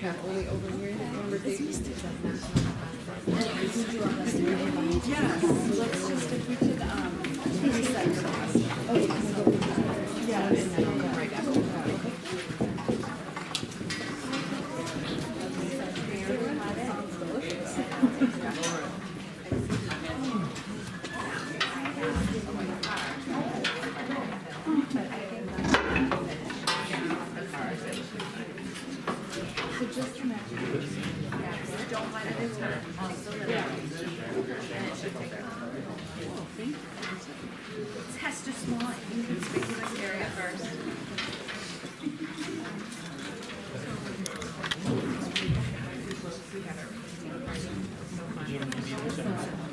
have only over here. Remember they used to have national. Yeah, so let's just, if we could, reset class. Yeah, and then I'll come right after that. So just connect. Don't let it turn. Test your small inconspicuous area first.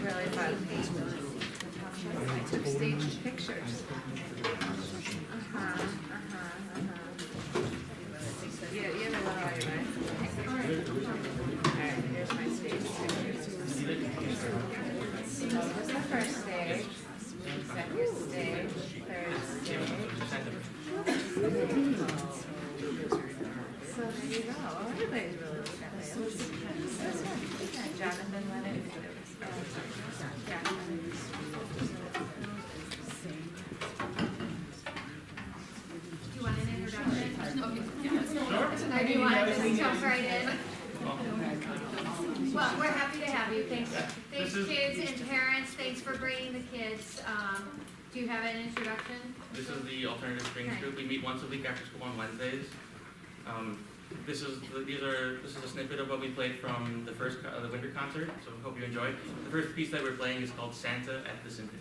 Really fun. I took staged pictures. You have a little on your mind. Alright, here's my stage pictures. So this is the first stage, second stage, third stage. So there you go. Everybody's really looking at this. Yeah, Jonathan let it. Do you want an introduction? Or do you want to just jump right in? Well, we're happy to have you. Thanks, kids and parents. Thanks for bringing the kids. Do you have an introduction? This is the Alternative Strings Group. We meet once a week after school on Wednesdays. This is a snippet of what we played from the winter concert. So I hope you enjoy. The first piece that we're playing is called Santa at the Symphony.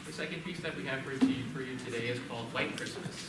The second piece that we have for you today is called White Christmas.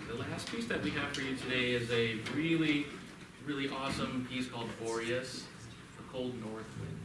The last piece that we have for you today is a really, really awesome piece called Boreas, the Cold North Wind.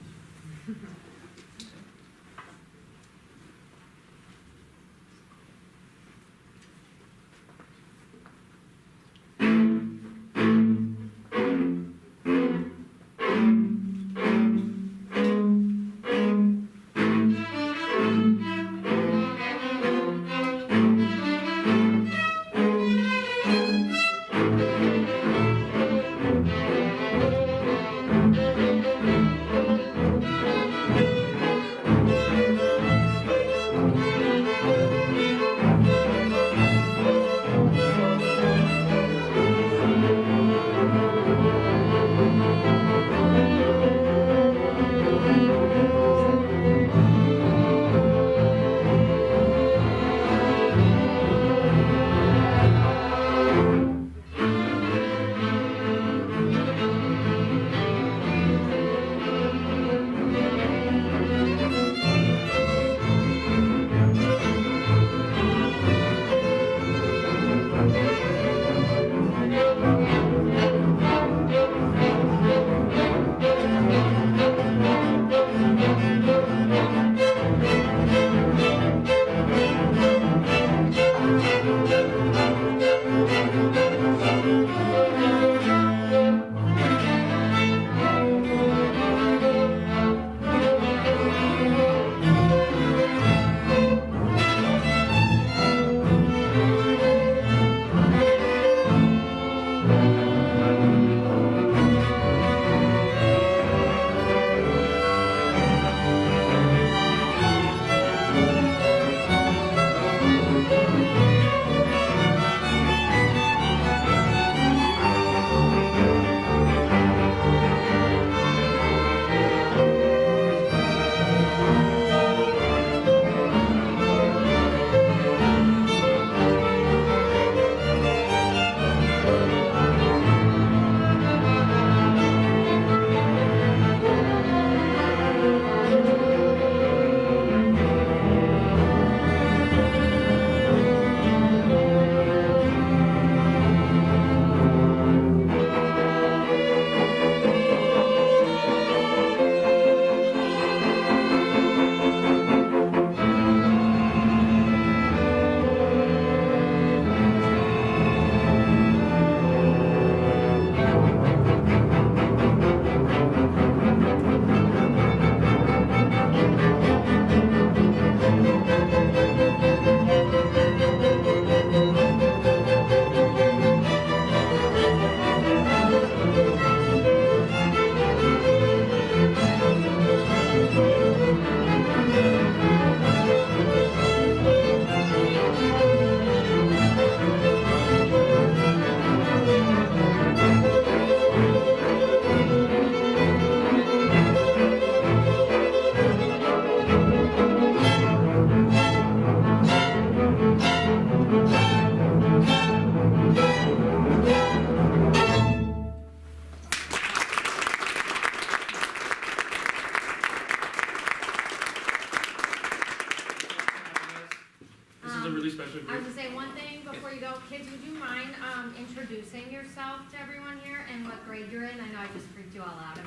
special I group. was gonna say one thing before you go. Kids, would you mind introducing yourself to everyone here and what grade you're in? I know I just freaked you all out.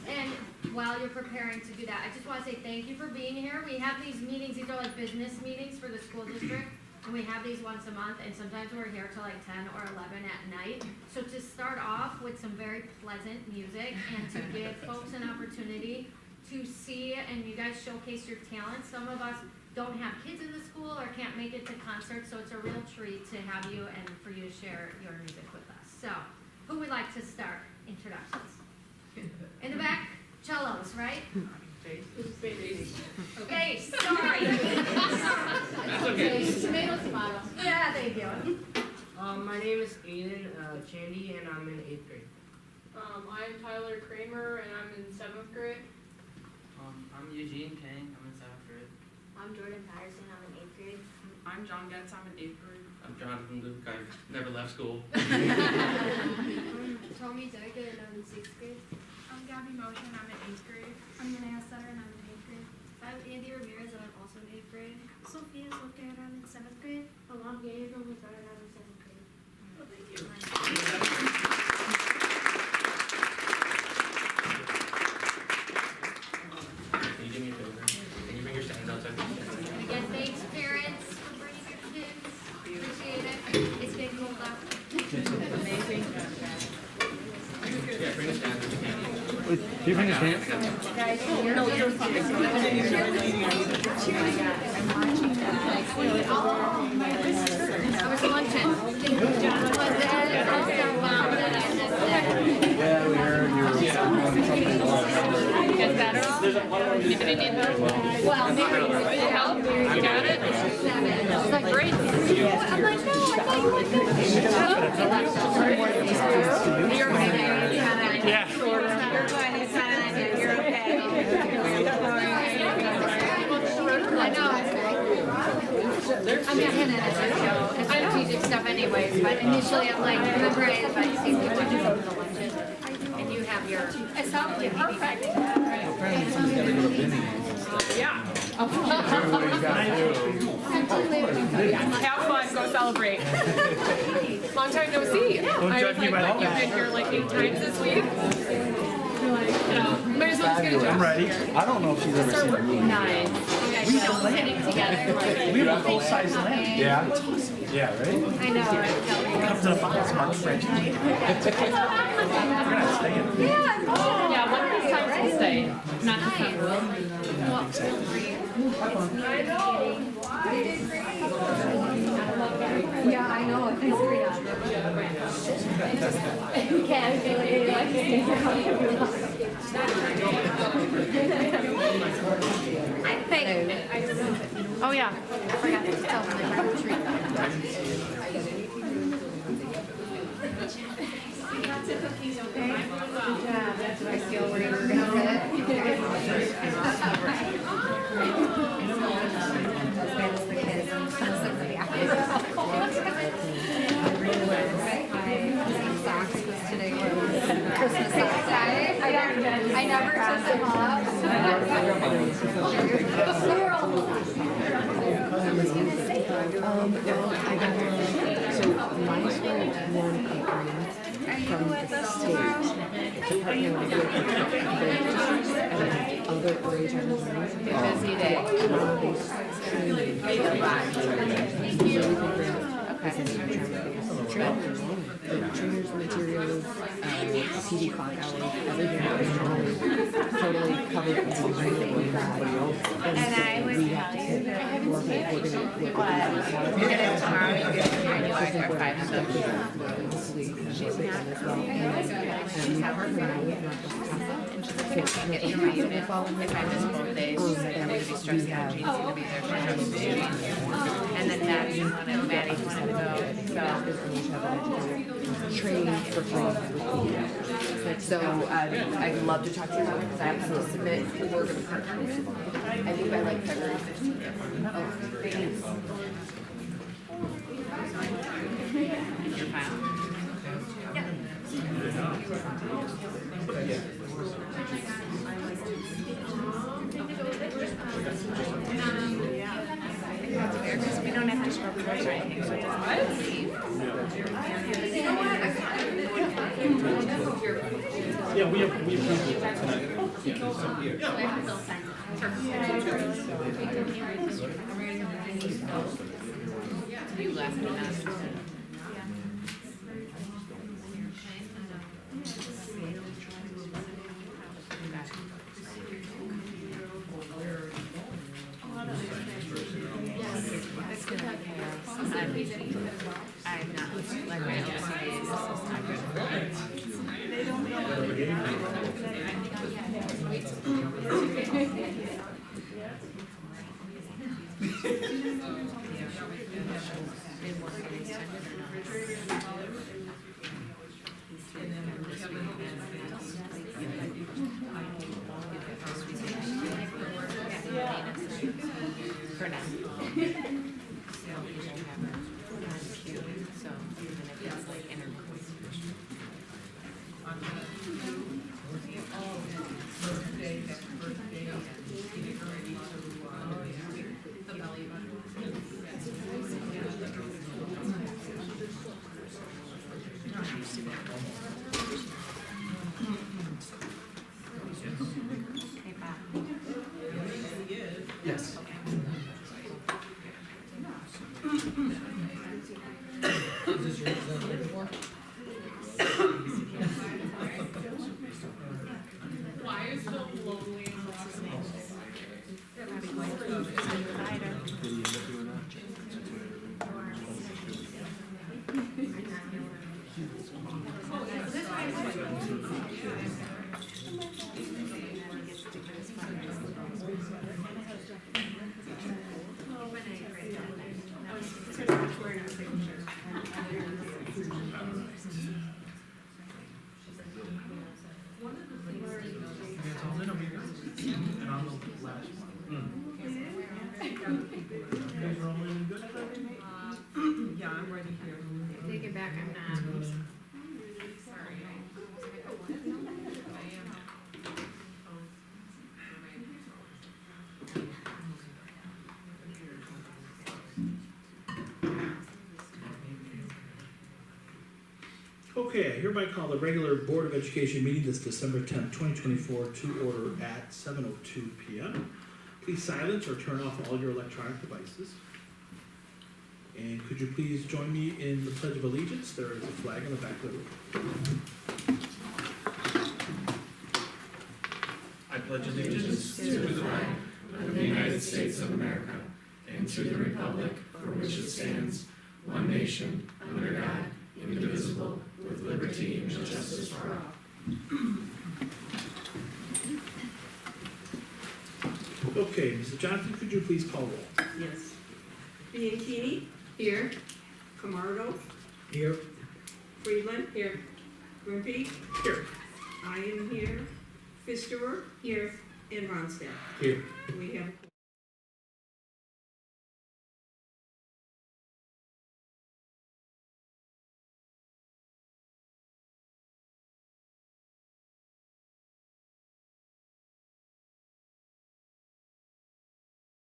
And while you're preparing to do that, I just want to say thank you for being here. We have these meetings, these are like business meetings for the school district, and we have these once a month, and sometimes we're here till like 10 or 11 at night. So to start off with some very pleasant music and to give folks an opportunity to see and you guys showcase your talents. Some of us don't have kids in the school, school or can't make it to concerts, so it's a real treat to have you and for you to share your music with us. So, who would like to start introductions? In the back, cellos, right? Bass, sorry. That's okay. Tomato, tomato. Yeah, thank you. My name is Aiden Chandy, and I'm in 8th grade. I'm Tyler Kramer, and I'm in 7th grade. I'm Eugene Kang, I'm in 7th grade. I'm Jordan Patterson, I'm in 8th grade. I'm John Getz, I'm in 8th grade. I'm Jonathan Luke. I've never left school. I'm Tommy Deckett, and I'm in 6th grade. I'm Gabby Motion, I'm in 8th grade. I'm Linnea Sutter, and I'm in 8th grade. I'm Andy Ramirez, and I'm also in 8th grade. Sophia Zolka, and I'm in 7th grade. I'm Gabriel Mazar, and I'm in 7th grade. Can you do me a favor? Can you bring your stands outside? Again, thanks parents for bringing your kids. Appreciate it. It's been cool though. Amazing. Yeah, bring the stands if you can. Do you bring a stand? No, you're fine. I was lunching. Yeah, we heard you were something. Get better? Anybody need help? Well, maybe Help? You got it? Is that great? I'm like, no, I thought you would do You're okay. Yeah. You're okay. I know. I'm not in it as a show, it's strategic stuff anyways, but initially I'm like, remember I invite you to the luncheon, and you have your. It sounds like perfect. Yeah. Everybody's got to Have fun, go celebrate. Long time no see. I was like, you've been here like 8 times this week. You're like, might as well just get a job. I'm ready. I don't know if she's ever seen a movie. Nice. We don't sitting together. We have a full-size lamp. Yeah. Yeah, right? I know, right? Come to the box, Mark French. We're not staying. Yeah, one of these times we'll stay. Not December. Yeah, I know, it's great. Oh, yeah. I forgot to tell them my retreat. That's what I feel where we're gonna Christmas socks. I never took them off. So mine's for one from the state to partner with other originals. Busy day. Trainers, materials, CD clock hours, everything totally covered in the agreement with that. And I would tell you that we're gonna Tomorrow you get to hear you like our 5 stuff. She's not. And we partner with Get your mind if I miss both days, she's like, I'm gonna be stressed out, Jean's gonna be there, she's gonna be shooting. And then Maddie wanted to go, train for free. so I'd love to talk to you about it, because I have to submit, we're gonna partner. I think by like February 15th. Oh, thanks. Your file? We don't have to scrub the doors or anything, so Yeah, we approved it tonight. you left it us. I'm not, like my OCD for now. So even if it's like intercourse. Yes. Why is so lonely and Take it back, I'm not. Okay, I hereby call the regular Board of Education meeting this December 10th, 2024 to order at 7:02 PM. Please silence or turn off all your electronic devices. And could you please join me in the Pledge of Allegiance? There is a flag on the back of the room. I pledge allegiance to the flag of the United States of America and to the republic for which it stands, one nation, under God, indivisible, with liberty and justice for all. Okay, Mrs. Johnson, could you please call roll? Yes. Bianchini? Here. Camardo? Here. Friedland? Here. Grimpy? Here. I am here. Fisterer? Here. And Ronstadt? Here. We have.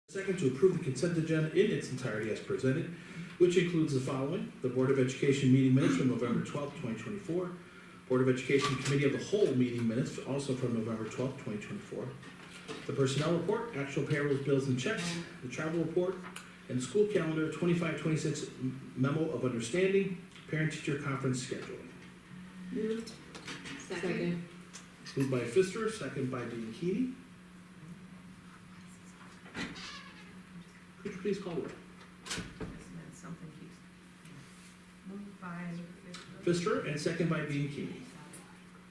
Second, to approve the consent agenda in its entirety as presented, which includes the following: the Board of Education meeting minutes from November 12th, 2024, Board of Education Committee of the Whole meeting minutes also from November 12th, 2024, the personnel report, actual payrolls, bills, and checks, the travel report, and school calendar 25-26 memo of understanding, parent-teacher conference scheduling. Moved. Second. Moved by Pfister, second by Bianchini. Could you please call roll? Something keeps. Moved by. Pfister and second by Bianchini.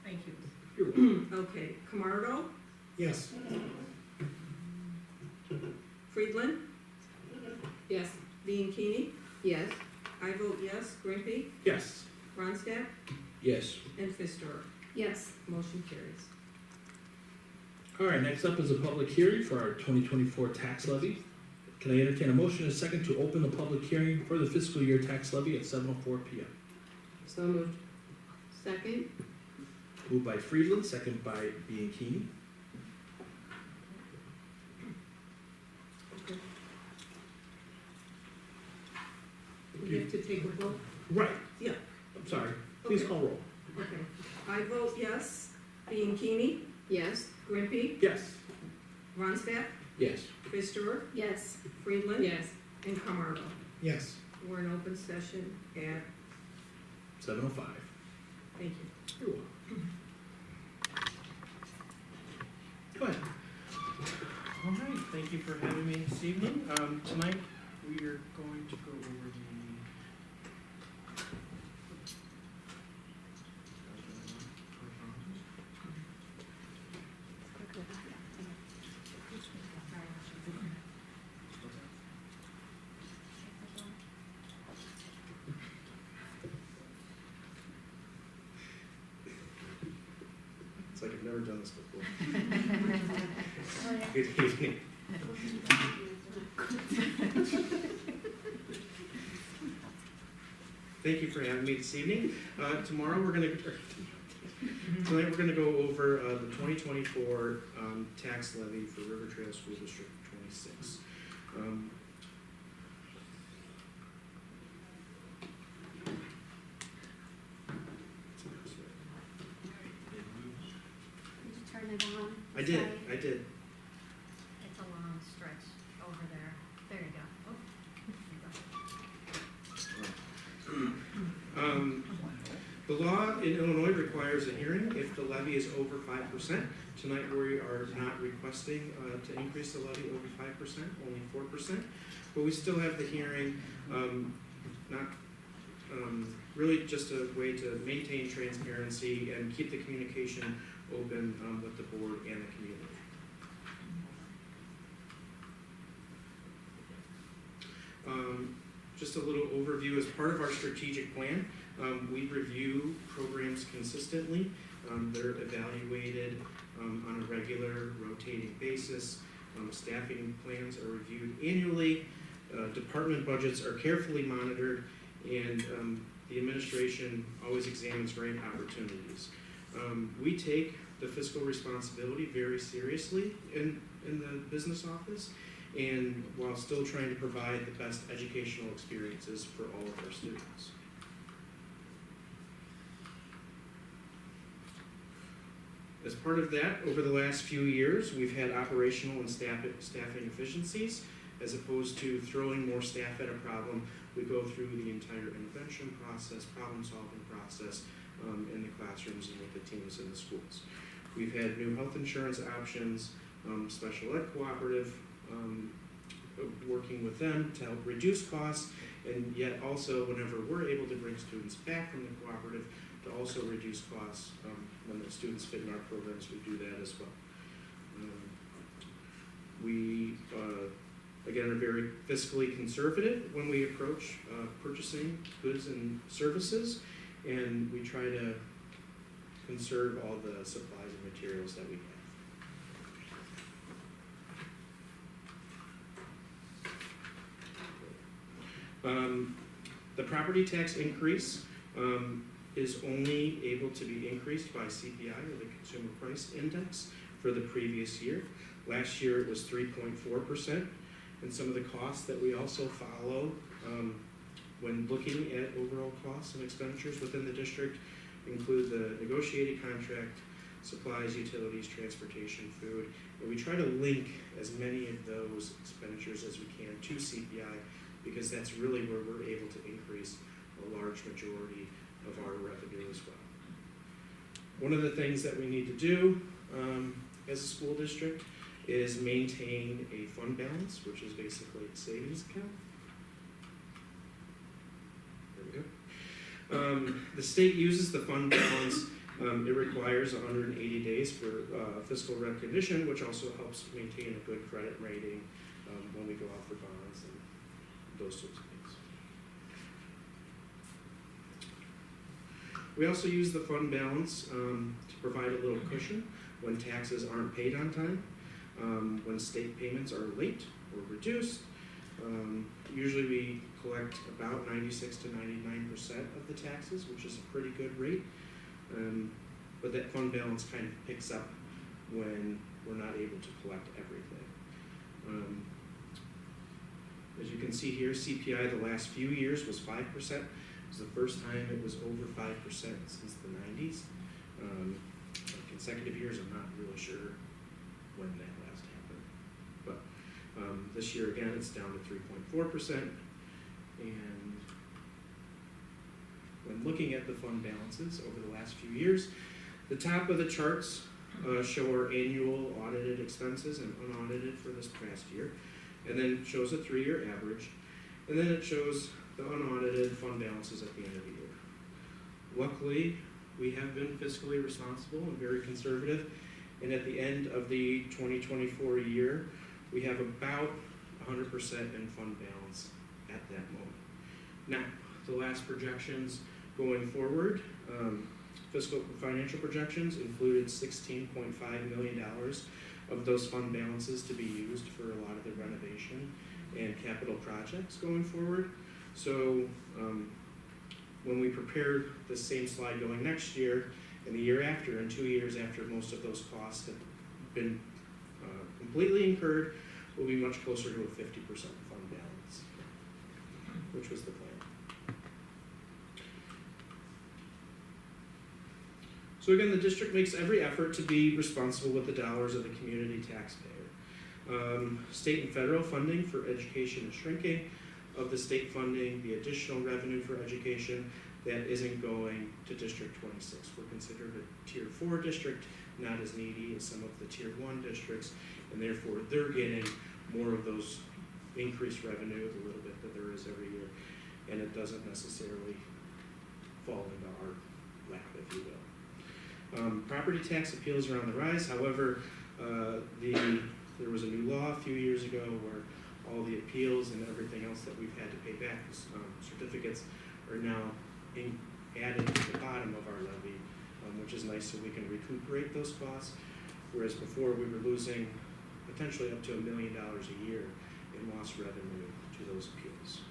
Thank you. You're welcome. Okay, Camardo? Yes. Friedland? Yes. Bianchini? Yes. I vote yes. Grimpy? Yes. Ronstadt? Yes. And Fisterer? Yes. Motion carries. All right, next up is a public hearing for our 2024 tax levy. Can I entertain a motion and a second to open the public hearing for the fiscal year tax levy at 7:04 PM? So moved. Second? Moved by Friedland, second by Bianchini. We have to take a vote? Right. Yeah. I'm sorry. Please Okay. call roll. Okay. I vote yes. Bianchini? Yes. Grimpy? Yes. Ronstadt? Yes. Fisterer? Yes. Friedland? Yes. And Camardo? Yes. We're in open session at, 7:05. thank you. You're welcome. Go ahead. All right, thank you for having me this evening. Tonight, we are going to go over the It's like I've never done this before. Good evening. Thank you for having me this evening. Tonight we're gonna go over the 2024 tax levy for River Trail School District 26. Did you turn it on? I did. It's a long stretch over there. There you go. The law in Illinois requires a hearing if the levy is over 5%. Tonight we are not requesting to increase the levy over 5%, only 4%. But we still have the hearing, really just a way to maintain transparency and keep the communication open with the board and the community. Just a little overview. As part of our strategic plan, we review programs consistently. They're evaluated on a regular rotating basis. Staffing plans are reviewed annually. Department budgets are carefully monitored, and the administration always examines grant opportunities. We take the fiscal responsibility very seriously in the business office, and while still trying to provide the best educational experiences for all of our students. As part of that, over the last few years, we've had operational and staffing efficiencies. As opposed to throwing more staff at a problem, we go through the entire intervention process, problem-solving process in the classrooms and with the teams in the schools. We've had new health insurance options, special ed cooperative, working with them to help reduce costs, and yet also whenever we're able to bring students back from the cooperative to also reduce costs when the students fit in our programs, we do that as well. We again are very fiscally conservative when we approach purchasing goods and services, and we try to conserve all the supplies and materials that we have. The property tax increase is only able to be increased by CPI, or the Consumer Price Index, for the previous year. Last year it was 3.4%, and some of the costs that we also follow when looking at overall costs and expenditures within the district include the negotiated contract, supplies, utilities, transportation, food, and we try to link as many of those expenditures as we can to CPI, because that's really where we're able to increase a large majority of our revenue as well. One of the things that we need to do as a school district is maintain a fund balance, which is basically a savings account. There we go. The state uses the fund balance. It requires 180 days for fiscal recognition, which also helps maintain a good credit rating when we go out for bonds and those sorts of things. We also use the fund balance to provide a little cushion when taxes aren't paid on time, when state payments are late or reduced. Usually we collect about 96 to 99% of the taxes, which is a pretty good rate. But that fund balance kind of picks up when we're not able to collect everything. As you can see here, CPI the last few years was 5%. It was the first time it was over 5% since the 90s. Consecutive years, I'm not really sure when that last happened. But this year, again, it's down to 3.4%. And when looking at the fund balances over the last few years, the top of the charts show our annual audited expenses and unaudited for this past year, and then shows a 3-year average. And then it shows the unaudited fund balances at the end of the year. Luckily, we have been fiscally responsible and very conservative, and at the end of the 2024 year, we have about 100% in fund balance at that moment. Now, the last projections going forward, fiscal financial projections included $16.5 million of those fund balances to be used for a lot of the renovation and capital projects going forward. So when we prepare the same slide going next year and the year after and 2 years after most of those costs have been completely incurred, we'll be much closer to a 50% fund balance, which was the plan. So again, the district makes every effort to be responsible with the dollars of the community taxpayer. State and federal funding for education is shrinking. Of the state funding, the additional revenue for education, that isn't going to District 26. We're considered a Tier 4 district, not as needy as some of the Tier 1 districts, and therefore they're getting more of those increased revenue, the little bit that there is every year, and it doesn't necessarily fall into our lap, if you will. Property tax appeals are on the rise. However, there was a new law a few years ago where all the appeals and everything else that we've had to pay back, certificates, are now added to the bottom of our levy, which is nice, so we can recuperate those costs. Whereas before we were losing potentially up to $1 million a year in lost revenue to those appeals.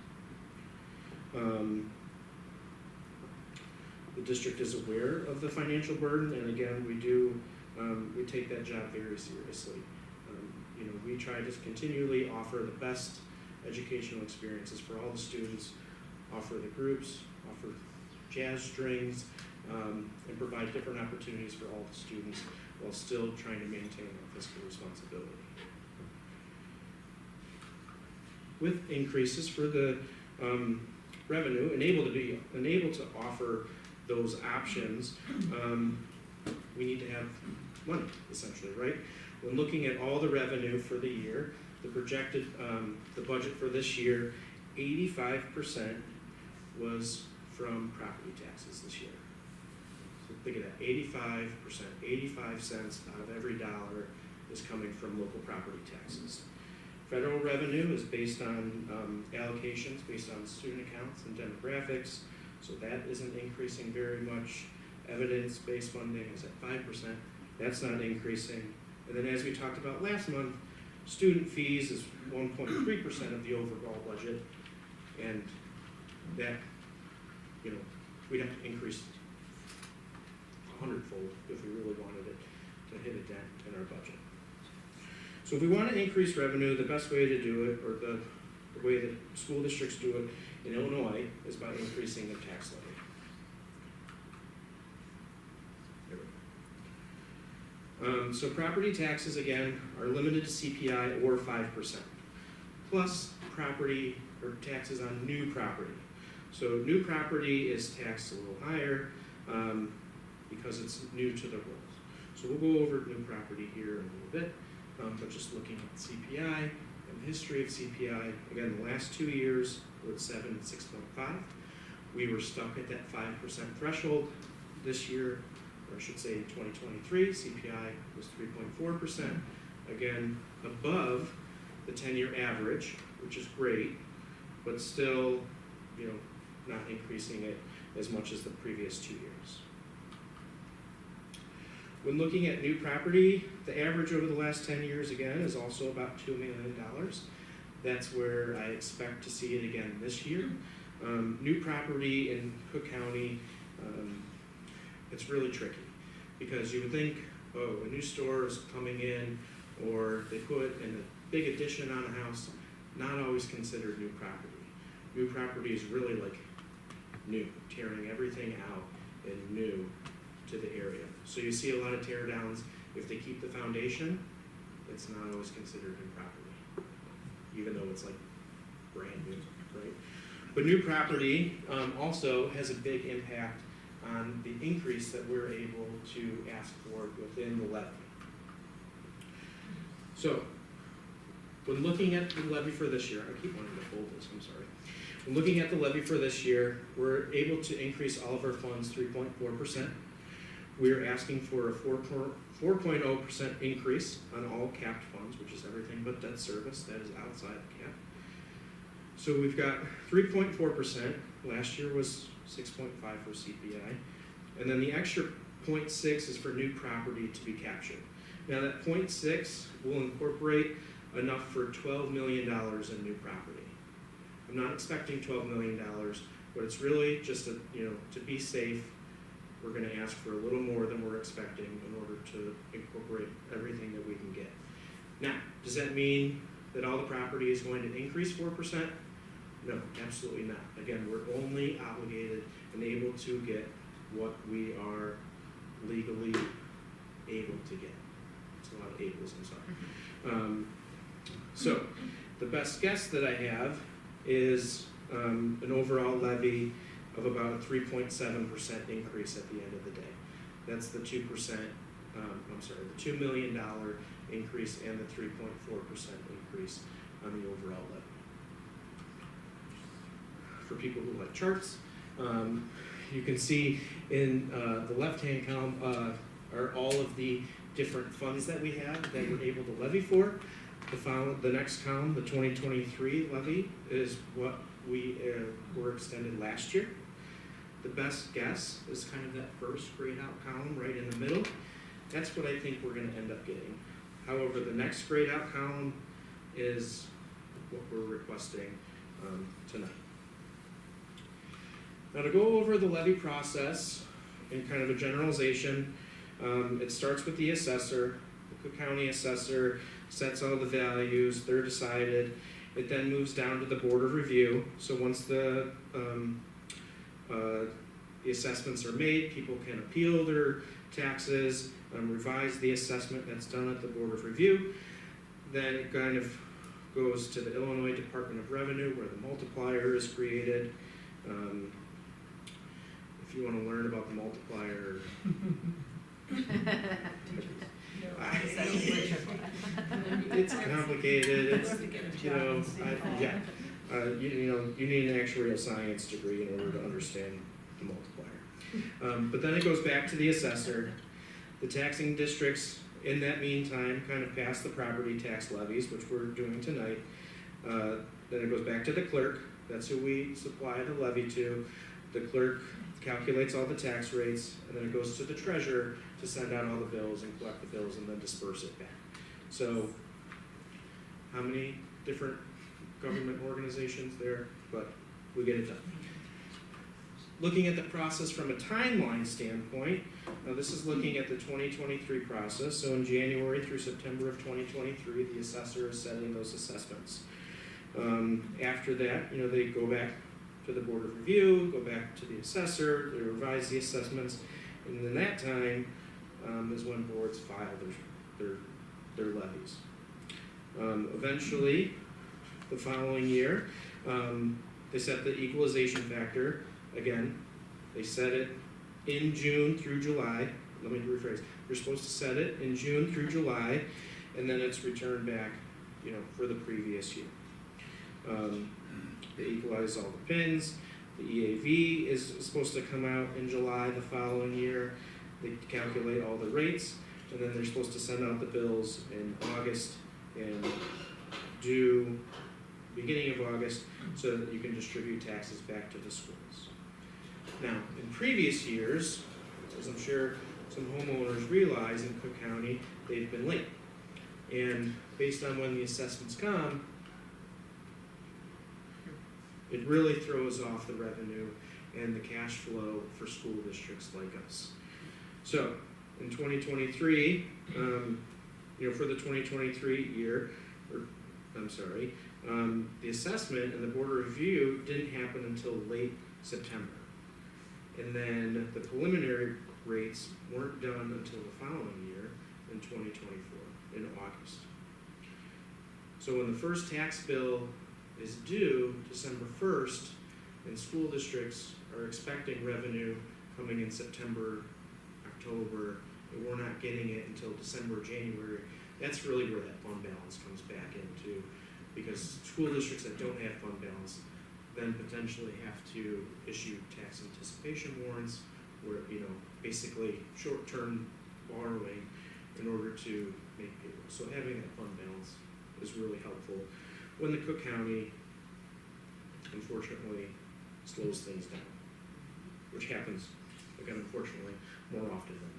The district is aware of the financial burden, and again, we take that job very seriously. We try to continually offer the best educational experiences for all the students, offer the groups, offer jazz strings, and provide different opportunities for all the students while still trying to maintain our fiscal responsibility. With increases for the revenue and able to offer those options, we need to have money, essentially, right? When looking at all the revenue for the year, the projected, the budget for this year, 85% was from property taxes this year. So think of that, 85%, 85 cents out of every dollar is coming from local property taxes. Federal revenue is based on allocations, based on student accounts and demographics, so that isn't increasing very much. Evidence-based funding is at 5%, that's not increasing. And then as we talked about last month, student fees is 1.3% of the overall budget, and that, we'd have to increase 100-fold if we really wanted it to hit a dent in our budget. So if we want to increase revenue, the best way to do it, or the way that school districts do it in Illinois, is by increasing the tax levy. So property taxes, again, are limited to CPI or 5%, plus property or taxes on new property. So new property is taxed a little higher because it's new to the rules. So we'll go over new property here in a little bit, but just looking at CPI and the history of CPI, again, the last 2 years were at 7 and 6.5. We were stuck at that 5% threshold. This year, or I should say in 2023, CPI was 3.4%, again, above the 10-year average, which is great, but still, not increasing it as much as the previous 2 years. When looking at new property, the average over the last 10 years, again, is also about $2 million. That's where I expect to see it again this year. New property in Cook County, it's really tricky because you would think, oh, a new store is coming in, or they put in a big addition on a house, not always considered new property. New property is really like new, tearing everything out and new to the area. So you see a lot of tear downs. If they keep the foundation, it's not always considered new property, even though it's like brand new, right? But new property also has a big impact on the increase that we're able to ask for within the levy. So when looking at the levy for this year, I keep wanting to hold this, I'm sorry. When looking at the levy for this year, we're able to increase all of our funds 3.4%. We're asking for a 4.0% increase on all capped funds, which is everything but debt service, that is outside the cap. So we've got 3.4%, last year was 6.5 for CPI, and then the extra 0.6 is for new property to be captured. Now that 0.6 will incorporate enough for $12 million in new property. I'm not expecting $12 million, but it's really just to be safe, we're gonna ask for a little more than we're expecting in order to incorporate everything that we can get. Now, does that mean that all the property is going to increase 4%? No, absolutely not. Again, we're only obligated and able to get what we are legally able to get. It's a lot of ables, I'm sorry. So, the best guess that I have is an overall levy of about a 3.7% increase at the end of the day. That's the 2%, the $2 million increase and the 3.4% increase on the overall levy. For people who like charts, you can see in the left-hand column are all of the different funds that we have that we're able to levy for. The next column, the 2023 levy, is what we were extended last year. The best guess is kind of that first grayed out column right in the middle. That's what I think we're going to end up getting. However, the next grayed out column is what we're requesting tonight. Now to go over the levy process in kind of a generalization, it starts with the assessor. The Cook County assessor sets all the values, they're decided. It then moves down to the Board of Review. So once the assessments are made, people can appeal their taxes, revise the assessment that's done at the Board of Review. Then it kind of goes to the Illinois Department of Revenue where the multiplier is created. If you want to learn about the multiplier, it's complicated. It's you need an actuarial science degree in order to understand the multiplier. But then it goes back to the assessor. The taxing districts, in that meantime, kind of pass the property tax levies, which we're doing tonight. Then it goes back to the clerk. That's who we supply the levy to. The clerk calculates all the tax rates, and then it goes to the treasurer to send out all the bills and collect the bills and then disperse it back. So, how many different government organizations there? But we get it done. Looking at the process from a timeline standpoint, this is looking at the 2023 process. So in January through September of 2023, the assessor is setting those assessments. After that, they go back to the Board of Review, go back to the assessor, they revise the assessments, and in that time is when boards file their levies. Eventually, the following year, they set the equalization factor. Again, they set it in June through July. Let me rephrase. You're supposed to set it in June through July, and then it's returned back, for the previous year. They equalize all the pins. The EAV is supposed to come out in July the following year. They calculate all the rates, and then they're supposed to send out the bills in August and due beginning of August so that you can distribute taxes back to the schools. Now, in previous years, as I'm sure some homeowners realize in Cook County, they've been late. And based on when the assessments come, it really throws off the revenue and the cash flow for school districts like us. So, in 2023, for the 2023 year, the assessment and the Board of Review didn't happen until late September. And then the preliminary rates weren't done until the following year in 2024, in August. So when the first tax bill is due December 1st, and school districts are expecting revenue coming in September, October, and we're not getting it until December, January, That's really where that fund balance comes back into, because school districts that don't have fund balance then potentially have to issue tax anticipation warrants, where, basically short-term borrowing in order to make payroll. So having that fund balance is really helpful when the Cook County, unfortunately, slows things down, which happens, again, unfortunately, more often than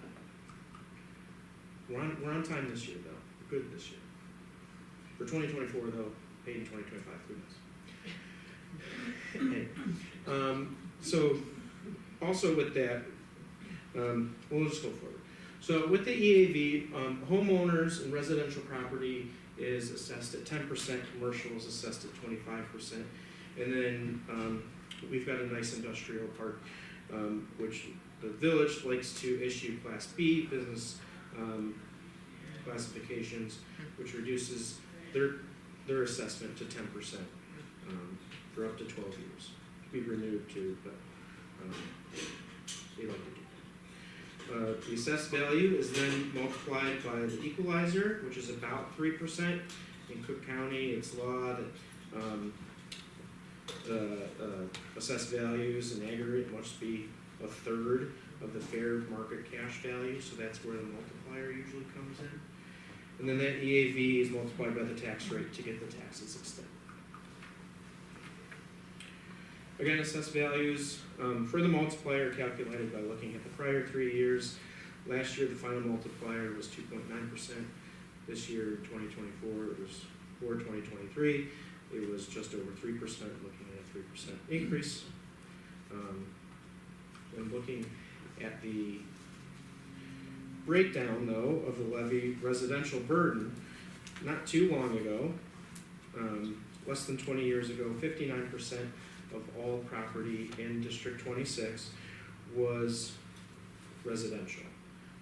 not. We're on time this year, though. We're good this year. For 2024, though, paid in 2025, who knows? Hey, so also with that, we'll just go forward. So with the EAV, homeowners and residential property is assessed at 10%, commercial is assessed at 25%, and then we've got a nice industrial park, which the village likes to issue Class B business classifications, which reduces their assessment to 10% for up to 12 years. Be renewed too, but they like to do that. The assessed value is then multiplied by the equalizer, which is about 3%. In Cook County, it's law that assessed values in aggregate must be a third of the fair market cash value, so that's where the multiplier usually comes in. And then that EAV is multiplied by the tax rate to get the taxes extended. Again, assessed values for the multiplier calculated by looking at the prior 3 years. Last year, the final multiplier was 2.9%. This year, 2024, it was for 2023, it was just over 3%, looking at a 3% increase. When looking at the breakdown, though, of the levy residential burden, not too long ago, less than 20 years ago, 59% of all property in District 26 was residential,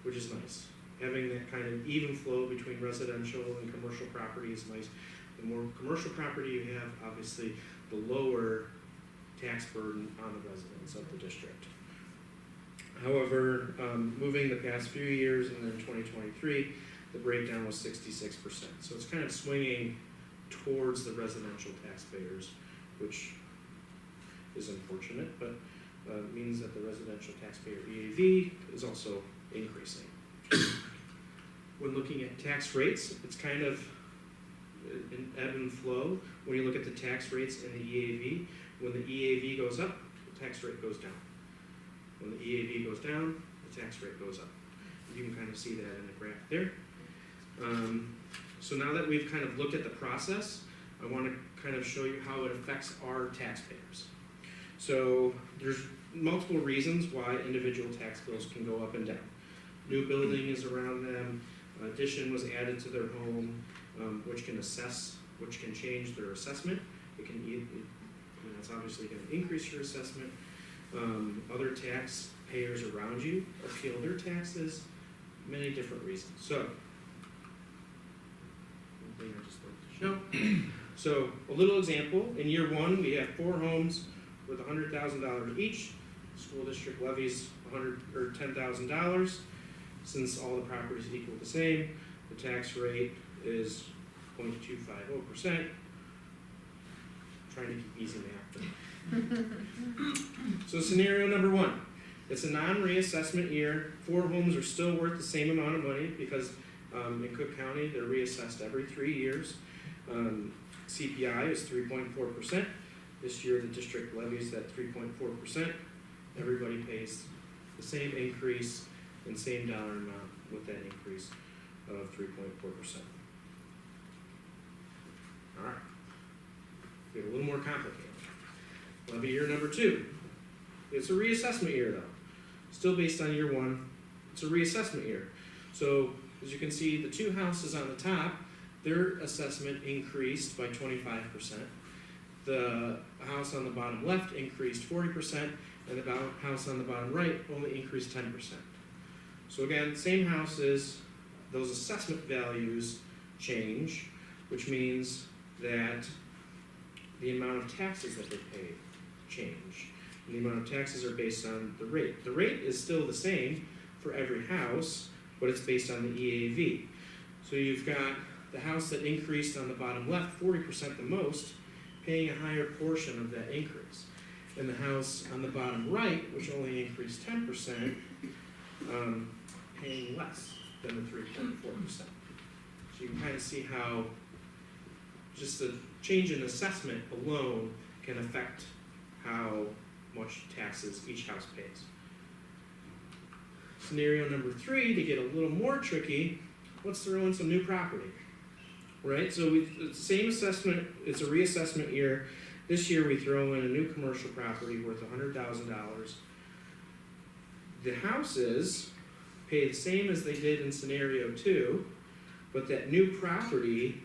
which is nice. Having that kind of even flow between residential and commercial property is nice. The more commercial property you have, obviously, the lower tax burden on the residents of the district. However, moving the past few years and then 2023, the breakdown was 66%. So it's kind of swinging towards the residential taxpayers, which is unfortunate, but means that the residential taxpayer EAV is also increasing. When looking at tax rates, it's kind of an ebb and flow. When you look at the tax rates in the EAV, when the EAV goes up, the tax rate goes down. When the EAV goes down, the tax rate goes up. You can kind of see that in the graph there. So now that we've kind of looked at the process, I want to kind of show you how it affects our taxpayers. So there's multiple reasons why individual tax bills can go up and down. New building is around them, addition was added to their home, which can change their assessment. It's obviously going to increase your assessment. Other taxpayers around you appeal their taxes, many different reasons. So, one thing I just like to show. So, a little example, in year one, we have 4 homes worth $100,000 each. The school district levies $10,000. Since all the properties equal the same, the tax rate is 0.250%. Trying to keep easy math. So scenario number 1, it's a non-reassessment year. 4 homes are still worth the same amount of money because in Cook County they're reassessed every 3 years. CPI is 3.4%. This year the district levies that 3.4%. Everybody pays the same increase and same dollar amount with that increase of 3.4%. All right, get a little more complicated. Levy year number 2. It's a reassessment year though. Still based on year 1, it's a reassessment year. So as you can see, the 2 houses on the top, their assessment increased by 25%. The house on the bottom left increased 40%, and the house on the bottom right only increased 10%. So again, same houses, those assessment values change, which means that the amount of taxes that they pay change. And the amount of taxes are based on the rate. The rate is still the same for every house, but it's based on the EAV. So you've got the house that increased on the bottom left 40% the most, paying a higher portion of that increase. And the house on the bottom right, which only increased 10%, paying less than the 3.4%. So you can kind of see how just a change in assessment alone can affect how much taxes each house pays. Scenario number 3, to get a little more tricky, let's throw in some new property. Right, so it's the same assessment, it's a reassessment year. This year we throw in a new commercial property worth $100,000. The houses pay the same as they did in scenario 2, but that new property,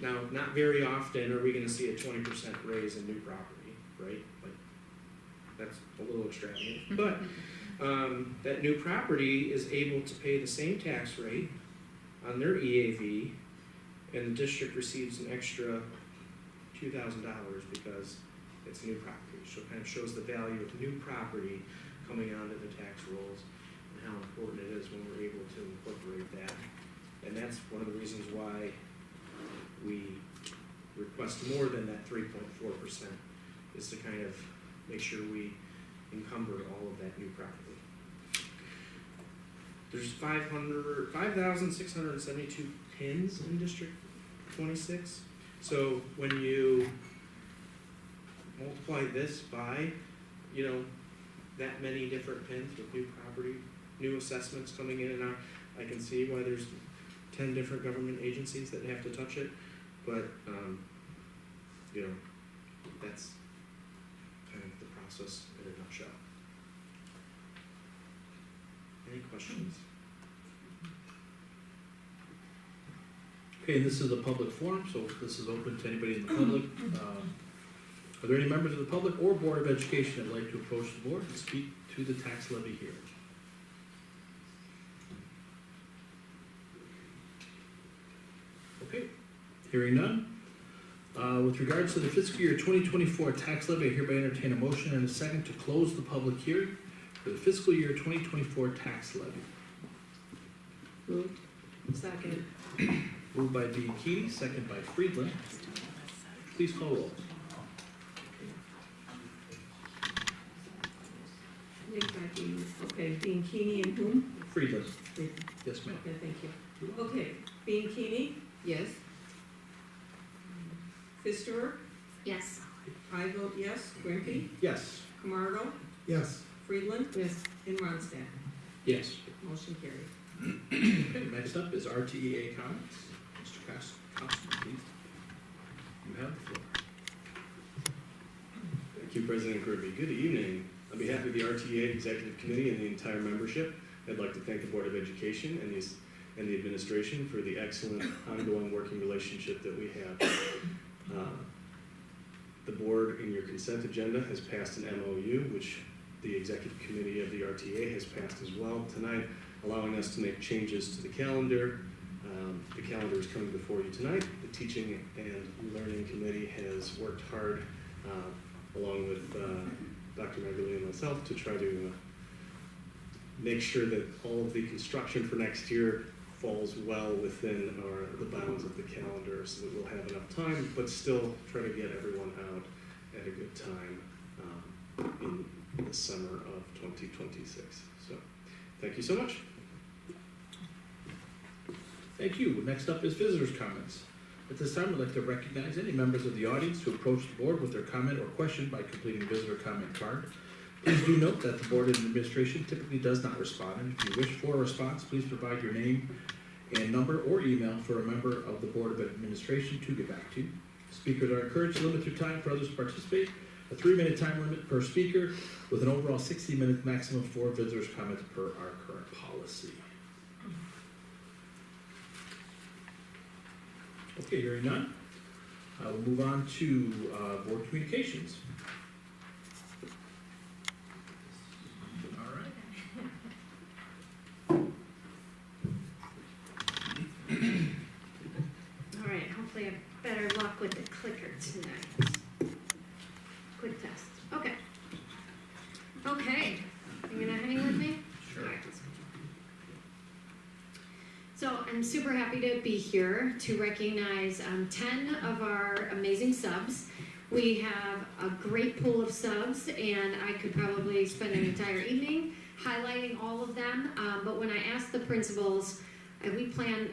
now not very often are we gonna see a 20% raise in new property, right? Like, that's a little extravagant, but that new property is able to pay the same tax rate on their EAV, and the district receives an extra $2,000 because it's new property. So it kind of shows the value of new property coming onto the tax rolls and how important it is when we're able to incorporate that. And that's one of the reasons why we request more than that 3.4%, is to kind of make sure we encumber all of that new property. There's 5,672 pins in District 26. So when you multiply this by, that many different pins with new property, new assessments coming in and out, I can see why there's 10 different government agencies that have to touch it. But, that's kind of the process in a nutshell. Any questions? Okay, this is a public forum, so this is open to anybody in the public. Are there any members of the public or Board of Education that would like to approach the board and speak to the tax levy here? Okay, hearing none. With regards to the fiscal year 2024 tax levy, I hereby entertain a motion and a second to close the public hearing for the fiscal year 2024 tax levy. Moved. Second. Moved by Bianchini, second by Friedland. Please call roll. Okay, Bianchini and whom? Friedland. Yes, ma'am. Okay, thank you. Okay, Bianchini? Yes. Fistor? Yes. I vote yes. Grimke? Yes. Camardo? Yes. Friedland? Yes. And Ronstadt? Yes. Motion carried. Okay, next up is RTEA comments. Mr. Costa, please. You have the floor. Thank you, President Kirby. Good evening. On behalf of the RTEA Executive Committee and the entire membership, I'd like to thank the Board of Education and the administration for the excellent ongoing working relationship that we have. The board, in your consent agenda, has passed an MOU, which the Executive Committee of the RTA has passed as well tonight, allowing us to make changes to the calendar. The calendar is coming before you tonight. The Teaching and Learning Committee has worked hard, along with Dr. Magdalene and myself, to try to make sure that all of the construction for next year falls well within the bounds of the calendar, so that we'll have enough time, but still try to get everyone out at a good time in the summer of 2026. So, thank you so much. Thank you. Next up is visitors' comments. At this time, I'd like to recognize any members of the audience who approach the board with their comment or question by completing the visitor comment card. Please do note that the board and administration typically does not respond, and if you wish for a response, please provide your name and number or email for a member of the Board of Administration to get back to you. Speakers are encouraged to limit their time for others to participate. A 3-minute time limit per speaker with an overall 60-minute maximum for visitors' comments per our current policy. Okay, hearing none. We'll move on to board communications. All right. All right, hopefully I have better luck with the clicker tonight. Quick test. Okay. Okay. You gonna hang with me? Sure. All right. So I'm super happy to be here to recognize 10 of our amazing subs. We have a great pool of subs, and I could probably spend an entire evening highlighting all of them. But when I asked the principals, we plan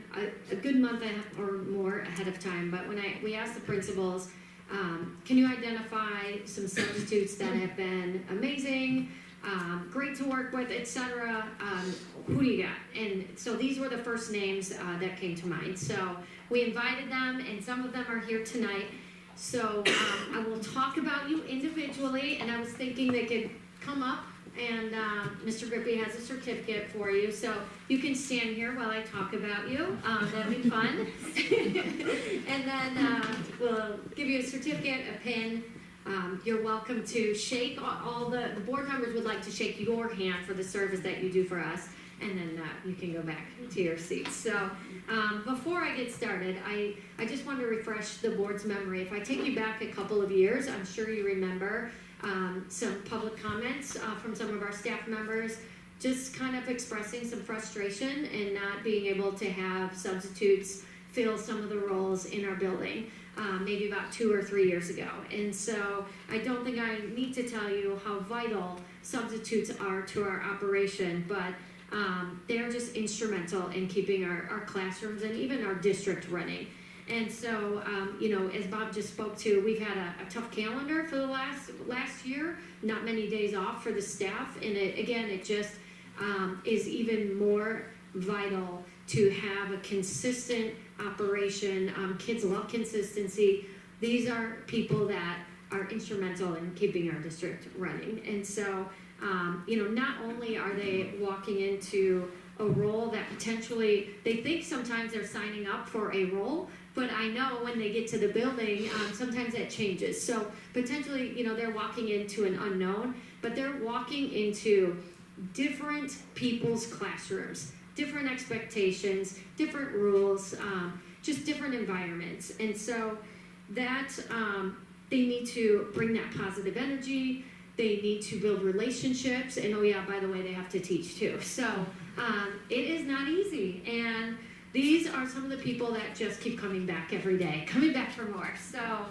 a good month or more ahead of time, but when we asked the principals, can you identify some substitutes that have been amazing, great to work with, etc. Who do you got? And so these were the first names that came to mind. So we invited them, and some of them are here tonight. So I will talk about you individually, and I was thinking they could come up, and Mr. Grippy has a certificate for you. So you can stand here while I talk about you. That'd be fun. And then we'll give you a certificate, a pin. You're welcome to shake. All the board members would like to shake your hand for the service that you do for us, and then you can go back to your seats. So before I get started, I just want to refresh the board's memory. If I take you back a couple of years, I'm sure you remember some public comments from some of our staff members, just kind of expressing some frustration and not being able to have substitutes fill some of the roles in our building. Maybe about 2 or 3 years ago. And so I don't think I need to tell you how vital substitutes are to our operation, but they're just instrumental in keeping our classrooms and even our district running. And so, as Bob just spoke to, we've had a tough calendar for the last year, not many days off for the staff, and it just is even more vital to have a consistent operation. Kids love consistency. These are people that are instrumental in keeping our district running. And so, not only are they walking into a role that potentially, they think sometimes they're signing up for a role, but I know when they get to the building, sometimes that changes. So potentially, they're walking into an unknown, but they're walking into different people's classrooms, different expectations, different rules, just different environments. And so that they need to bring that positive energy. They need to build relationships. And oh yeah, by the way, they have to teach too. So it is not easy. And these are some of the people that just keep coming back every day, coming back for more. So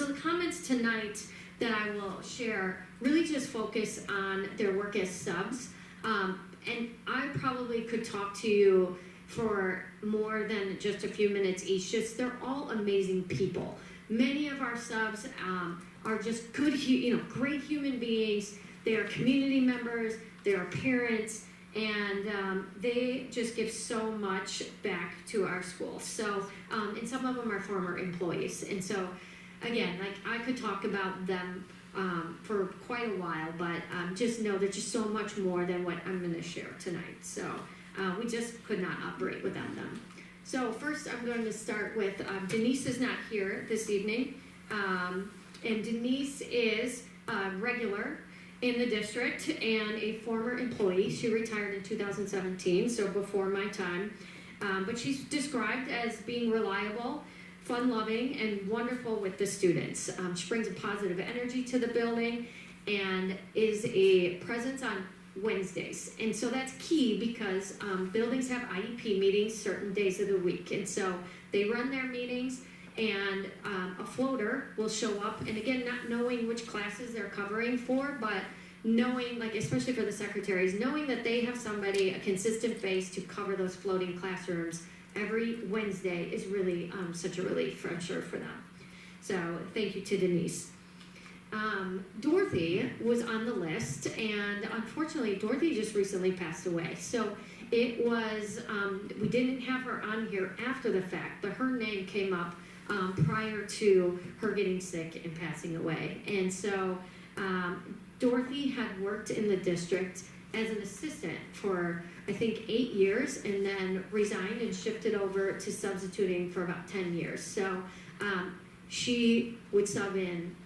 the comments tonight that I will share really just focus on their work as subs. And I probably could talk to you for more than just a few minutes each. Just they're all amazing people. Many of our subs are just good, great human beings. They are community members. They are parents, and they just give so much back to our school. So, and some of them are former employees. And so, again, I could talk about them for quite a while, but just know they're just so much more than what I'm going to share tonight. So we just could not operate without them. So first I'm going to start with, Denise is not here this evening, and Denise is regular in the district and a former employee. She retired in 2017, so before my time, but she's described as being reliable, fun-loving, and wonderful with the students. She brings a positive energy to the building and is a presence on Wednesdays. And so that's key because buildings have IEP meetings certain days of the week. And so they run their meetings, and a floater will show up. And again, not knowing which classes they're covering for, but knowing, especially for the secretaries, knowing that they have somebody, a consistent face to cover those floating classrooms every Wednesday is really such a relief, I'm sure, for them. So thank you to Denise. Dorothy was on the list, and unfortunately, Dorothy just recently passed away. So it was, we didn't have her on here after the fact, but her name came up prior to her getting sick and passing away. And so Dorothy had worked in the district as an assistant for, I think, 8 years, and then resigned and shifted over to substituting for about 10 years. So she would sub in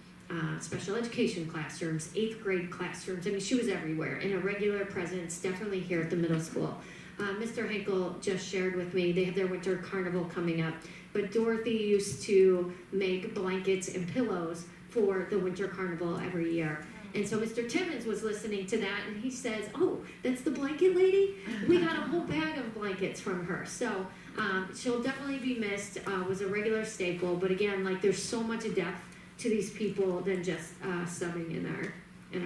special education classrooms, 8th grade classrooms. I mean, she was everywhere, and a regular presence, definitely here at the middle school. Mr. Henkel just shared with me, they have their winter carnival coming up, but Dorothy used to make blankets and pillows for the winter carnival every year. And so Mr. Timmons was listening to that, and he says, "Oh, that's the blanket lady? We got a whole bag of blankets from her." So she'll definitely be missed. Was a regular staple, but again, like there's so much depth to these people than just subbing in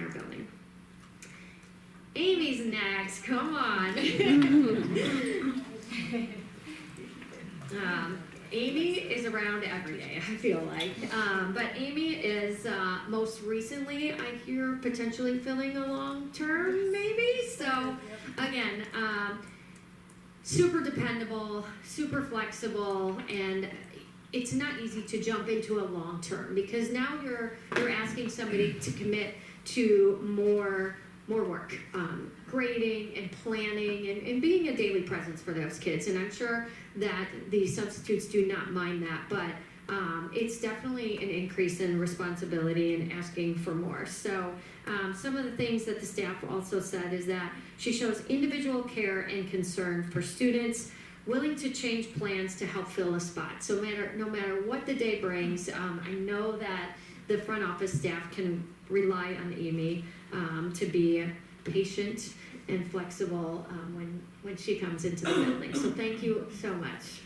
our building. Amy's next. Come on. Amy is around every day, I feel like. But Amy is most recently, I hear, potentially filling a long term, maybe. So again, super dependable, super flexible, and it's not easy to jump into a long term because now you're asking somebody to commit to more work, grading and planning and being a daily presence for those kids. And I'm sure that the substitutes do not mind that, but it's definitely an increase in responsibility and asking for more. So some of the things that the staff also said is that she shows individual care and concern for students, willing to change plans to help fill a spot. So no matter what the day brings, I know that the front office staff can rely on Amy to be patient and flexible when she comes into the building. So thank you so much.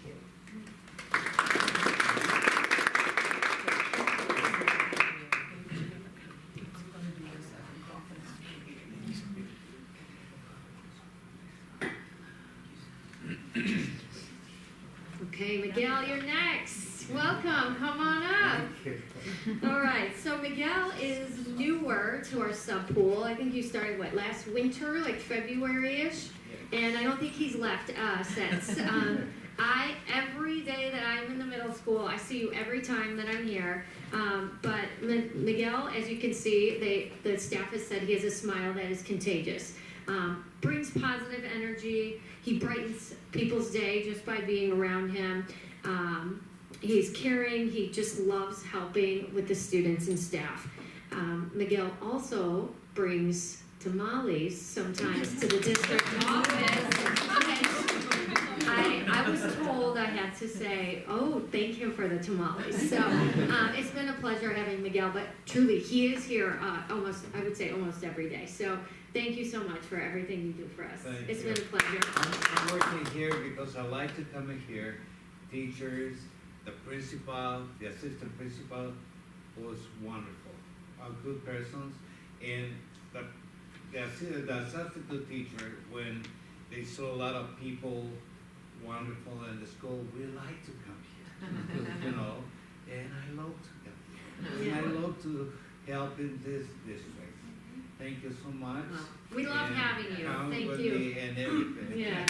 Okay, Miguel, you're next. Welcome, come on up. All right, so Miguel is newer to our sub pool. I think you started, last winter, like February-ish? And I don't think he's left since. Every day that I'm in the middle school, I see you every time that I'm here. But Miguel, as you can see, the staff has said he has a smile that is contagious. Brings positive energy. He brightens people's day just by being around him. He's caring. He just loves helping with the students and staff. Miguel also brings tamales sometimes to the district office. I was told I had to say, "Oh, thank you for the tamales." So it's been a pleasure having Miguel, but truly, he is here almost every day. So thank you so much for everything you do for us. It's been a pleasure. I'm working here because I like to come in here. Teachers, the principal, the assistant principal was wonderful, all good persons, and the substitute teacher, when they saw a lot of people wonderful in the school, we like to come here, you know, and I love to come here. And I love to help in this district. Thank you so much. Well, we love having you. Come Thank with you. me and everything. Yes.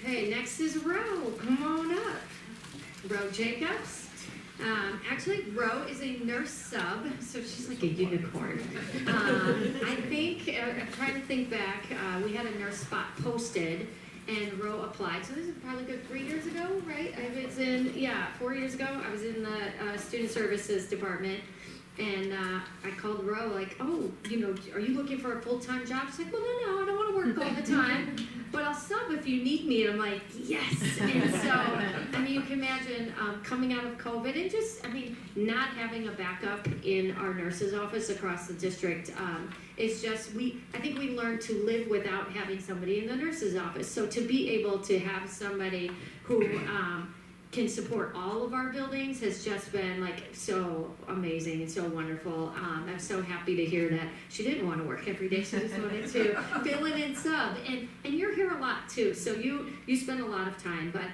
Okay, next is Ro. Come on up. Ro Jacobs. Actually, Ro is a nurse sub, so she's like a unicorn. I think, I'm trying to think back, we had a nurse spot posted, and Ro applied. So this is probably good 3 years ago, right? 4 years ago, I was in the student services department, and I called Ro, like, "Oh, are you looking for a full-time job?" She's like, "Well, no, I don't want to work all the time, but I'll sub if you need me." And I'm like, yes. And so, you can imagine coming out of COVID and just, not having a backup in our nurse's office across the district is just, I think we learned to live without having somebody in the nurse's office. So to be able to have somebody who can support all of our buildings has just been so amazing and so wonderful. I'm so happy to hear that she didn't want to work every day. She just wanted to fill in and sub. And you're here a lot too, so you spend a lot of time. But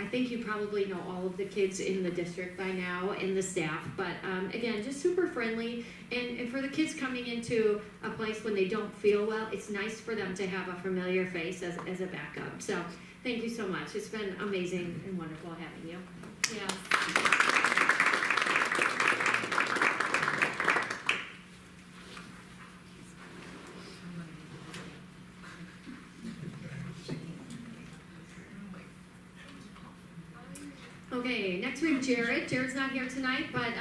I think you probably know all of the kids in the district by now and the staff. But again, just super friendly. And for the kids coming into a place when they don't feel well, it's nice for them to have a familiar face as a backup. So thank you so much. It's been amazing and wonderful having you. Yeah. Okay, next we have Jared. Jared's not here tonight, but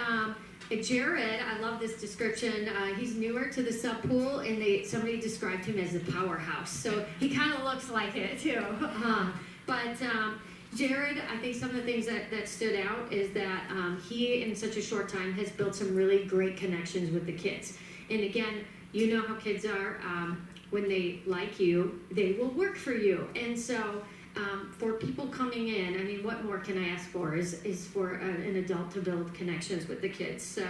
Jared, I love this description. He's newer to the sub pool, and somebody described him as a powerhouse. So he kind of looks like it too. But Jared, I think some of the things that stood out is that he, in such a short time, has built some really great connections with the kids. And again, you know how kids are. When they like you, they will work for you. And so for people coming in, I mean, what more can I ask for is for an adult to build connections with the kids. So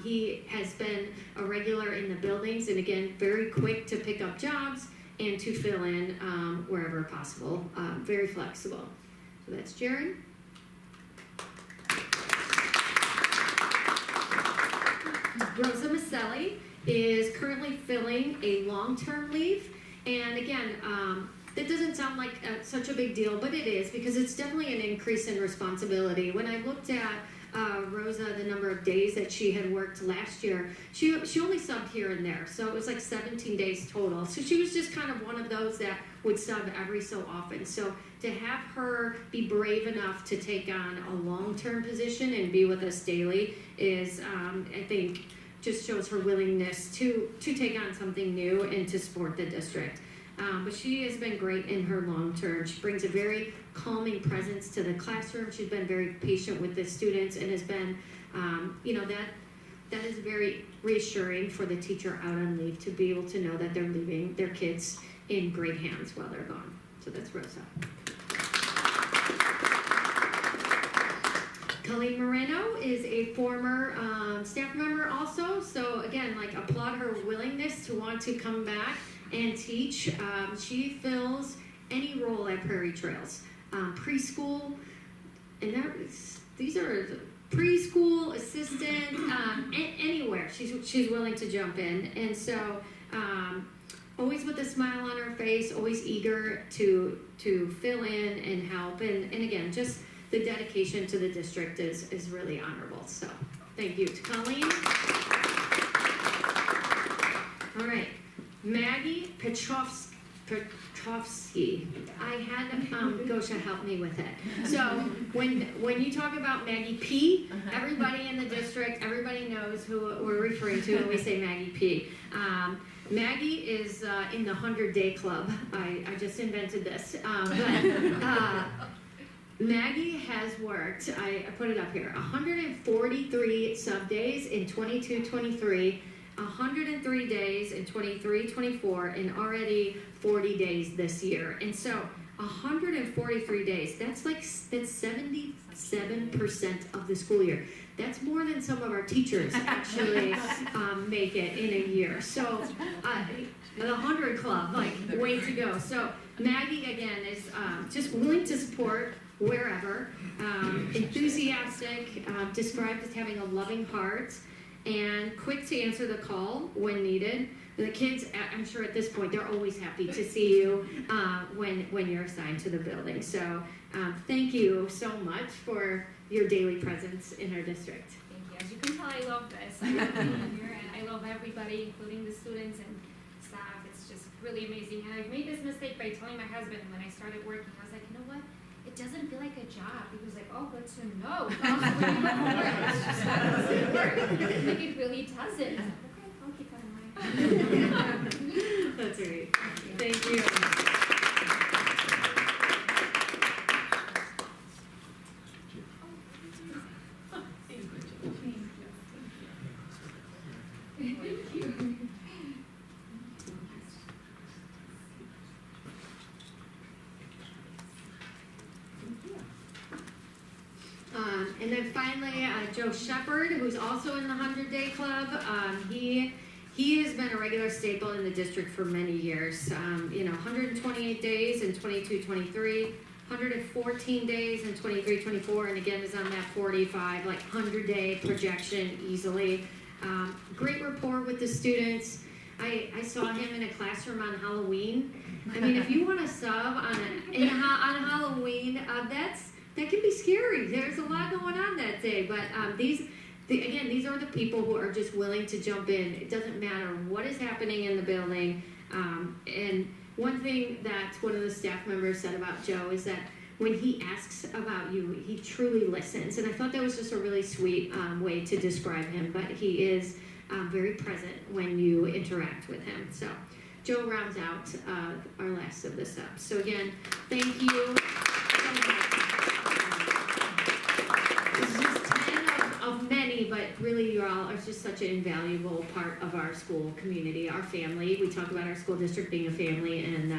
he has been a regular in the buildings, and again, very quick to pick up jobs and to fill in wherever possible. Very flexible. So that's Jared. Rosa Maselli is currently filling a long-term leave, and again, that doesn't sound like such a big deal, but it is, because it's definitely an increase in responsibility. When I looked at Rosa, the number of days that she had worked last year, she only subbed here and there, so it was like 17 days total. So she was just kind of one of those that would sub every so often. So to have her be brave enough to take on a long-term position and be with us daily is, I think, just shows her willingness to take on something new and to support the district. But she has been great in her long term. She brings a very calming presence to the classroom. She's been very patient with the students and has been, that is very reassuring for the teacher out on leave to be able to know that they're leaving their kids in great hands while they're gone. So that's Rosa. Colleen Moreno is a former staff member also. So again, applaud her willingness to want to come back and teach. She fills any role at Prairie Trails. Preschool, and these are preschool, assistant, anywhere. She's willing to jump in. And so always with a smile on her face, always eager to fill in and help. And again, just the dedication to the district is really honorable. So thank you to Colleen. All right. Maggie Petrovsky. I had Gosha help me with it. So when you talk about Maggie P, everybody in the district, everybody knows who we're referring to when we say Maggie P. Maggie is in the 100-day club. I just invented this. Maggie has worked, I put it up here, 143 sub days in 22-23, 103 days in 23-24, and already 40 days this year. And so 143 days, that's 77% of the school year. That's more than some of our teachers actually make it in a year. So the 100 club, way to go. So Maggie, again, is just willing to support wherever, enthusiastic, described as having a loving heart, and quick to answer the call when needed. The kids, I'm sure at this point, they're always happy to see you when you're assigned to the building. So thank you so much for your daily presence in our district. Thank you. As you can tell, I love this. I love being here, and I love everybody, including the students and staff. It's just really amazing. And I've made this mistake by telling my husband when I started working. I was like, you know what? It doesn't feel like a job. He was like, oh, good to know. Like, it really doesn't. I was like, okay, I'll keep that in mind. That's great. Thank you. And then finally, Joe Shepard, who's also in the 100-day club. He has been a regular staple in the district for many years. 128 days in 22-23, 114 days in 23-24, and again is on that 45, 100-day projection easily. Great rapport with the students. I saw him in a classroom on Halloween. I mean, if you want to sub on Halloween, that can be scary. There's a lot going on that day, but these are the people who are just willing to jump in. It doesn't matter what is happening in the building. And one thing that one of the staff members said about Joe is that when he asks about you, he truly listens. And I thought that was just a really sweet way to describe him, but he is very present when you interact with him. So Joe rounds out our last of the subs. So again, thank you so much. This is just 10 of many, but really you all are just such an invaluable part of our school community, our family. We talk about our school district being a family, and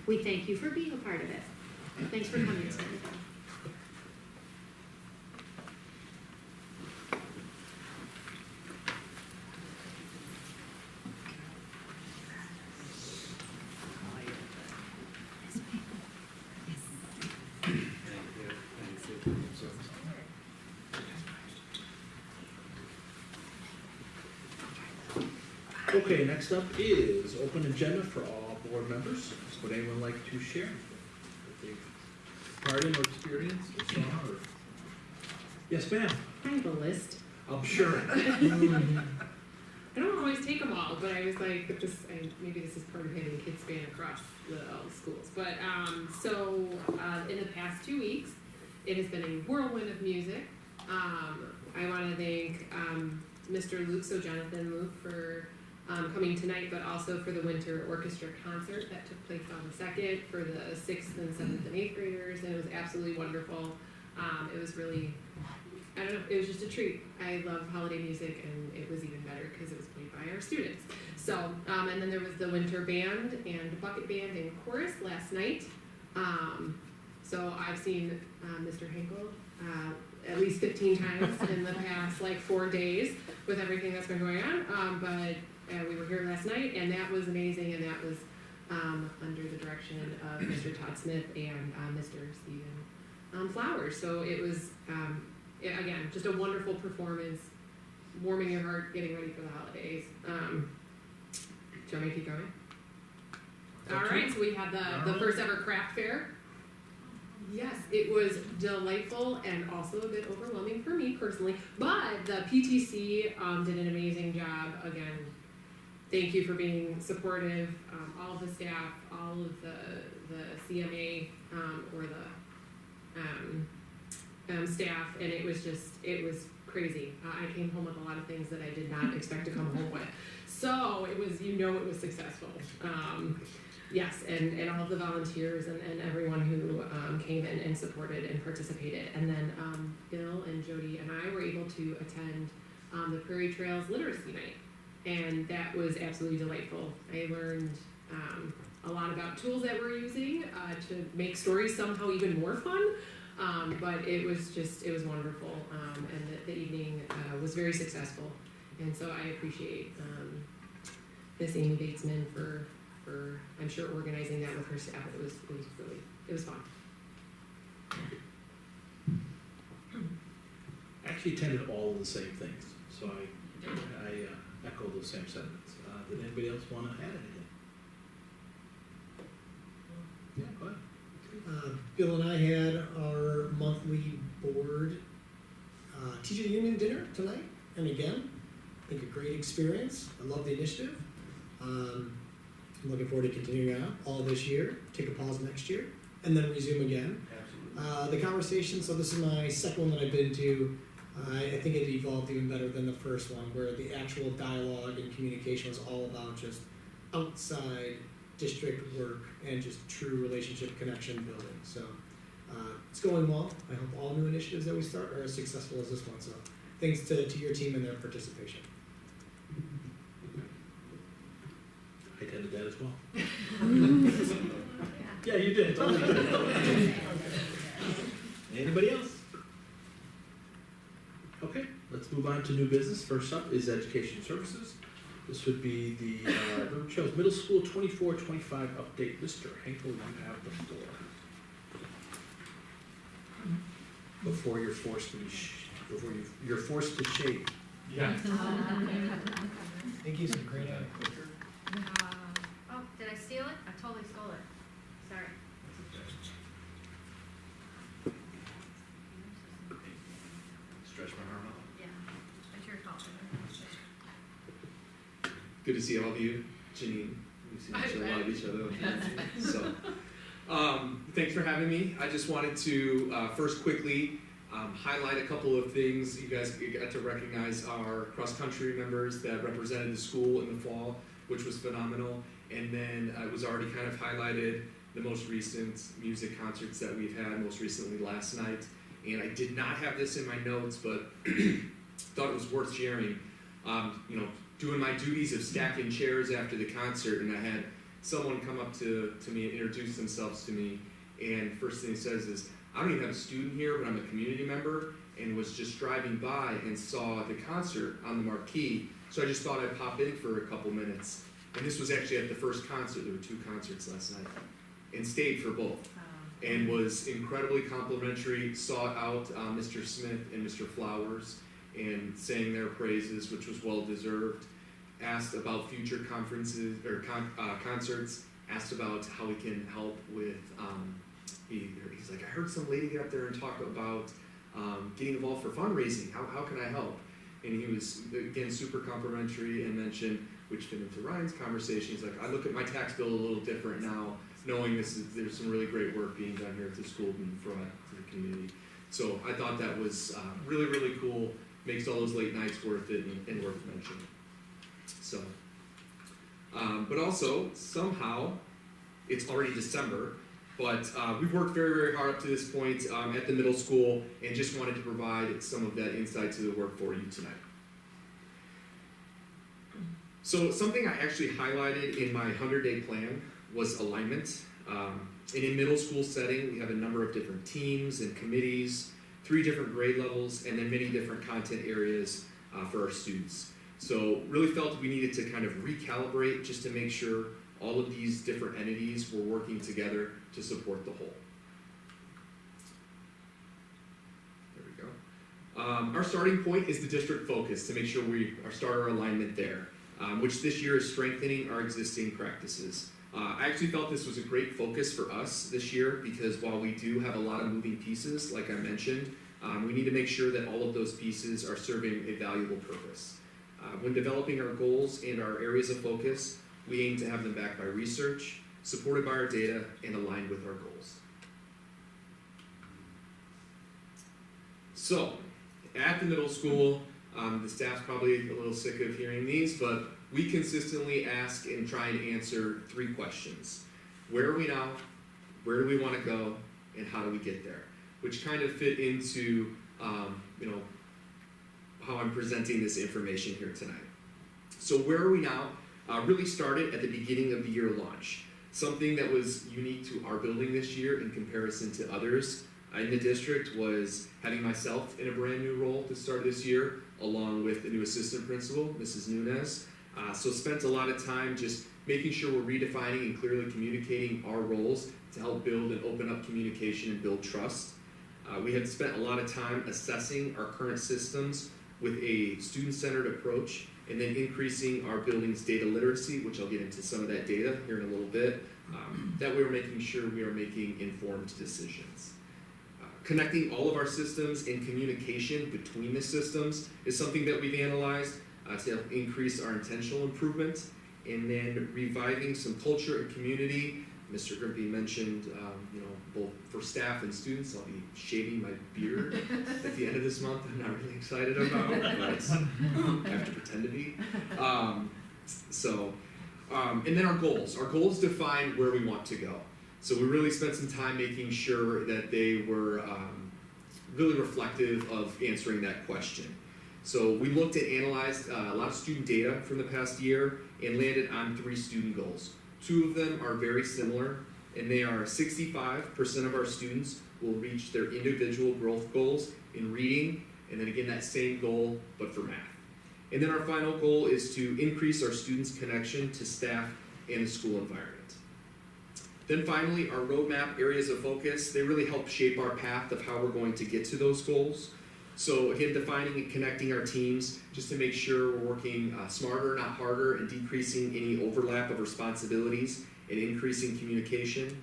we thank you for being a part of it. Thanks for coming tonight. Okay, next up is open agenda for all board members. Would anyone like to share what they've pardon or experienced or saw or? Yes, ma'am. I have a list. I'm sure. I don't always take them all, but I was like, maybe this is part of having kids span across all the schools. But in the past 2 weeks, it has been a whirlwind of music. I want to thank Mr. Luke, so Jonathan Luke, for coming tonight, but also for the winter orchestra concert that took place on the 2nd for the 6th and 7th and 8th graders, and it was absolutely wonderful. It was really, I don't know, it was just a treat. I love holiday music, and it was even better because it was played by our students. So, and then there was the winter band and bucket band and chorus last night. So I've seen Mr. Henkel at least 15 times in the past 4 days with everything that's been going on. But we were here last night, and that was amazing, and that was under the direction of Mr. Todd Smith and Mr. Stephen Flowers. So it was, again, just a wonderful performance, warming your heart, getting ready for the holidays. Do you want me to keep going? All right, so we had the first ever craft fair. Yes, it was delightful and also a bit overwhelming for me personally, but the PTC did an amazing job. Again, thank you for being supportive, all of the staff, all of the CMA or the staff, and it was crazy. I came home with a lot of things that I did not expect to come home with. So it was, it was successful. Yes, and all of the volunteers and everyone who came in and supported and participated. And then Bill and Jody and I were able to attend the Prairie Trails Literacy Night. And that was absolutely delightful. I learned a lot about tools that we're using to make stories somehow even more fun. But it was wonderful. And the evening was very successful. And so I appreciate Miss Amy Batesman for I'm sure organizing that with her staff. It was fun. I actually attended all of the same things, so I echo those same sentiments. Did anybody else want to add anything? Yeah, go ahead. Bill and I had our monthly board teacher union dinner tonight, and again, I think a great experience. I love the initiative. I'm looking forward to continuing on all this year, take a pause next year, and then resume again. The conversation, so this is my second one that I've been to. I think it evolved even better than the first one, where the actual dialogue and communication was all about just outside district work and just true relationship connection building. So it's going well. I hope all new initiatives that we start are as successful as this one. So thanks to your team and their participation. I attended that as well. Yeah, you did. Totally did. Anybody else? Okay, let's move on to new business. First up is education services. This would be the River Trails Middle School 24-25 update. Mr. Henkel, you have the floor. Before you're forced to you're forced to shade. Yeah. Thank you, some great Oh, did I steal it? I totally stole it. Sorry. Stretch my arm out. Yeah, it's your fault. Good to see all of you, Janine. We've seen a lot of each other. So, Thanks for having me. I just wanted to first quickly highlight a couple of things. You guys got to recognize our cross-country members that represented the school in the fall, which was phenomenal. And then it was already kind of highlighted the most recent music concerts that we've had, most recently last night. And I did not have this in my notes, but thought it was worth sharing. Doing my duties of stacking chairs after the concert, and I had someone come up to me and introduce themselves to me, and first thing he says is, I don't even have a student here, but I'm a community member, and was just driving by and saw the concert on the marquee, so I just thought I'd pop in for a couple minutes. And this was actually at the first concert. There were 2 concerts last night, and stayed for both, and was incredibly complimentary, sought out Mr. Smith and Mr. Flowers, and sang their praises, which was well deserved. Asked about future conferences or concerts. Asked about how we can help with. He's like, I heard some lady get up there and talk about getting involved for fundraising. How can I help? And he was again super complimentary and mentioned, which fit into Ryan's conversation. He's like, I look at my tax bill a little different now, knowing there's some really great work being done here at the school and for the community. So I thought that was really, really cool. Makes all those late nights worth it and worth mentioning. So, but also somehow it's already December, but we've worked very, very hard up to this point at the middle school, and just wanted to provide some of that insight to the work for you tonight. So something I actually highlighted in my 100-day plan was alignment. And in middle school setting, we have a number of different teams and committees, 3 different grade levels, and then many different content areas for our students. So really felt we needed to kind of recalibrate just to make sure all of these different entities were working together to support the whole. There we go. Our starting point is the district focus to make sure we start our alignment there, which this year is strengthening our existing practices. I actually felt this was a great focus for us this year because while we do have a lot of moving pieces, like I mentioned, we need to make sure that all of those pieces are serving a valuable purpose. When developing our goals and our areas of focus, we aim to have them backed by research, supported by our data, and aligned with our goals. So, at the middle school, the staff's probably a little sick of hearing these, but we consistently ask and try and answer 3 questions. Where are we now? Where do we want to go? And how do we get there? Which kind of fit into, how I'm presenting this information here tonight. So where are we now? Really started at the beginning of the year launch. Something that was unique to our building this year in comparison to others in the district was having myself in a brand new role to start this year, along with the new assistant principal, Mrs. Nunez. So spent a lot of time just making sure we're redefining and clearly communicating our roles to help build and open up communication and build trust. We had spent a lot of time assessing our current systems with a student-centered approach, and then increasing our building's data literacy, which I'll get into some of that data here in a little bit. That way we're making sure we are making informed decisions. Connecting all of our systems and communication between the systems is something that we've analyzed to help increase our intentional improvement. And then reviving some culture and community. Mr. Grimpy mentioned, both for staff and students, I'll be shaving my beard at the end of this month. I'm not really excited about, but I have to pretend to be. And then our goals. Our goals define where we want to go. So we really spent some time making sure that they were really reflective of answering that question. So we looked and analyzed a lot of student data from the past year and landed on 3 student goals. 2 of them are very similar, and they are 65% of our students will reach their individual growth goals in reading, and then again that same goal, but for math. And then our final goal is to increase our students' connection to staff and the school environment. Then finally, our roadmap areas of focus, they really help shape our path of how we're going to get to those goals. So again, defining and connecting our teams just to make sure we're working smarter, not harder, and decreasing any overlap of responsibilities and increasing communication.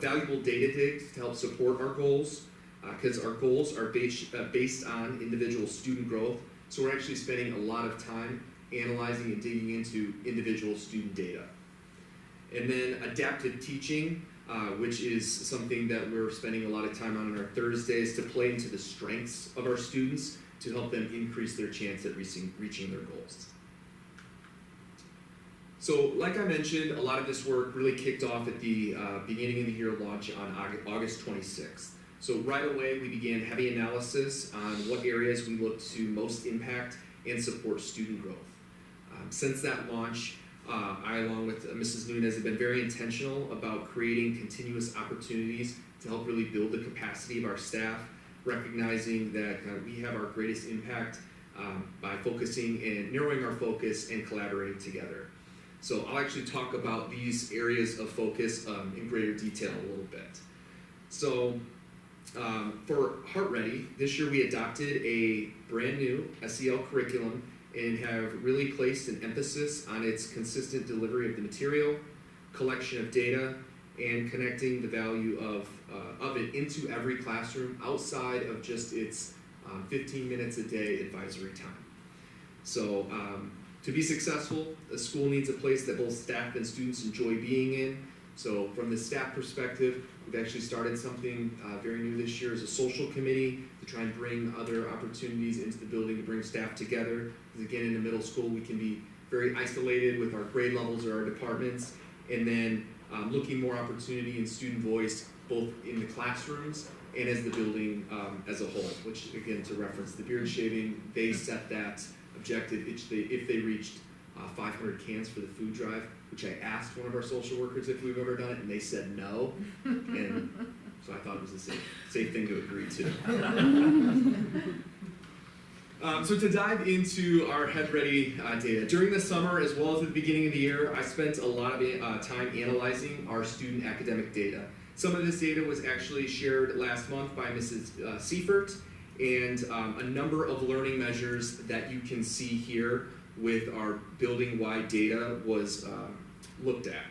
Valuable data digs to help support our goals, because our goals are based on individual student growth. So we're actually spending a lot of time analyzing and digging into individual student data. And then adaptive teaching, which is something that we're spending a lot of time on our Thursdays to play into the strengths of our students to help them increase their chance at reaching their goals. So like I mentioned, a lot of this work really kicked off at the beginning of the year launch on August 26th. So right away we began heavy analysis on what areas we look to most impact and support student growth. Since that launch, I, along with Mrs. Nunez, have been very intentional about creating continuous opportunities to help really build the capacity of our staff, recognizing that we have our greatest impact by focusing and narrowing our focus and collaborating together. So I'll actually talk about these areas of focus in greater detail a little bit. So for Heart Ready, this year we adopted a brand new SEL curriculum and have really placed an emphasis on its consistent delivery of the material, collection of data, and connecting the value of it into every classroom outside of just its 15 minutes a day advisory time. So to be successful, a school needs a place that both staff and students enjoy being in. So from the staff perspective, we've actually started something very new this year as a social committee to try and bring other opportunities into the building to bring staff together. Because again, in the middle school, we can be very isolated with our grade levels or our departments, and then looking more opportunity in student voice, both in the classrooms and as the building as a whole, which again, to reference the beard shaving, they set that objective if they reached 500 cans for the food drive, which I asked one of our social workers if we've ever done it, and they said no, and so I thought it was a safe thing to agree to. So to dive into our Head Ready data, during the summer as well as at the beginning of the year, I spent a lot of time analyzing our student academic data. Some of this data was actually shared last month by Mrs. Seifert, and a number of learning measures that you can see here with our building-wide data was looked at.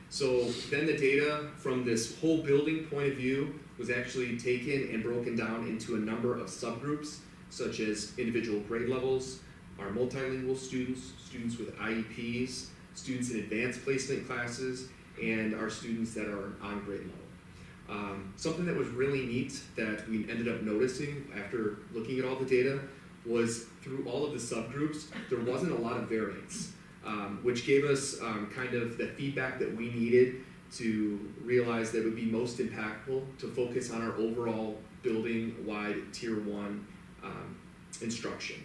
So then the data from this whole building point of view was actually taken and broken down into a number of subgroups, such as individual grade levels, our multilingual students, students with IEPs, students in advanced placement classes, and our students that are on grade level. Something that was really neat that we ended up noticing after looking at all the data was through all of the subgroups, there wasn't a lot of variance, which gave us kind of the feedback that we needed to realize that it would be most impactful to focus on our overall building-wide Tier 1 instruction.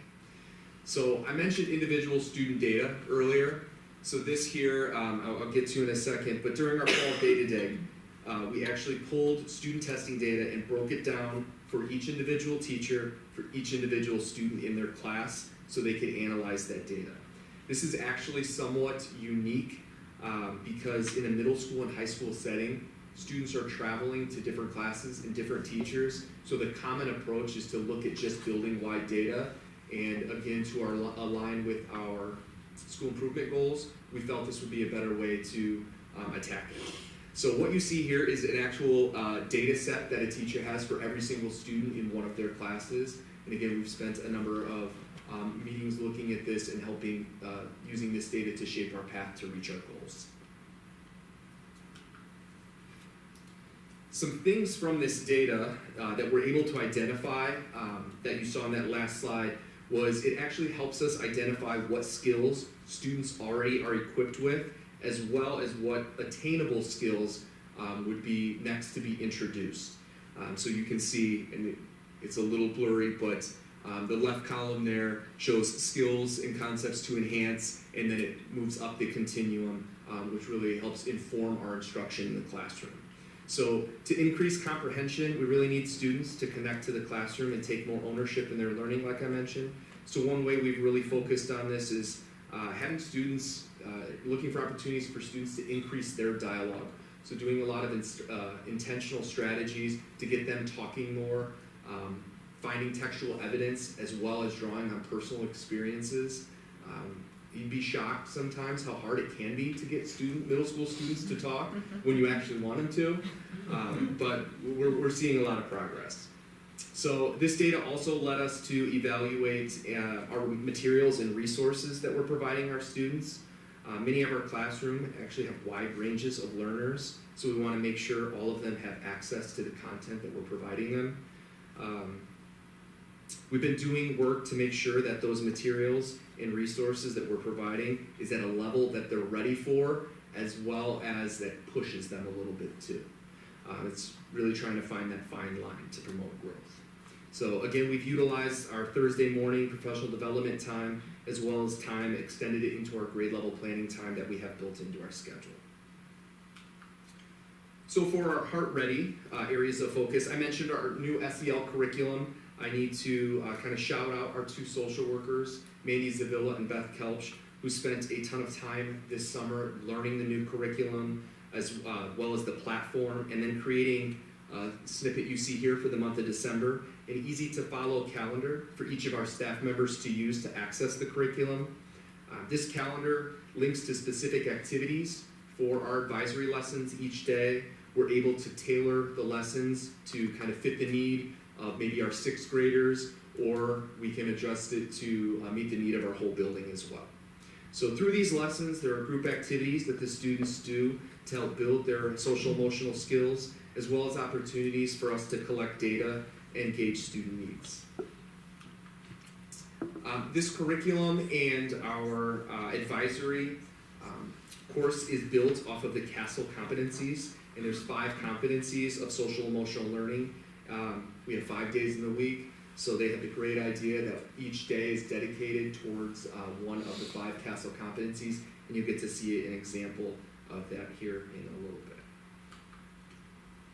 So I mentioned individual student data earlier. So this here, I'll get to in a second, but during our fall data day, we actually pulled student testing data and broke it down for each individual teacher, for each individual student in their class, so they could analyze that data. This is actually somewhat unique because in a middle school and high school setting, students are traveling to different classes and different teachers, so the common approach is to look at just building-wide data, and again, to align with our school improvement goals, we felt this would be a better way to attack it. So what you see here is an actual data set that a teacher has for every single student in one of their classes. And again, we've spent a number of meetings looking at this and helping using this data to shape our path to reach our goals. Some things from this data that we're able to identify that you saw on that last slide was it actually helps us identify what skills students already are equipped with, as well as what attainable skills would be next to be introduced. So you can see, and it's a little blurry, but the left column there shows skills and concepts to enhance, and then it moves up the continuum, which really helps inform our instruction in the classroom. So to increase comprehension, we really need students to connect to the classroom and take more ownership in their learning, like I mentioned. So one way we've really focused on this is having students, looking for opportunities for students to increase their dialogue. So doing a lot of intentional strategies to get them talking more, finding textual evidence as well as drawing on personal experiences. You'd be shocked sometimes how hard it can be to get middle school students to talk when you actually want them to, but we're seeing a lot of progress. So this data also led us to evaluate our materials and resources that we're providing our students. Many of our classrooms actually have wide ranges of learners, so we want to make sure all of them have access to the content that we're providing them. We've been doing work to make sure that those materials and resources that we're providing is at a level that they're ready for, as well as that pushes them a little bit too. It's really trying to find that fine line to promote growth. So again, we've utilized our Thursday morning professional development time, as well as time extended it into our grade level planning time that we have built into our schedule. So for our Heart Ready areas of focus, I mentioned our new SEL curriculum. I need to kind of shout out our two social workers, Mandy Zavilla and Beth Kelch, who spent a ton of time this summer learning the new curriculum, as well as the platform, and then creating a snippet you see here for the month of December, an easy to follow calendar for each of our staff members to use to access the curriculum. This calendar links to specific activities for our advisory lessons each day. We're able to tailor the lessons to kind of fit the need of maybe our sixth graders, or we can adjust it to meet the need of our whole building as well. So through these lessons, there are group activities that the students do to help build their social emotional skills, as well as opportunities for us to collect data and gauge student needs. This curriculum and our advisory course is built off of the CASEL competencies, and there's 5 competencies of social emotional learning. We have 5 days in the week, so they have the great idea that each day is dedicated towards one of the 5 CASEL competencies, and you get to see an example of that here in a little bit.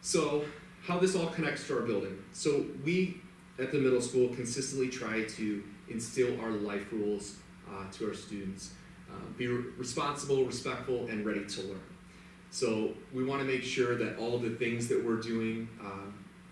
So how this all connects to our building. So we at the middle school consistently try to instill our life rules to our students. Be responsible, respectful, and ready to learn. So we want to make sure that all of the things that we're doing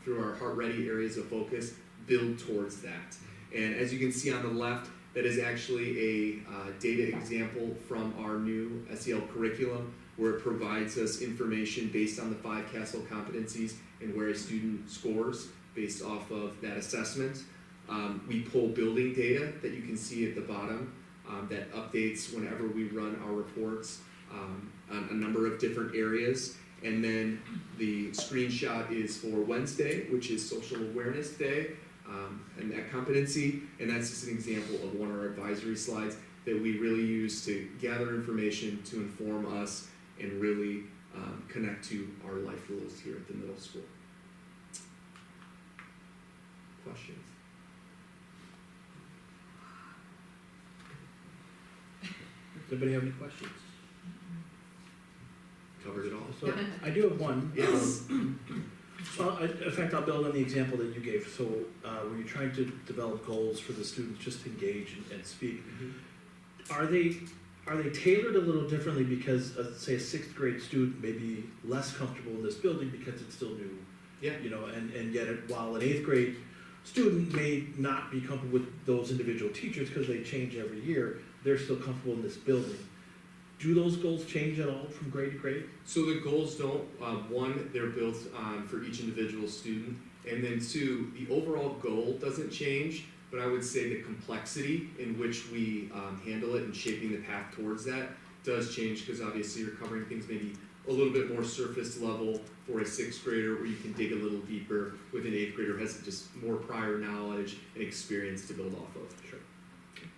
through our Heart Ready areas of focus build towards that. And as you can see on the left, that is actually a data example from our new SEL curriculum, where it provides us information based on the 5 CASEL competencies and where a student scores based off of that assessment. We pull building data that you can see at the bottom that updates whenever we run our reports on a number of different areas. And then the screenshot is for Wednesday, which is Social Awareness Day, and that competency. And that's just an example of one of our advisory slides that we really use to gather information to inform us and really connect to our life rules here at the middle school. Questions? Does anybody have any questions? Covered it all. So I do have one. Yes. So in fact, I'll build on the example that you gave. So when you're trying to develop goals for the students just to engage and speak, are they tailored a little differently because, say, a 6th grade student may be less comfortable in this building because it's still new? Yeah. You know, and yet while an 8th grade student may not be comfortable with those individual teachers because they change every year, they're still comfortable in this building. Do those goals change at all from grade to grade? So the goals don't. One, they're built for each individual student, and then 2, the overall goal doesn't change, but I would say the complexity in which we handle it and shaping the path towards that does change, because obviously you're covering things maybe a little bit more surface level for a 6th grader, where you can dig a little deeper with an 8th grader who has just more prior knowledge and experience to build off of. Sure.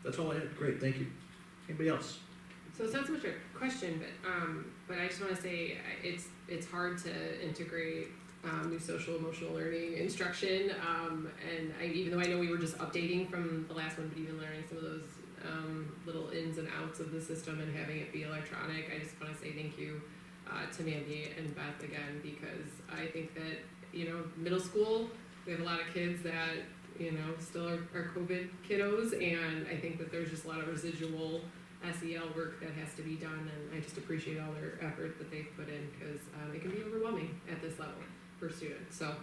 That's all I had. Great, thank you. Anybody else? So it's not so much a question, but I just want to say it's hard to integrate new social emotional learning instruction, and even though I know we were just updating from the last one, but even learning some of those little ins and outs of the system and having it be electronic, I just want to say thank you to Mandy and Beth again, because I think that, you know, middle school, we have a lot of kids that, you know, still are COVID kiddos, and I think that there's just a lot of residual SEL work that has to be done, and I just appreciate all their effort that they've put in, because it can be overwhelming at this level for students. So,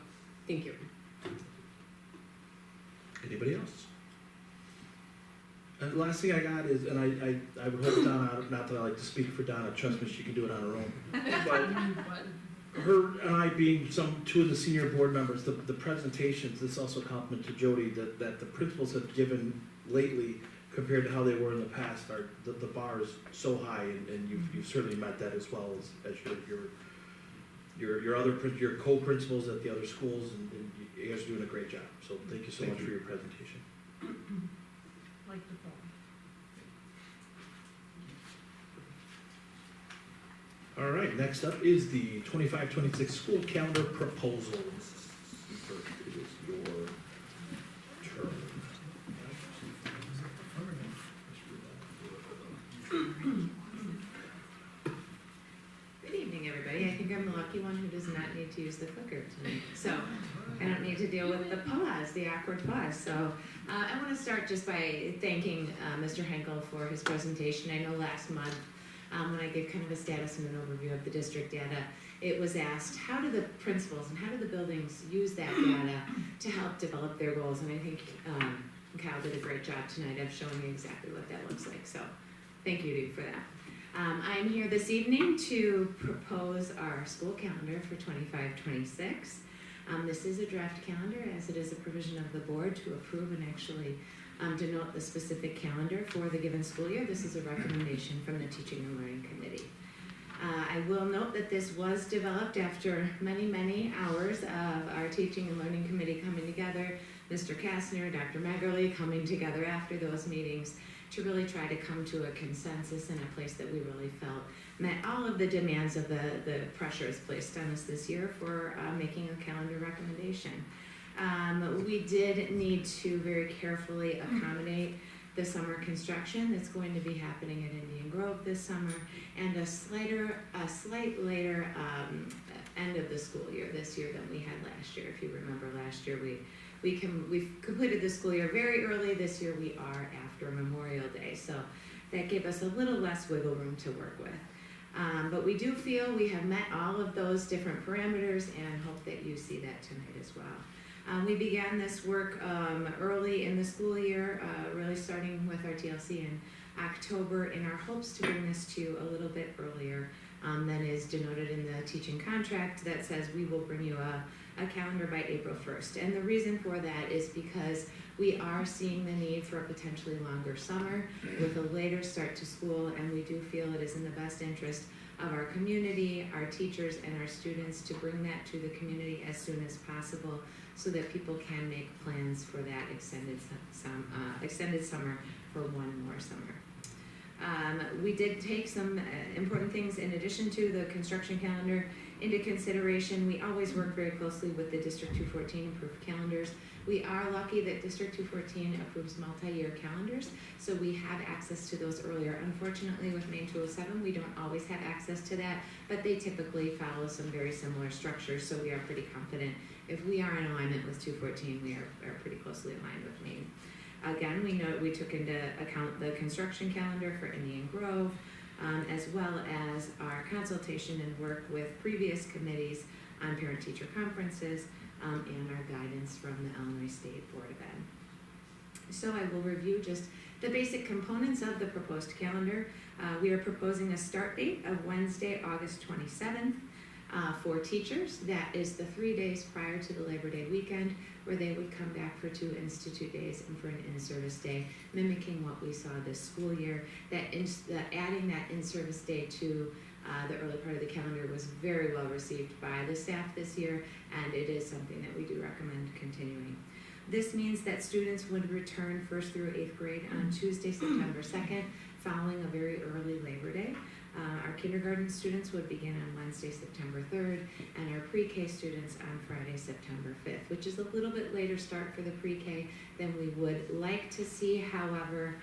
thank you. Anybody else? And the last thing I got is, and I would hope Donna, not that I like to speak for Donna, trust me, she can do it on her own. But her and I being two of the senior board members, the presentations, this also a compliment to Jody, that the principals have given lately compared to how they were in the past, the bar is so high, and you've certainly met that as well as your co-principals at the other schools, and you guys are doing a great job. So thank you so much for your presentation. Like the phone. All right, next up is the 25-26 school calendar proposals. First, it is your turn. Good evening, everybody. I think I'm the lucky one who does not need to use the clicker tonight. So I don't need to deal with the pause, the awkward pause. So I want to start just by thanking Mr. Henkel for his presentation. I know last month when I gave kind of a status and an overview of the district data, it was asked, how do the principals and how do the buildings use that data to help develop their goals? And I think Kyle did a great job tonight of showing you exactly what that looks like. So thank you for that. I'm here this evening to propose our school calendar for 25-26. This is a draft calendar, as it is a provision of the board to approve and actually denote the specific calendar for the given school year. This is a recommendation from the Teaching and Learning Committee. I will note that this was developed after many, many hours of our Teaching and Learning Committee coming together, Mr. Kastner, Dr. Meggerly coming together after those meetings to really try to come to a consensus in a place that we really felt met all of the demands of the pressures placed on us this year for making a calendar recommendation. We did need to very carefully accommodate the summer construction that's going to be happening at Indian Grove this summer, and a slight later end of the school year this year than we had last year. If you remember last year, we've completed the school year very early. This year we are after Memorial Day, so that gave us a little less wiggle room to work with. But we do feel we have met all of those different parameters and hope that you see that tonight as well. We began this work early in the school year, really starting with our TLC in October in our hopes to bring this to you a little bit earlier than is denoted in the teaching contract that says we will bring you a calendar by April 1st. And the reason for that is because we are seeing the need for a potentially longer summer with a later start to school, and we do feel it is in the best interest of our community, our teachers, and our students to bring that to the community as soon as possible so that people can make plans for that extended summer for one more summer. We did take some important things in addition to the construction calendar into consideration. We always work very closely with the District 214 approved calendars. We are lucky that District 214 approves multi-year calendars, so we have access to those earlier. Unfortunately, with Maine 207, we don't always have access to that, but they typically follow some very similar structures, so we are pretty confident. If we are in alignment with 214, we are pretty closely aligned with Maine. Again, we know we took into account the construction calendar for Indian Grove, as well as our consultation and work with previous committees on parent-teacher conferences, and our guidance from the Illinois State Board of Ed. So I will review just the basic components of the proposed calendar. We are proposing a start date of Wednesday, August 27th for teachers. That is the 3 days prior to the Labor Day weekend, where they would come back for 2 institute days and for an in-service day, mimicking what we saw this school year. Adding that in-service day to the early part of the calendar was very well received by the staff this year, and it is something that we do recommend continuing. This means that students would return 1st through 8th grade on Tuesday, September 2nd, following a very early Labor Day. Our kindergarten students would begin on Wednesday, September 3rd, and our pre-K students on Friday, September 5th, which is a little bit later start for the pre-K than we would like to see. However,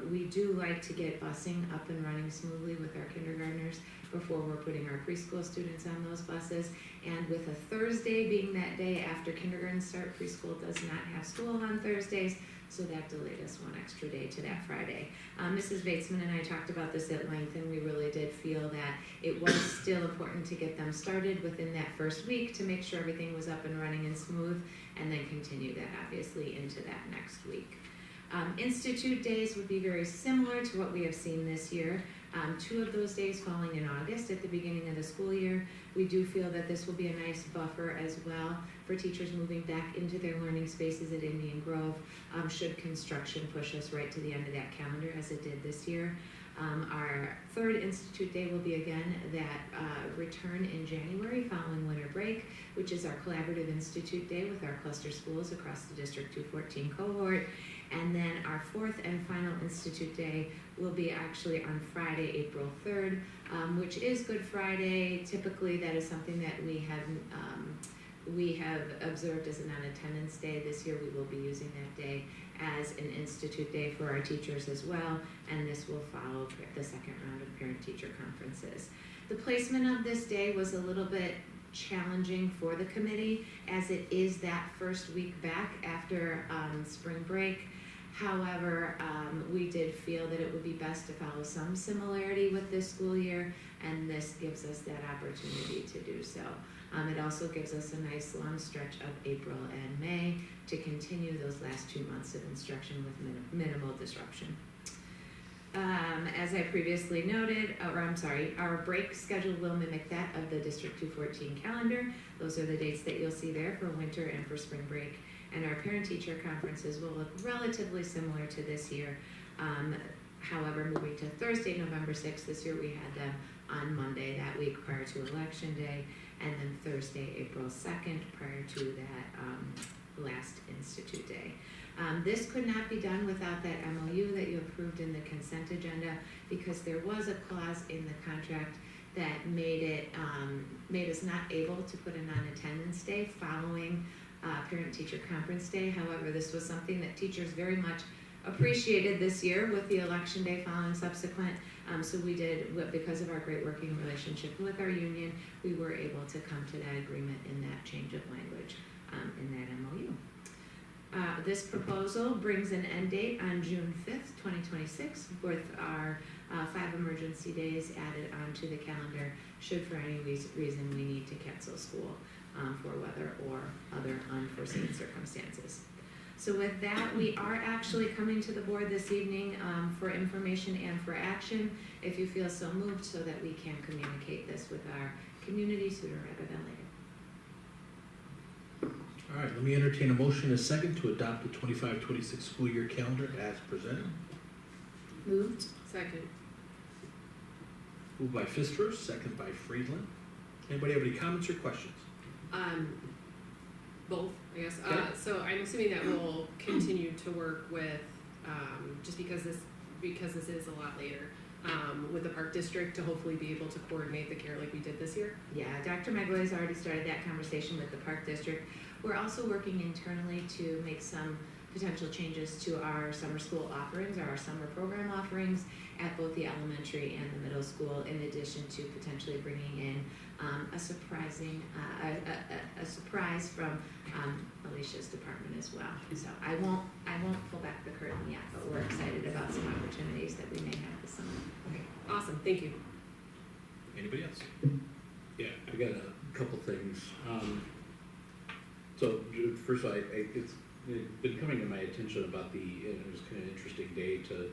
we do like to get busing up and running smoothly with our kindergartners before we're putting our preschool students on those buses. And with a Thursday being that day after kindergarten start, preschool does not have school on Thursdays, so that delayed us one extra day to that Friday. Mrs. Batesman and I talked about this at length, and we really did feel that it was still important to get them started within that first week to make sure everything was up and running and smooth, and then continue that obviously into that next week. Institute days would be very similar to what we have seen this year. 2 of those days falling in August at the beginning of the school year. We do feel that this will be a nice buffer as well for teachers moving back into their learning spaces at Indian Grove, should construction push us right to the end of that calendar as it did this year. Our third Institute Day will be again that return in January following winter break, which is our Collaborative Institute Day with our cluster schools across the District 214 cohort. And then our fourth and final Institute Day will be actually on Friday, April 3rd, which is Good Friday. Typically, that is something that we have observed as a non-attendance day. This year, we will be using that day as an Institute Day for our teachers as well, and this will follow the second round of parent-teacher conferences. The placement of this day was a little bit challenging for the committee, as it is that first week back after spring break. However, we did feel that it would be best to follow some similarity with this school year, and this gives us that opportunity to do so. It also gives us a nice long stretch of April and May to continue those last 2 months of instruction with minimal disruption. As I previously noted, our break schedule will mimic that of the District 214 calendar. Those are the dates that you'll see there for winter and for spring break. And our parent-teacher conferences will look relatively similar to this year. However, moving to Thursday, November 6th, this year we had them on Monday that week prior to Election Day, and then Thursday, April 2nd, prior to that last Institute Day. This could not be done without that MOU that you approved in the consent agenda, because there was a clause in the contract that made us not able to put a non-attendance day following parent-teacher conference day. However, this was something that teachers very much appreciated this year with the Election Day following subsequent. So we did, because of our great working relationship with our union, we were able to come to that agreement in that change of language in that MOU. This proposal brings an end date on June 5th, 2026, with our 5 emergency days added onto the calendar should for any reason we need to cancel school for weather or other unforeseen circumstances. So with that, we are actually coming to the board this evening for information and for action, if you feel so moved, so that we can communicate this with our community sooner rather than later. All right, let me entertain a motion in a second to adopt the 25-26 school year calendar as presented. Moved. Second. Moved by Pfister, second by Friedland. Anybody have any comments or questions? Both, I guess. Okay. So I'm assuming that we'll continue to work with, just because this is a lot later, with the Park District to hopefully be able to coordinate the care like we did this year. Yeah, Dr. Megley has already started that conversation with the Park District. We're also working internally to make some potential changes to our summer school offerings, or our summer program offerings at both the elementary and the middle school, in addition to potentially bringing in a surprise from Alicia's department as well. So I won't pull back the curtain yet, but we're excited about some opportunities that we may have this summer. Okay, awesome, thank you. Anybody else? Yeah, I got a couple things. So first of all, it's been coming to my attention about it was kind of an interesting day to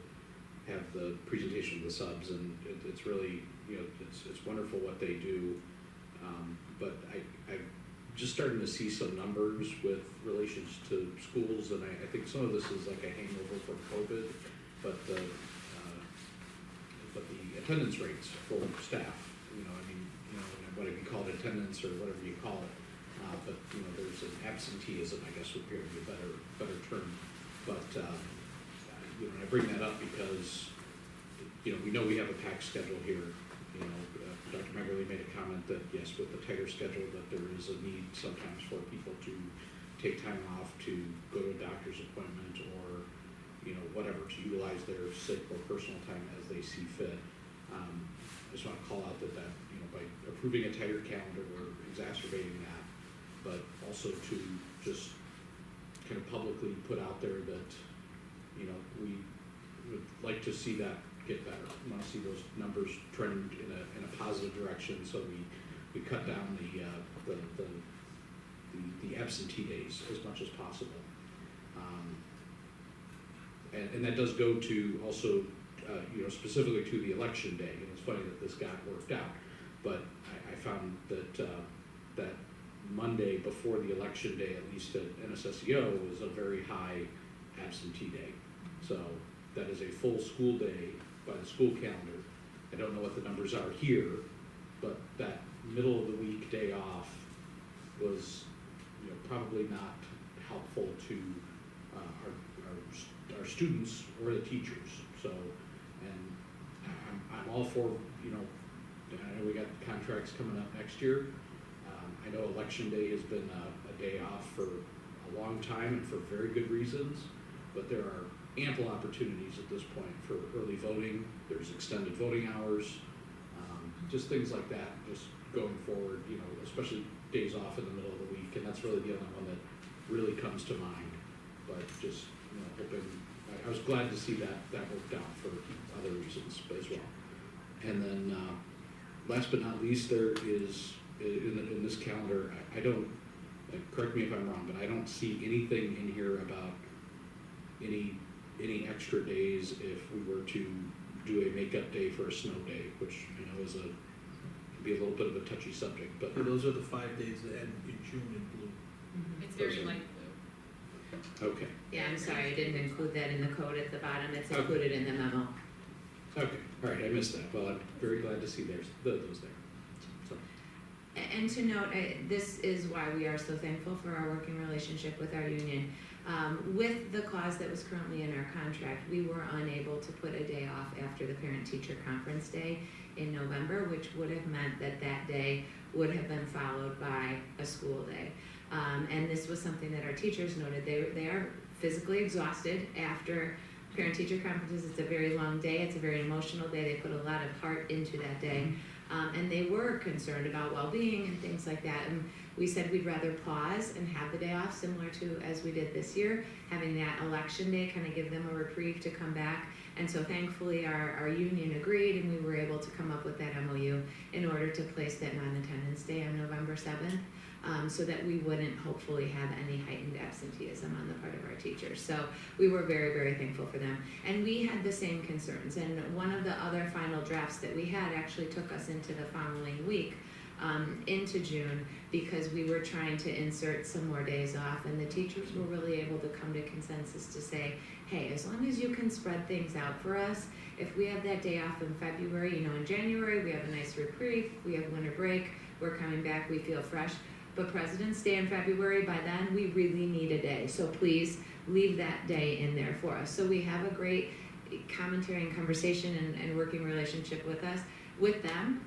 have the presentation of the subs, and it's really, it's wonderful what they do. But I'm just starting to see some numbers with relations to schools, and I think some of this is like a hangover from COVID, but the attendance rates for staff, whether you call it attendance or whatever you call it, but there's an absenteeism, I guess would be a better term. But I bring that up because we know we have a packed schedule here. Dr. Megley made a comment that yes, with the tighter schedule, that there is a need sometimes for people to take time off to go to a doctor's appointment or whatever, to utilize their sick or personal time as they see fit. I just want to call out that by approving a tighter calendar, we're exacerbating that, but also to just kind of publicly put out there that we would like to see that get better. We want to see those numbers trend in a positive direction, so we cut down the absentee days as much as possible. And that does go to also specifically to the election day, and it's funny that this got worked out, but I found that, that Monday before the election day, at least at NSSEO, was a very high absentee day. So that is a full school day by the school calendar. I don't know what the numbers are here, but that middle of the week day off was, probably not helpful to our students or the teachers. So, and I'm all for, I know we got contracts coming up next year. I know election day has been a day off for a long time and for very good reasons, but there are ample opportunities at this point for early voting. There's extended voting hours, just things like that, just going forward, especially days off in the middle of the week, and that's really the only one that really comes to mind. But just, hoping, I was glad to see that worked out for other reasons as well. And then, last but not least, there is, in this calendar, I don't, correct me if I'm wrong, but I don't see anything in here about any extra days if we were to do a makeup day for a snow day, which I know is can be a little bit of a touchy subject, but. Yeah, those are the 5 days that end in June in blue. It's very light blue. Okay. Yeah, I'm sorry, I didn't include that in the code at the bottom, it's included in the memo. Okay, all right, I missed that. Well, I'm very glad to see those there. So. And to note, this is why we are so thankful for our working relationship with our union. With the clause that was currently in our contract, we were unable to put a day off after the parent-teacher conference day in November, which would have meant that that day would have been followed by a school day. And this was something that our teachers noted. They are physically exhausted after parent-teacher conferences. It's a very long day. It's a very emotional day. They put a lot of heart into that day. And they were concerned about well-being and things like that. And we said we'd rather pause and have the day off, similar to as we did this year, having that election day kind of give them a reprieve to come back. And so thankfully our union agreed, and we were able to come up with that MOU in order to place that non-attendance day on November 7th, so that we wouldn't hopefully have any heightened absenteeism on the part of our teachers. So we were very, very thankful for them. And we had the same concerns. And one of the other final drafts that we had actually took us into the following week, into June, because we were trying to insert some more days off, and the teachers were really able to come to consensus to say, hey, as long as you can spread things out for us, if we have that day off in February, in January we have a nice reprieve, we have winter break, we're coming back, we feel fresh, but President's Day in February, by then we really need a day, so please leave that day in there for us. So we have a great commentary and conversation and working relationship with them,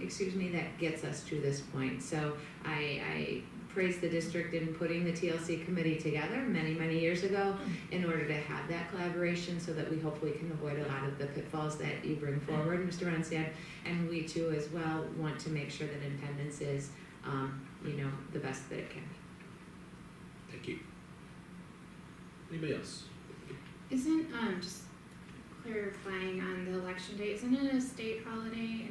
that gets us to this point. So I praise the district in putting the TLC committee together many, many years ago in order to have that collaboration, so that we hopefully can avoid a lot of the pitfalls that you bring forward, Mr. Ronstadt. And we too as well want to make sure that attendance is the best that it can be. Thank you. Anybody else? Isn't, just clarifying on the election day, isn't it a state holiday?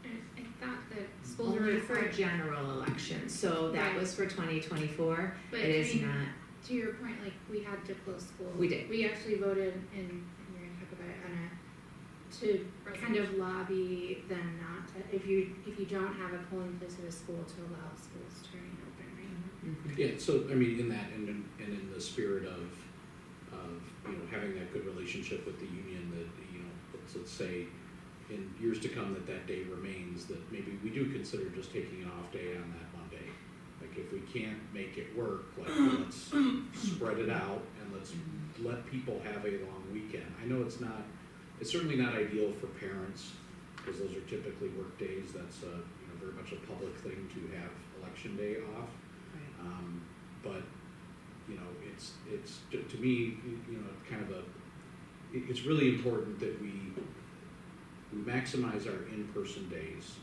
And I thought that schools were Only for referred. general elections, so that Right. was for 2024. But It is not. To your point, like, we had to close school. We did. We actually voted, and we're gonna talk about it, on to kind of lobby them not to, if you don't have a polling place at a school, to allow schools to remain open, right? Yeah, so I mean, in that and in the spirit of having that good relationship with the union, that let's say in years to come that day remains, that maybe we do consider just taking an off day on that Monday. Like if we can't make it work, let's spread it out and let's let people have a long weekend. I know it's certainly not ideal for parents, because those are typically work days. That's very much a public thing to have election day off. But it's to me, kind of it's really important that we maximize our in-person days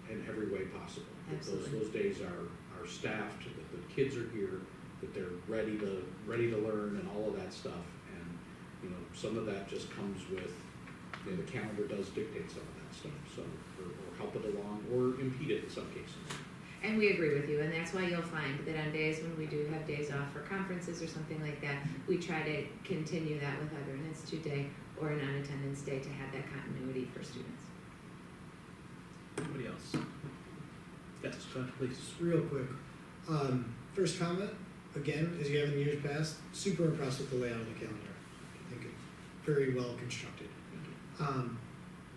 in every way possible. Absolutely. Those days are staffed, that the kids are here, that they're ready to learn and all of that stuff. And some of that just comes with the calendar does dictate some of that stuff, so or help it along or impede it in some cases. And we agree with you, and that's why you'll find that on days when we do have days off for conferences or something like that, we try to continue that with either an institute day or a non-attendance day to have that continuity for students. Anybody else? Yes, John, please. Just real quick, first comment, again, as you have in years past, super impressed with the layout of the calendar. I think it's very well constructed.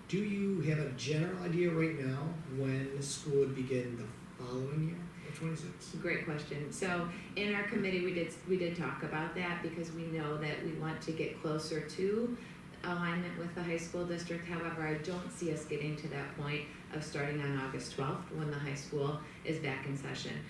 Do you have a general idea right now when the school would begin the following year, of 26? Great question. So in our committee, we did talk about that because we know that we want to get closer to alignment with the high school district. However, I don't see us getting to that point of starting on August 12th when the high school is back in session.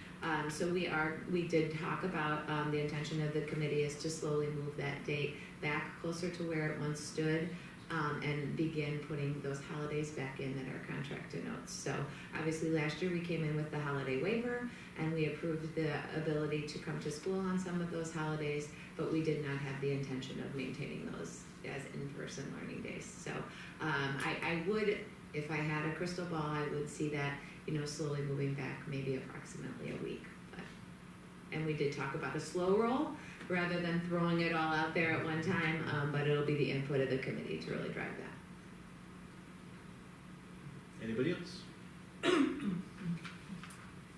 So we did talk about the intention of the committee is to slowly move that date back closer to where it once stood. And begin putting those holidays back in that our contract denotes. So obviously last year we came in with the holiday waiver and we approved the ability to come to school on some of those holidays, but we did not have the intention of maintaining those as in-person learning days. So I would, if I had a crystal ball, I would see that, slowly moving back maybe approximately a week. And we did talk about a slow roll rather than throwing it all out there at one time, but it'll be the input of the committee to really drive that. Anybody else?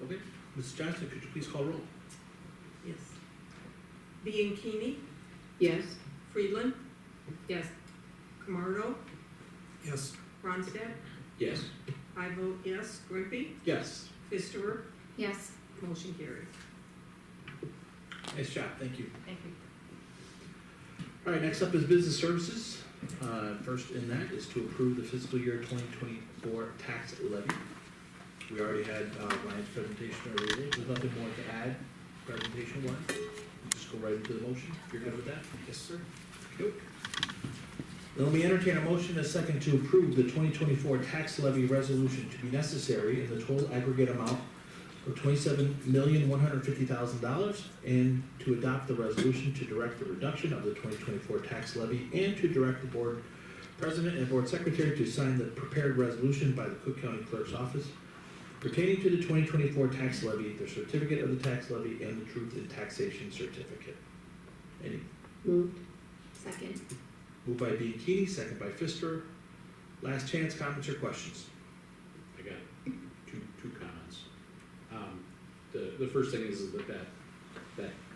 Okay, Mrs. Johnson, could you please call roll? Yes. Bianchini, Yes. Friedland, Yes. Camardo, Yes. Ronstadt, Yes. I vote yes. Grimpy, Yes. Fisterer, Yes. motion carries. Nice job, thank you. Thank you. All right, next up is business services. First in that is to approve the fiscal year 2024 tax levy. We already had Ryan's presentation earlier. There's nothing more to add presentation-wise. Just go right into the motion. You're good with that? Yes, sir. Good. Then let me entertain a motion and a second to approve the 2024 tax levy resolution to be necessary in the total aggregate amount of $27,150,000 and to adopt the resolution to direct the reduction of the 2024 tax levy and to direct the board president and board secretary to sign the prepared resolution by the Cook County Clerk's Office pertaining to the 2024 tax levy, the certificate of the tax levy, and the truth in taxation certificate. Any? Moved. Second. Moved by Bianchini, second by Pfister. Last chance, comments or questions? I got two comments. The first thing is that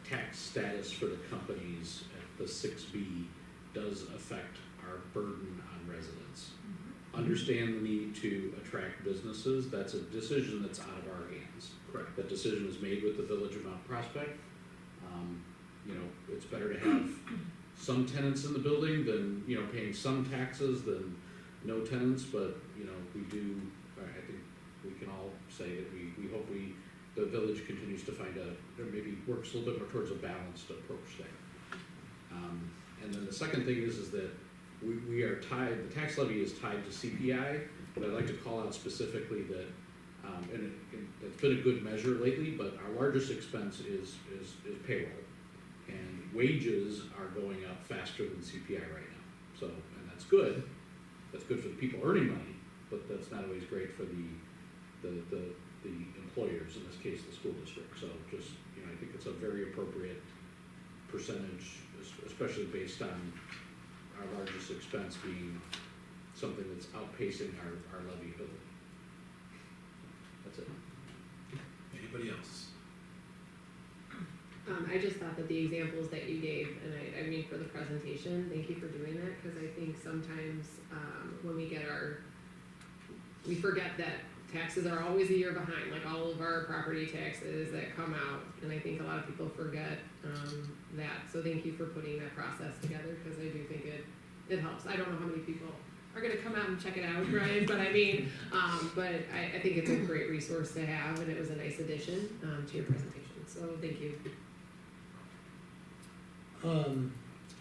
tax status for the companies at the 6B does affect our burden on residents. Understand the need to attract businesses. That's a decision that's out of our hands. Correct. That decision was made with the Village of Mount Prospect. It's better to have some tenants in the building than, paying some taxes than no tenants, but, we do, I think we can all say that we hope the village continues to find or maybe works a little bit more towards a balanced approach there. And then the second thing is that we are tied, the tax levy is tied to CPI, but I'd like to call out specifically that, and it's been a good measure lately, but our largest expense is payroll. And wages are going up faster than CPI right now. So, and that's good. That's good for the people earning money, but that's not always great for the employers, in this case, the school district. So just, I think it's a very appropriate percentage, especially based on our largest expense being something that's outpacing our levy ability. That's it. Anybody else? I just thought that the examples that you gave, and I mean for the presentation, thank you for doing that, because I think sometimes when we forget that taxes are always a year behind, like all of our property taxes that come out, and I think a lot of people forget that. So thank you for putting that process together, because I do think it helps. I don't know how many people are gonna come out and check it out, Brian, but I mean, but I think it's a great resource to have, and it was a nice addition to your presentation, so thank you.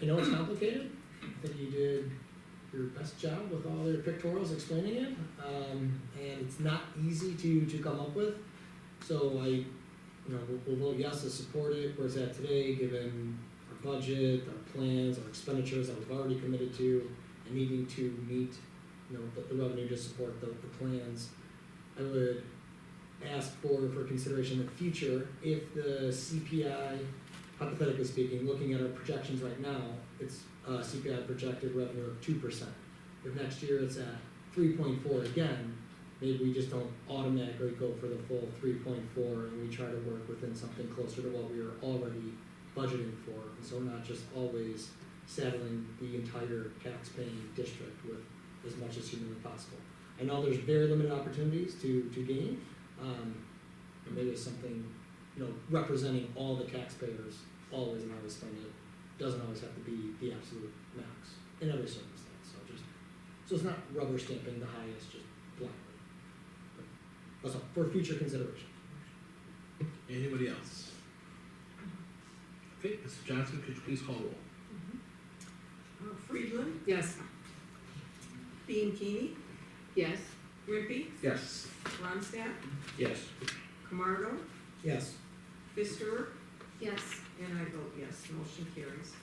I know it's complicated, but you did your best job with all your pictorials explaining it, and it's not easy to come up with. So we'll vote yes to support it where it's at today, given our budget, our plans, our expenditures that we've already committed to, and needing to meet, the revenue to support the plans. I would ask for consideration in the future if the CPI hypothetically speaking, looking at our projections right now, it's CPI projected revenue of 2%. If next year it's at 3.4 again, maybe we just don't automatically go for the full 3.4 and we try to work within something closer to what we are already budgeting for. And so we're not just always saddling the entire tax-paying district with as much as humanly possible. I know there's very limited opportunities to gain, and maybe it's something, representing all the taxpayers always and always spend it. Doesn't always have to be the absolute max in every circumstance. So it's not rubber stamping the highest just blindly. But that's all for future consideration. Anybody else? Okay, Mrs. Johnson, could you please call roll? Friedland, Yes. Bianchini, Yes. Grimpy, Yes. Ronstadt, Yes. Camardo, Yes. Pfister, Yes. and I vote yes. Motion carries.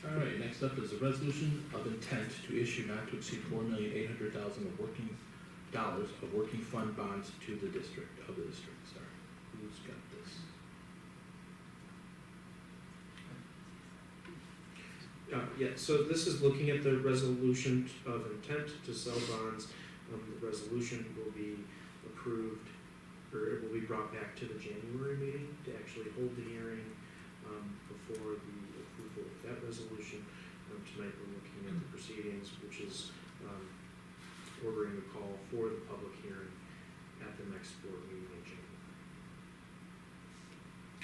All right, next up is a resolution of intent to issue not to exceed $4,800,000 of working fund bonds to the district, sorry. Who's got this? Yeah, so this is looking at the resolution of intent to sell bonds. The resolution will be approved, or it will be brought back to the January meeting to actually hold the hearing before the approval of that resolution. Tonight we're looking at the proceedings, which is ordering the call for the public hearing at the next board meeting in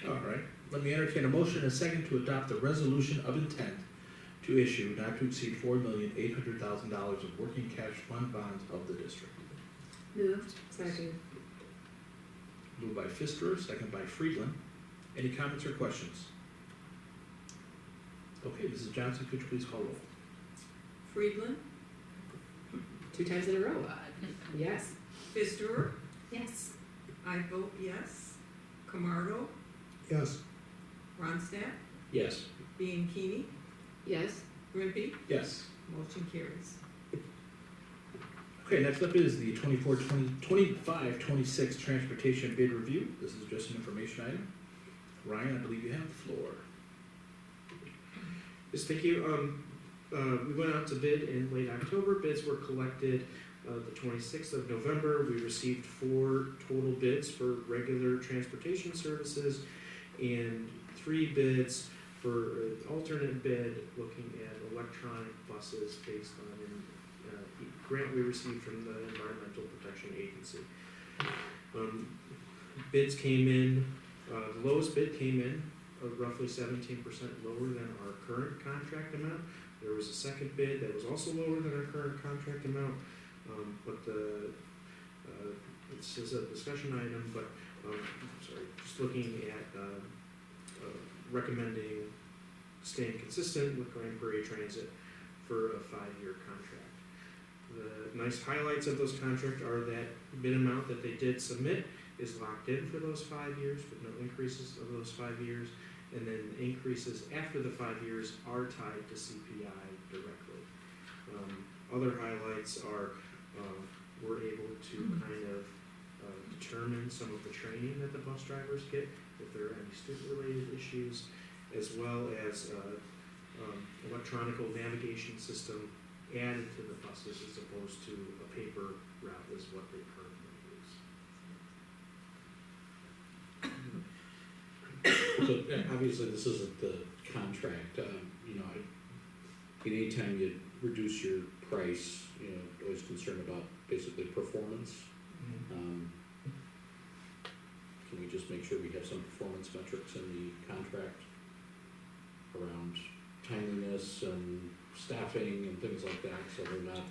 January. All right, let me entertain a motion and a second to adopt the resolution of intent to issue not to exceed $4,800,000 of working cash fund bonds of the district. Moved. Second. Moved by Pfister, second by Friedland. Any comments or questions? Okay, Mrs. Johnson, could you please call roll? Friedland, 2 times in a row. Yes. Pfister, Yes. I vote yes. Camardo, Yes. Ronstadt, Yes. Bianchini, Yes. Grimpy, Yes. motion carries. Okay, next up is the 25-26 transportation bid review. This is just an information item. Ryan, I believe you have the floor. Yes, thank you. We went out to bid in late October. Bids were collected the 26th of November. We received 4 total bids for regular transportation services and 3 bids for an alternate bid looking at electronic buses based on a grant we received from the Environmental Protection Agency. Bids came in, the lowest bid came in roughly 17% lower than our current contract amount. There was a second bid that was also lower than our current contract amount, but this is a discussion item, but just looking at recommending staying consistent with Grand Prairie Transit for a 5-year contract. The nice highlights of those contracts are that bid amount that they did submit is locked in for those 5 years with no increases of those 5 years, and then increases after the 5 years are tied to CPI directly. Other highlights are we're able to kind of determine some of the training that the bus drivers get if there are any student-related issues, as well as electronic navigation system added to the buses as opposed to a paper route is what they currently use. So obviously this isn't the contract, anytime you reduce your price, always concerned about basically performance. Can we just make sure we have some performance metrics in the contract around timeliness and staffing and things like that, so they're not...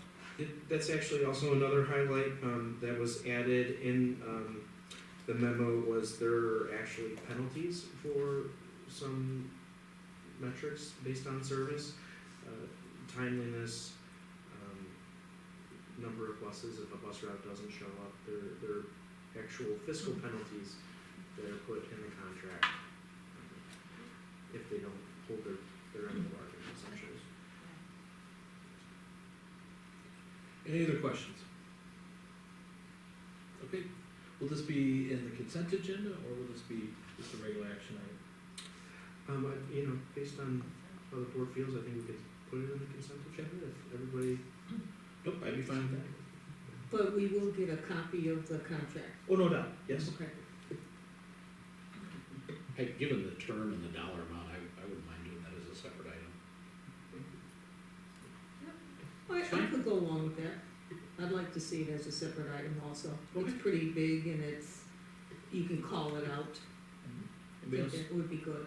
That's actually also another highlight that was added in the memo, was there are actually penalties for some metrics based on service, timeliness, number of buses if a bus route doesn't show up. There are actual fiscal penalties that are put in the contract if they don't hold their end of the bargain, essentially. Any other questions? Okay, will this be in the consent agenda, or will this be just a regular action item? Based on how the board feels, I think we could put it in the consent agenda if everybody. Nope, I'd be fine with that. But we will get a copy of the contract. Oh, no doubt, yes. Okay. Hey, given the term and the dollar amount, I wouldn't mind doing that as a separate item. I could go along with that. I'd like to see it as a separate item also. It's pretty big and you can call it out. I think that would be good.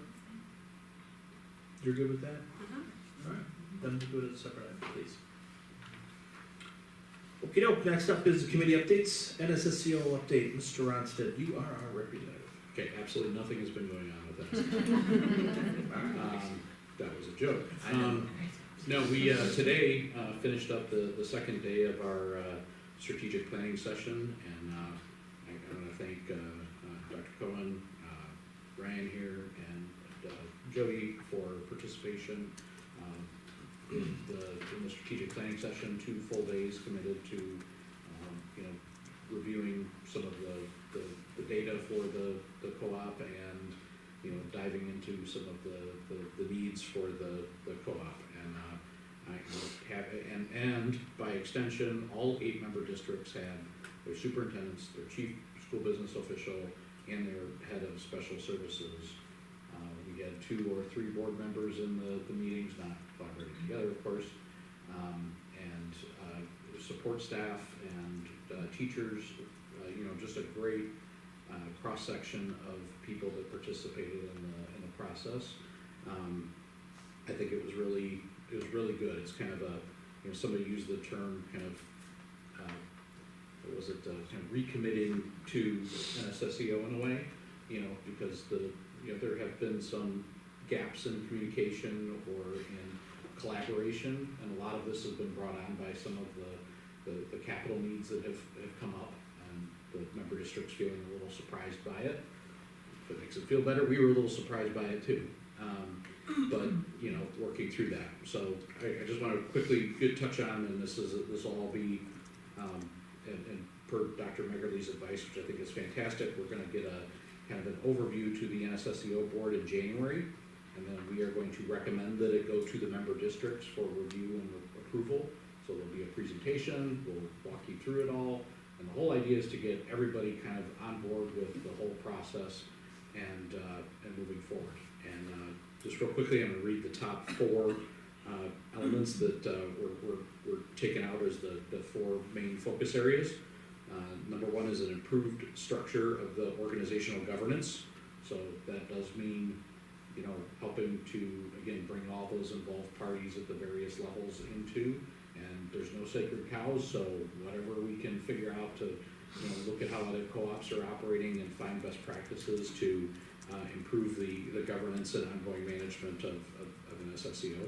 You're good with that? All right, then we'll go to the separate item, please. Okay, next up is the committee updates. NSSCO update, Mr. Ronstadt, you are our representative. Okay, absolutely nothing has been going on with that. That was a joke. No, we today finished up the second day of our strategic planning session, and I want to thank Dr. Cohen, Ryan here, and Jody for participation in the strategic planning session. 2 full days committed to reviewing some of the data for the co-op, and diving into some of the needs for the co-op. And I have, and by extension, all 8 member districts have their superintendents, their chief school business official, and their head of special services. We had 2 or 3 board members in the meetings, not collaborating together, of course, and support staff and teachers. Just a great cross-section of people that participated in the process. I think it was really good. It's kind of somebody used the term kind of what was it, kind of recommitting to NSSCO in a way, because there have been some gaps in communication or in collaboration, and a lot of this has been brought on by some of the capital needs that have come up, and the member districts feeling a little surprised by it. If it makes it feel better, we were a little surprised by it too. But working through that. So I just want to quickly touch on, and this will all be, and per Dr. Meggerly's advice, which I think is fantastic, we're going to get a kind of an overview to the NSSCO board in January, and then we are going to recommend that it go to the member districts for review and approval. So there'll be a presentation, we'll walk you through it all, and the whole idea is to get everybody kind of on board with the whole process and moving forward. And just real quickly, I'm going to read the top 4 elements that we're taking out as the 4 main focus areas. Number 1 is an improved structure of the organizational governance. So that does mean, helping to, again, bring all those involved parties at the various levels into, and there's no sacred cows, so whatever we can figure out to, look at how other co-ops are operating and find best practices to improve the governance and ongoing management of NSSCO.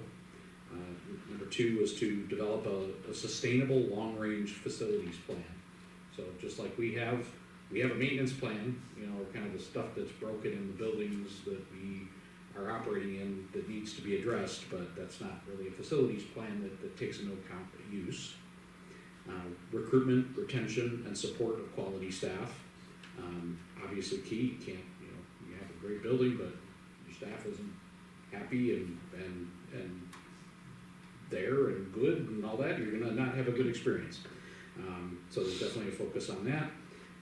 Number 2 is to develop a sustainable long-range facilities plan. So just like we have a maintenance plan, kind of the stuff that's broken in the buildings that we are operating in that needs to be addressed, but that's not really a facilities plan that takes into account use. Recruitment, retention, and support of quality staff. Obviously key. You can't, you have a great building, but your staff isn't happy and there and good and all that, you're gonna not have a good experience. So there's definitely a focus on that.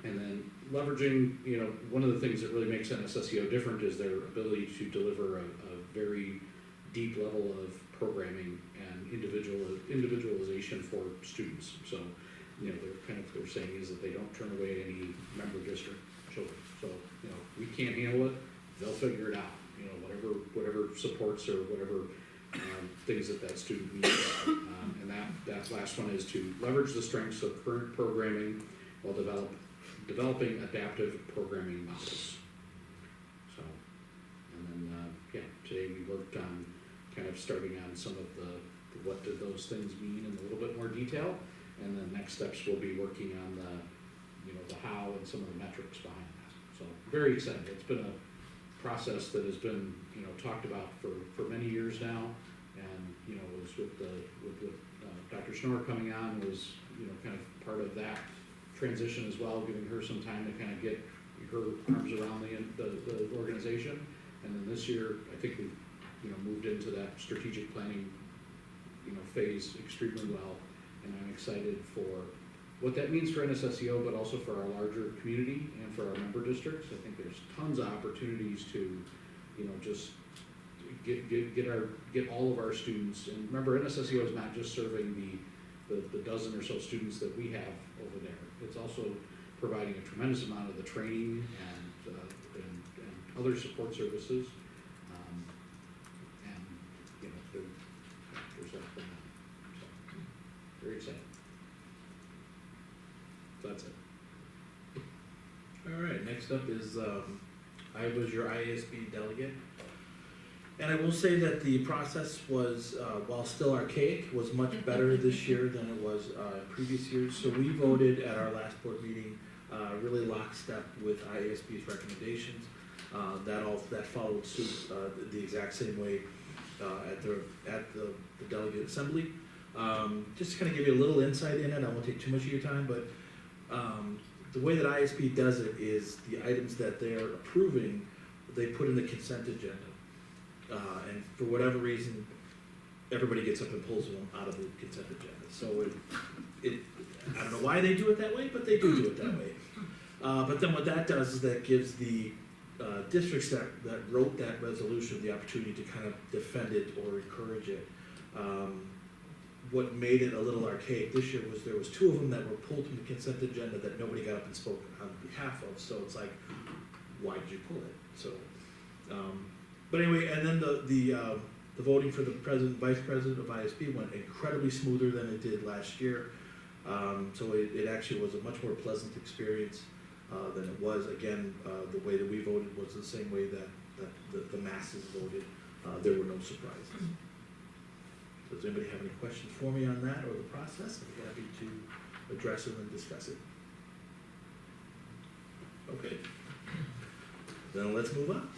And then leveraging, one of the things that really makes NSSCO different is their ability to deliver a very deep level of programming and individualization for students. So, they're saying is that they don't turn away any member district children. So, we can't handle it, they'll figure it out. Whatever supports or whatever things that student needs. And that last one is to leverage the strengths of current programming while developing adaptive programming models. So, and then, today we worked on kind of starting on some of the what did those things mean in a little bit more detail, and then next steps we'll be working on the how and some of the metrics behind that. So very excited. It's been a process that has been talked about for many years now, and it was with Dr. Schnorr coming on was kind of part of that transition as well, giving her some time to kind of get her arms around the organization. And then this year, I think we, moved into that strategic planning, phase extremely well. And I'm excited for what that means for NSSEO, but also for our larger community and for our member districts. I think there's tons of opportunities to, just get all of our students. And remember, NSSEO is not just serving the dozen or so students that we have over there. It's also providing a tremendous amount of the training and other support services. There's that going on. So, very exciting. So that's it. All right, next up is, I was your ISB delegate. And I will say that the process was, while still archaic, was much better this year than it was previous years. So we voted at our last board meeting, really lockstep with IASB's recommendations. That followed suit the exact same way at the delegate assembly. Just to kind of give you a little insight in it, I won't take too much of your time, but the way that ISB does it is the items that they're approving, they put in the consent agenda. And for whatever reason, everybody gets up and pulls them out of the consent agenda. So I don't know why they do it that way, but they do it that way. But then what that does is that gives the districts that wrote that resolution the opportunity to kind of defend it or encourage it. What made it a little archaic this year was there was two of them that were pulled from the consent agenda that nobody got up and spoke on behalf of. So it's like, why did you pull it? So, but anyway, and then the voting for the president, vice president of ISB went incredibly smoother than it did last year. So it actually was a much more pleasant experience than it was. Again, the way that we voted was the same way that the masses voted. There were no surprises. Does anybody have any questions for me on that or the process? I'd be happy to address them and discuss it. Okay. Then let's move on.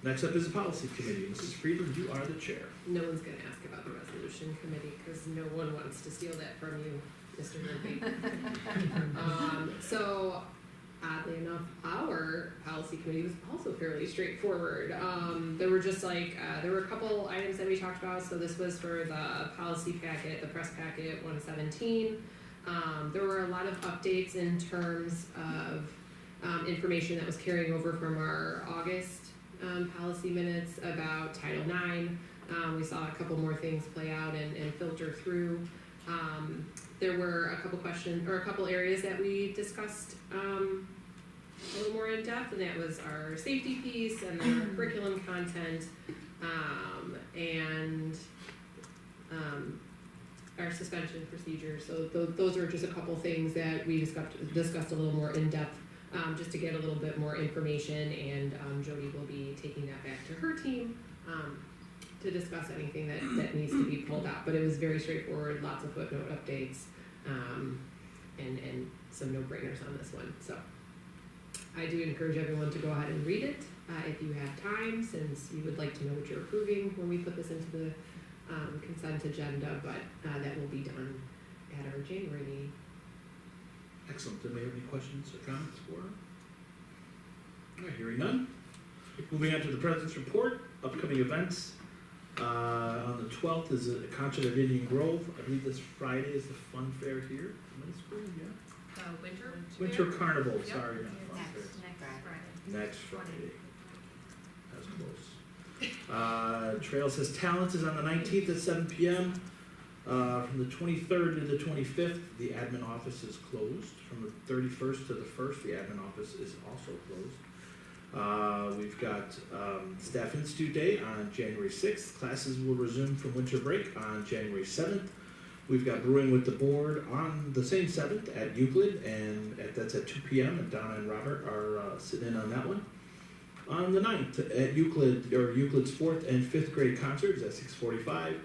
Next up is the policy committee. Mrs. Friedland, you are the chair. No one's gonna ask about the resolution committee, because no one wants to steal that from you, Mr. Murphy. So oddly enough, our policy committee was also fairly straightforward. There were just there were a couple items that we talked about. So this was for the policy packet, the press packet 117. There were a lot of updates in terms of information that was carrying over from our August policy minutes about Title IX. We saw a couple more things play out and filter through. There were a couple questions or a couple areas that we discussed a little more in depth, and that was our safety piece and then our curriculum content and our suspension procedures. So those are just a couple things that we discussed a little more in depth. Just to get a little bit more information, and Jody will be taking that back to her team to discuss anything that needs to be pulled out. But it was very straightforward, lots of footnote updates, and some no-brainers on this one. So I do encourage everyone to go ahead and read it if you have time, since you would like to know what you're approving when we put this into the consent agenda, but that will be done at our January meeting. Excellent. Anybody have any questions or comments for her? All right, hearing none. Moving on to the president's report, upcoming events. On the 12th is a concert at Indian Grove. I believe this Friday is the fun fair here. Middle school, yeah. Winter Carnival, Yep. Sorry, not fun fair. Next Friday. That was close. Trails Has Talent is on the 19th at 7 p.m. From the 23rd to the 25th, the admin office is closed. From the 31st to the 1st, the admin office is also closed. We've got Staff Institute Day on January 6th. Classes will resume from winter break on January 7th. We've got Brewing with the Board on the same 7th at Euclid, and that's at 2 p.m. And Donna and Robert are sitting in on that one. On the 9th at Euclid, or Euclid's 4th and 5th grade concerts at 6:45.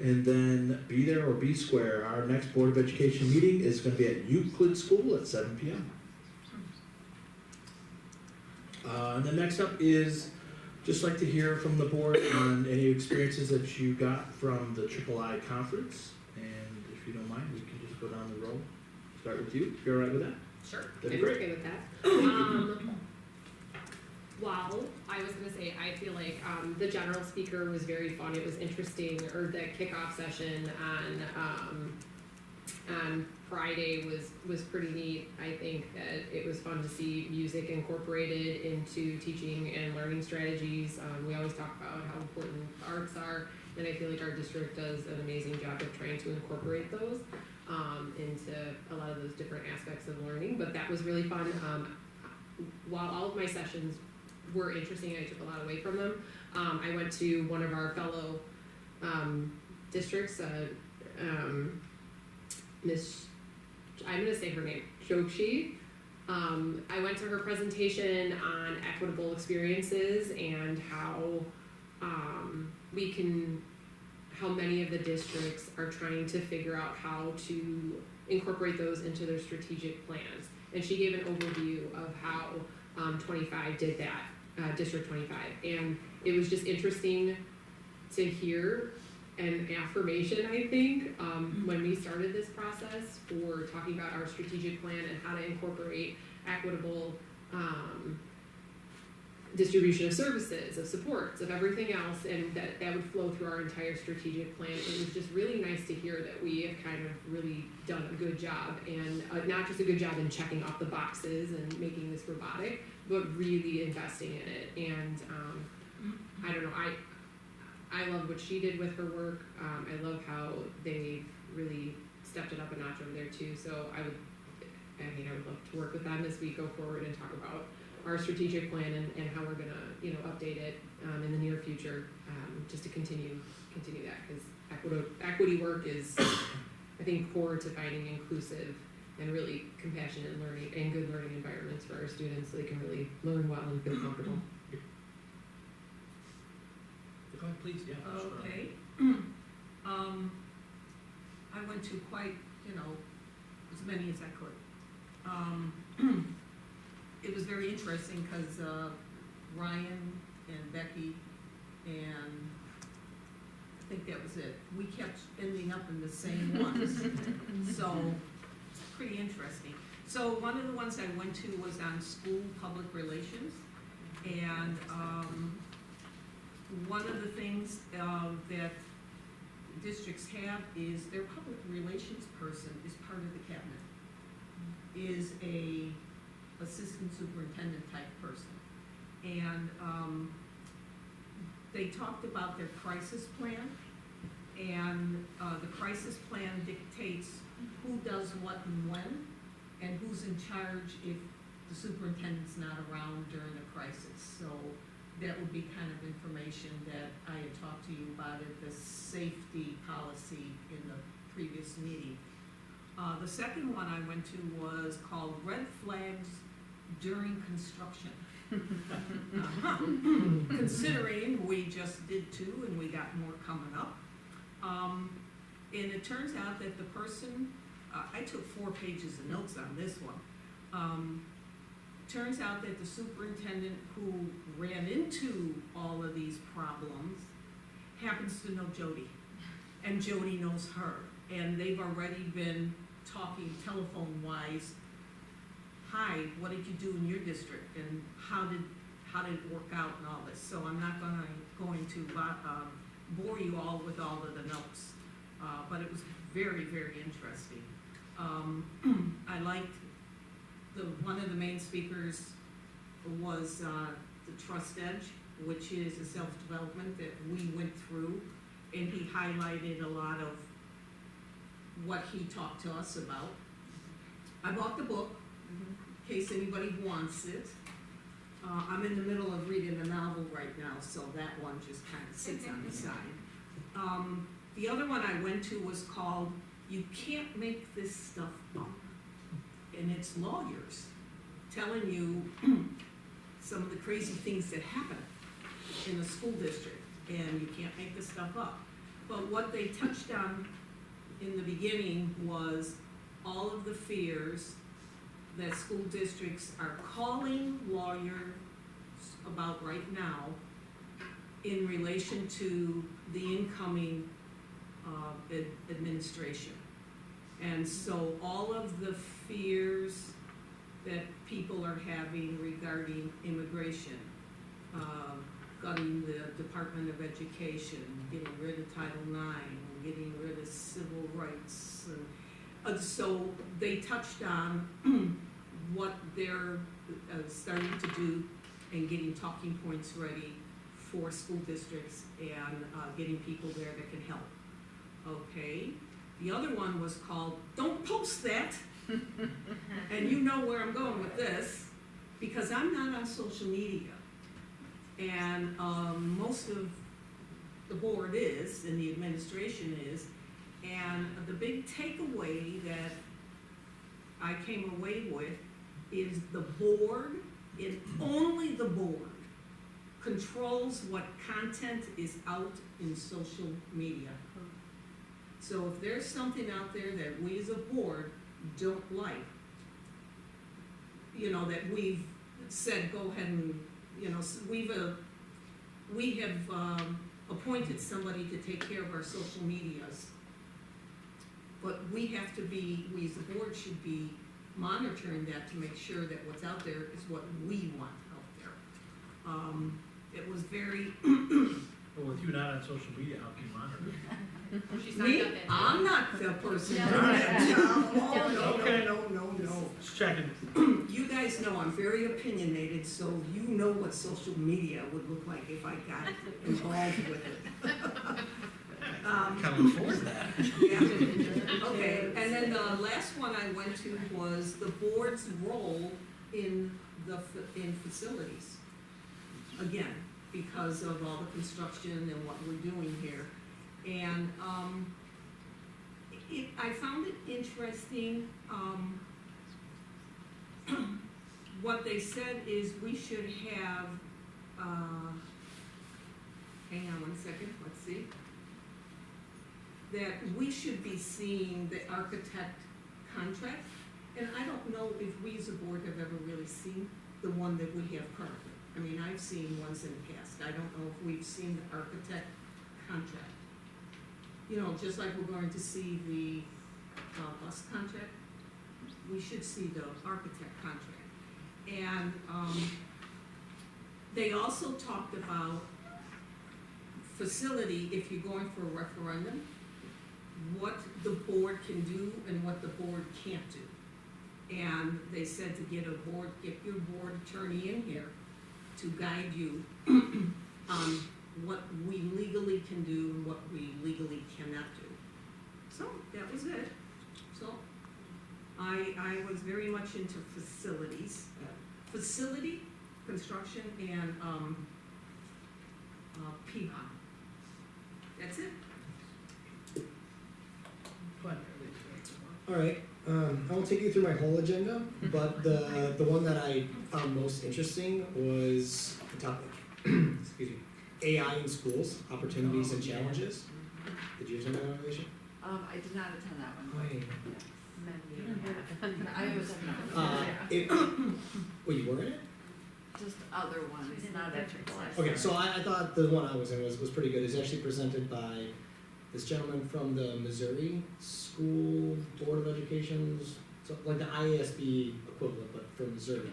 And then Be There or Be Square, our next Board of Education meeting is going to be at Euclid School at 7 p.m. And then next up is just like to hear from the board on any experiences that you got from the III conference. And if you don't mind, we can just go down the row. Start with you, if you're all right with that? Sure. That'd be I'm great. okay with that. Well, I was gonna say, I feel like, the general speaker was very fun, it was interesting, or the kickoff session on Friday was pretty neat. I think that it was fun to see music incorporated into teaching and learning strategies. We always talk about how important arts are, and I feel like our district does an amazing job of trying to incorporate those into a lot of those different aspects of learning, but that was really fun. While all of my sessions were interesting, I took a lot away from them. I went to one of our fellow districts, Miss, I'm gonna say her name, Jokshi. I went to her presentation on equitable experiences and how how many of the districts are trying to figure out how to incorporate those into their strategic plans. And she gave an overview of how 25 did that, District 25. And it was just interesting to hear an affirmation, I think, when we started this process for talking about our strategic plan and how to incorporate equitable distribution of services, of supports, of everything else, and that would flow through our entire strategic plan. It was just really nice to hear that we have kind of really done a good job, and not just a good job in checking off the boxes and making this robotic, but really investing in it. And I don't know, I love what she did with her work. I love how they really stepped it up a notch over there too. So I would love to work with them as we go forward and talk about our strategic plan and how we're gonna, update it in the near future, just to continue that, because equity work is, I think, core to finding inclusive and really compassionate learning and good learning environments for our students, so they can really learn well and feel comfortable. Go ahead, please, yeah. Okay. I went to quite, as many as I could. It was very interesting because Ryan and Becky and I think that was it. We kept ending up in the same ones. So it's pretty interesting. So one of the ones I went to was on school public relations, and one of the things that districts have is their public relations person is part of the cabinet, is a assistant superintendent type person. And they talked about their crisis plan, and the crisis plan dictates who does what and when, and who's in charge if the superintendent's not around during a crisis. So that would be kind of information that I had talked to you about at the safety policy in the previous meeting. The second one I went to was called Red Flags During Construction. Considering we just did 2 and we got more coming up. And it turns out that the person, I took 4 pages of notes on this one. Turns out that the superintendent who ran into all of these problems happens to know Jody, and Jody knows her, and they've already been talking telephone-wise. Hi, what did you do in your district, and how did it work out, and all this. So I'm not going to bore you all with all of the notes, but it was very, very interesting. I liked one of the main speakers was the Trust Edge, which is a self-development that we went through, and he highlighted a lot of what he talked to us about. I bought the book, in case anybody wants it. I'm in the middle of reading a novel right now, so that one just kind of sits on the side. The other one I went to was called You Can't Make This Stuff Up. And it's lawyers telling you some of the crazy things that happen in the school district, and you can't make this stuff up. But what they touched on in the beginning was all of the fears that school districts are calling lawyers about right now in relation to the incoming administration. And so all of the fears that people are having regarding immigration gutting the Department of Education, getting rid of Title IX, getting rid of civil rights. And so they touched on what they're starting to do and getting talking points ready for school districts and getting people there that can help. Okay, the other one was called Don't Post That. And you know where I'm going with this, because I'm not on social media. And most of the board is, and the administration is, and the big takeaway that I came away with is the board, and only the board, controls what content is out in social media. So if there's something out there that we as a board don't like, you know, that we've said go ahead and, you know, we have appointed somebody to take care of our social medias. But we have to be, we as a board should be monitoring that to make sure that what's out there is what we want out there. It was very. Well, with you not on social media, how can you monitor? She's not Me? that bad. I'm not the person No. doing that job. Oh, Okay. no. Just checking. You guys know I'm very opinionated, so you know what social media would look like if I got involved with it. Can afford that. Yeah. Okay, and then the last one I went to was the board's role in facilities. Again, because of all the construction and what we're doing here. And I found it interesting, what they said is we should have, hang on one second, let's see. That we should be seeing the architect contract, and I don't know if we as a board have ever really seen the one that we have currently. I mean, I've seen ones in the past. I don't know if we've seen the architect contract. You know, just like we're going to see the bus contract, we should see the architect contract. And they also talked about facility, if you're going for a referendum, what the board can do and what the board can't do. And they said to get your board attorney in here to guide you on what we legally can do and what we legally cannot do. So that was it. So I was very much into facilities, facility, construction, and PBON. That's it. All right, I won't take you through my whole agenda, but the one that I found most interesting was the topic, excuse me, AI in schools, opportunities and challenges. Did you attend that one, Alicia? I did not attend that one. Wait. I was Wait, you were in it? just other ones, not EduTech. Okay, so I thought the one I was in was pretty good. It was actually presented by this gentleman from the Missouri School Board of Education's, so like the IASB equivalent, but from Missouri.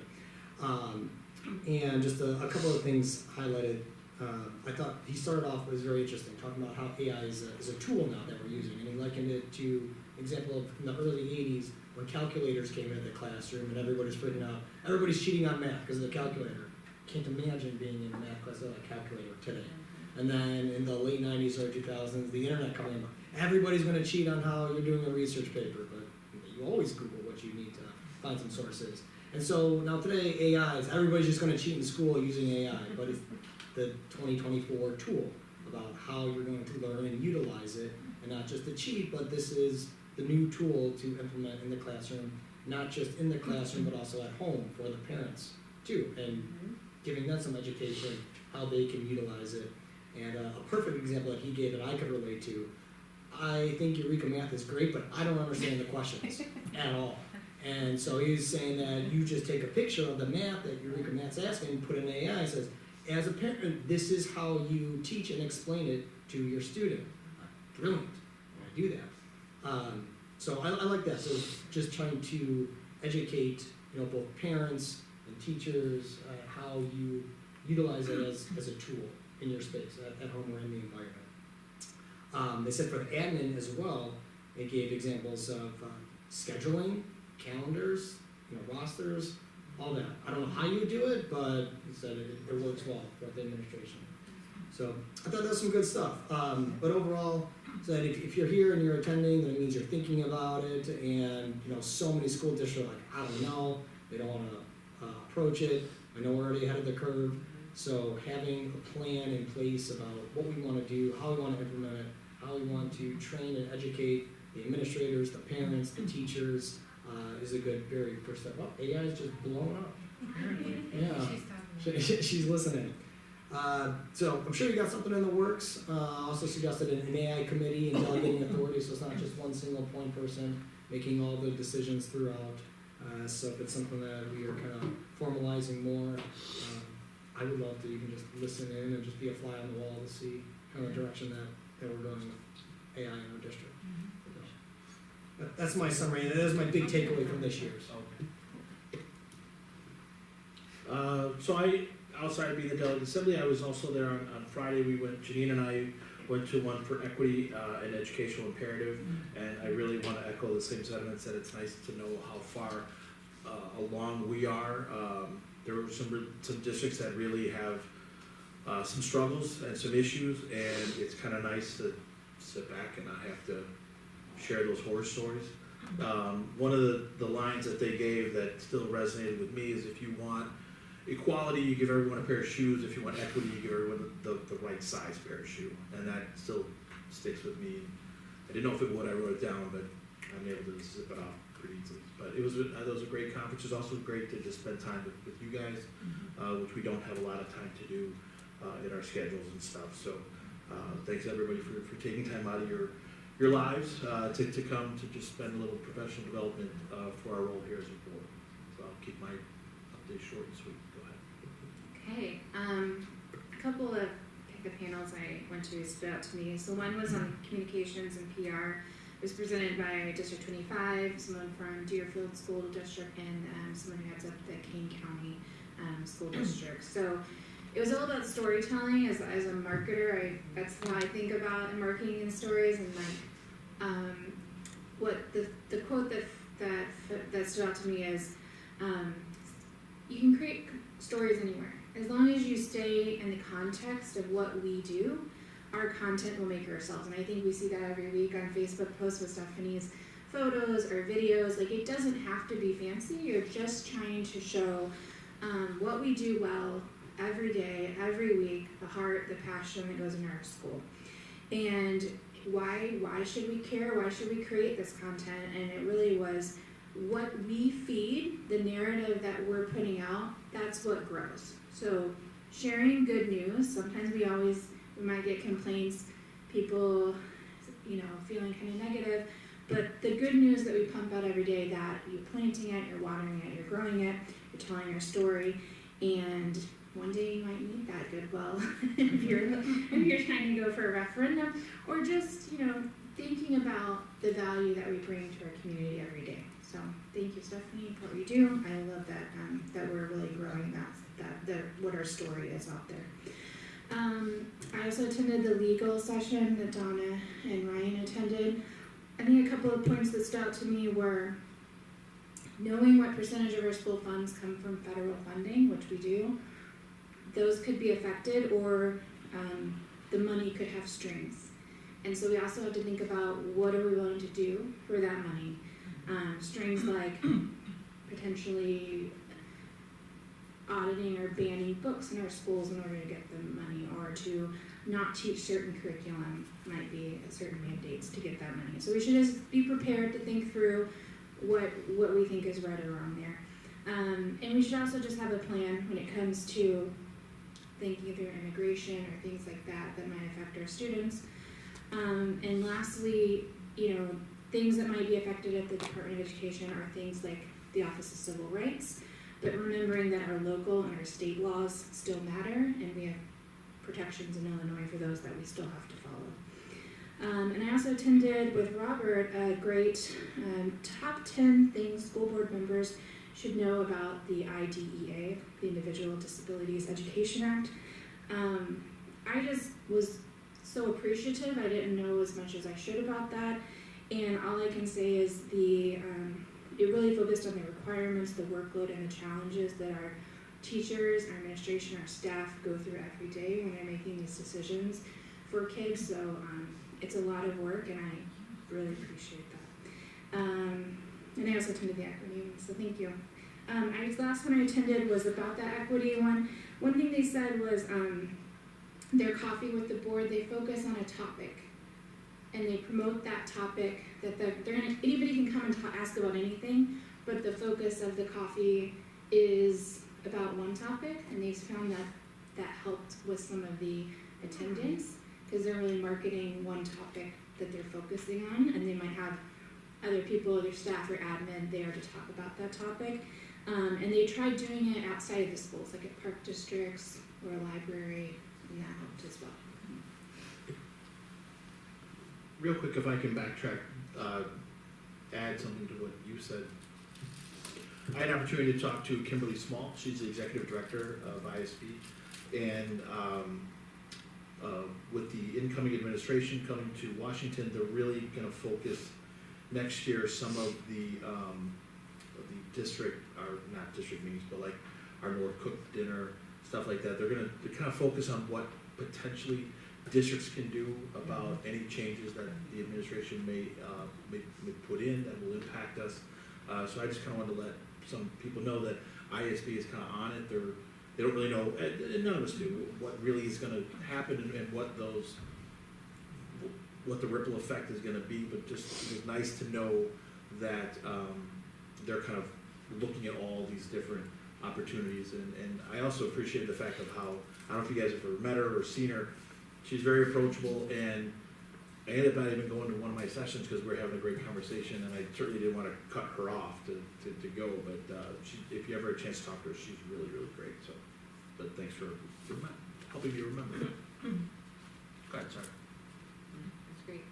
And just a couple of things highlighted. I thought he started off, it was very interesting, talking about how AI is a tool now that we're using. And he likened it to an example of in the early 80s when calculators came into the classroom and everybody's freaking out. Everybody's cheating on math because of the calculator. Can't imagine being in a math class without a calculator today. And then in the late 90s or 2000s, the internet coming in. Everybody's going to cheat on how you're doing a research paper, but you always Google what you need to find some sources. And so now today, AI is, everybody's just going to cheat in school using AI, but it's the 2024 tool about how you're going to learn and utilize it, and not just to cheat, but this is the new tool to implement in the classroom, not just in the classroom, but also at home for the parents too, and giving them some education, how they can utilize it. And a perfect example that he gave that I could relate to, I think Eureka Math is great, but I don't understand the questions at all. And so he's saying that you just take a picture of the math that Eureka Math's asking, put in AI, and says, as a parent, this is how you teach and explain it to your student. Brilliant, I do that. So I like that, so just trying to educate, both parents and teachers, how you utilize it as a tool in your space, at home or in the environment. They said for the admin as well, they gave examples of scheduling, calendars, rosters, all that. I don't know how you do it, but he said it works well for the administration. So I thought that was some good stuff. But overall, said if you're here and you're attending, then it means you're thinking about it. And so many school districts are like, I don't know, they don't want to approach it. I know we're already ahead of the curve. So having a plan in place about what we want to do, how we want to implement it, how we want to train and educate the administrators, the parents, the teachers, is a good, very first step. Oh, AI is just blowing up. Yeah, she's listening. So I'm sure you got something in the works. Also suggested an AI committee and delegating authority, so it's not just one single point person making all the decisions throughout. So if it's something that we are kind of formalizing more, I would love to even just listen in and just be a fly on the wall to see kind of the direction that we're going with AI in our district. That's my summary. That is my big takeaway from this year. So outside of being the delegate assembly, I was also there on Friday. Janine and I went to one for equity and educational imperative, and I really want to echo the same sentiments that it's nice to know how far along we are. There were some districts that really have some struggles and some issues, and it's kind of nice to sit back and not have to share those horror stories. One of the lines that they gave that still resonated with me is, if you want equality, you give everyone a pair of shoes. If you want equity, you give everyone the right size pair of shoe. And that still sticks with me. I didn't know if it would, I wrote it down, but I'm able to zip it off pretty easily. But it was a great conference. It was also great to just spend time with you guys, which we don't have a lot of time to do in our schedules and stuff. So thanks everybody for taking time out of your lives to come to just spend a little professional development for our role here as a board. So I'll keep my update short and sweet. Go ahead. Okay, a couple of the panels I went to stood out to me. So one was on communications and PR. It was presented by District 25, someone from Deerfield School District, and someone who heads up the Kane County School District. So it was all about storytelling. As a marketer, that's how I think about marketing and stories. And what the quote that stood out to me is, you can create stories anywhere. As long as you stay in the context of what we do, our content will make ourselves. And I think we see that every week on Facebook posts with Stephanie's photos or videos. Like, it doesn't have to be fancy. You're just trying to show what we do well every day, every week, the heart, the passion that goes in our school. And why should we care? Why should we create this content? And it really was what we feed, the narrative that we're putting out, that's what grows. So sharing good news, sometimes we might get complaints, people, feeling kind of negative, but the good news that we pump out every day, that you're planting it, you're watering it, you're growing it, you're telling your story, and one day you might need that goodwill if you're trying to go for a referendum, or just, thinking about the value that we bring to our community every day. So thank you, Stephanie, for what you do. I love that that we're really growing that what our story is out there. I also attended the legal session that Donna and Ryan attended. I think a couple of points that stood out to me were knowing what percentage of our school funds come from federal funding, which we do. Those could be affected, or the money could have strings. And so we also have to think about, what are we willing to do for that money? Strings like potentially auditing or banning books in our schools in order to get the money, or to not teach certain curriculum might be certain mandates to get that money. So we should just be prepared to think through what we think is right or wrong there. And we should also just have a plan when it comes to thinking through immigration or things like that might affect our students. And lastly, things that might be affected at the Department of Education are things like the Office of Civil Rights, but remembering that our local and our state laws still matter, and we have protections in Illinois for those that we still have to follow. And I also attended with Robert a great top 10 things school board members should know about the IDEA, the Individual Disabilities Education Act. I just was so appreciative. I didn't know as much as I should about that, and all I can say is it really focused on the requirements, the workload, and the challenges that our teachers, our administration, our staff go through every day when they're making these decisions for kids. So it's a lot of work, and I really appreciate that. And I also attended the equity meeting, so thank you. The last one I attended was about the equity one. One thing they said was their coffee with the board, they focus on a topic, and they promote that topic that anybody can come and ask about anything, but the focus of the coffee is about one topic, and they've found that helped with some of the attendance, because they're really marketing one topic that they're focusing on, and they might have other people, other staff or admin there to talk about that topic. And they tried doing it outside of the schools, like at park districts or a library, and that helped as well. Real quick, if I can backtrack, add something to what you said. I had an opportunity to talk to Kimberly Small. She's the executive director of ISB, and with the incoming administration coming to Washington, they're really going to focus next year some of the district, or not district meetings, but like our North Cook dinner, stuff like that. They're going to kind of focus on what potentially districts can do about any changes that the administration may put in that will impact us. So I just kind of wanted to let some people know that ISB is kind of on it. They don't really know, and none of us do, what really is going to happen and what the ripple effect is going to be. But just it's nice to know that they're kind of looking at all these different opportunities. And I also appreciate the fact of how, I don't know if you guys have ever met her or seen her. She's very approachable, and I ended up not even going to one of my sessions because we were having a great conversation, and I certainly didn't want to cut her off to go, but if you ever have a chance to talk to her, she's really, really great. So, but thanks for helping me remember. Go ahead, sorry. That's great.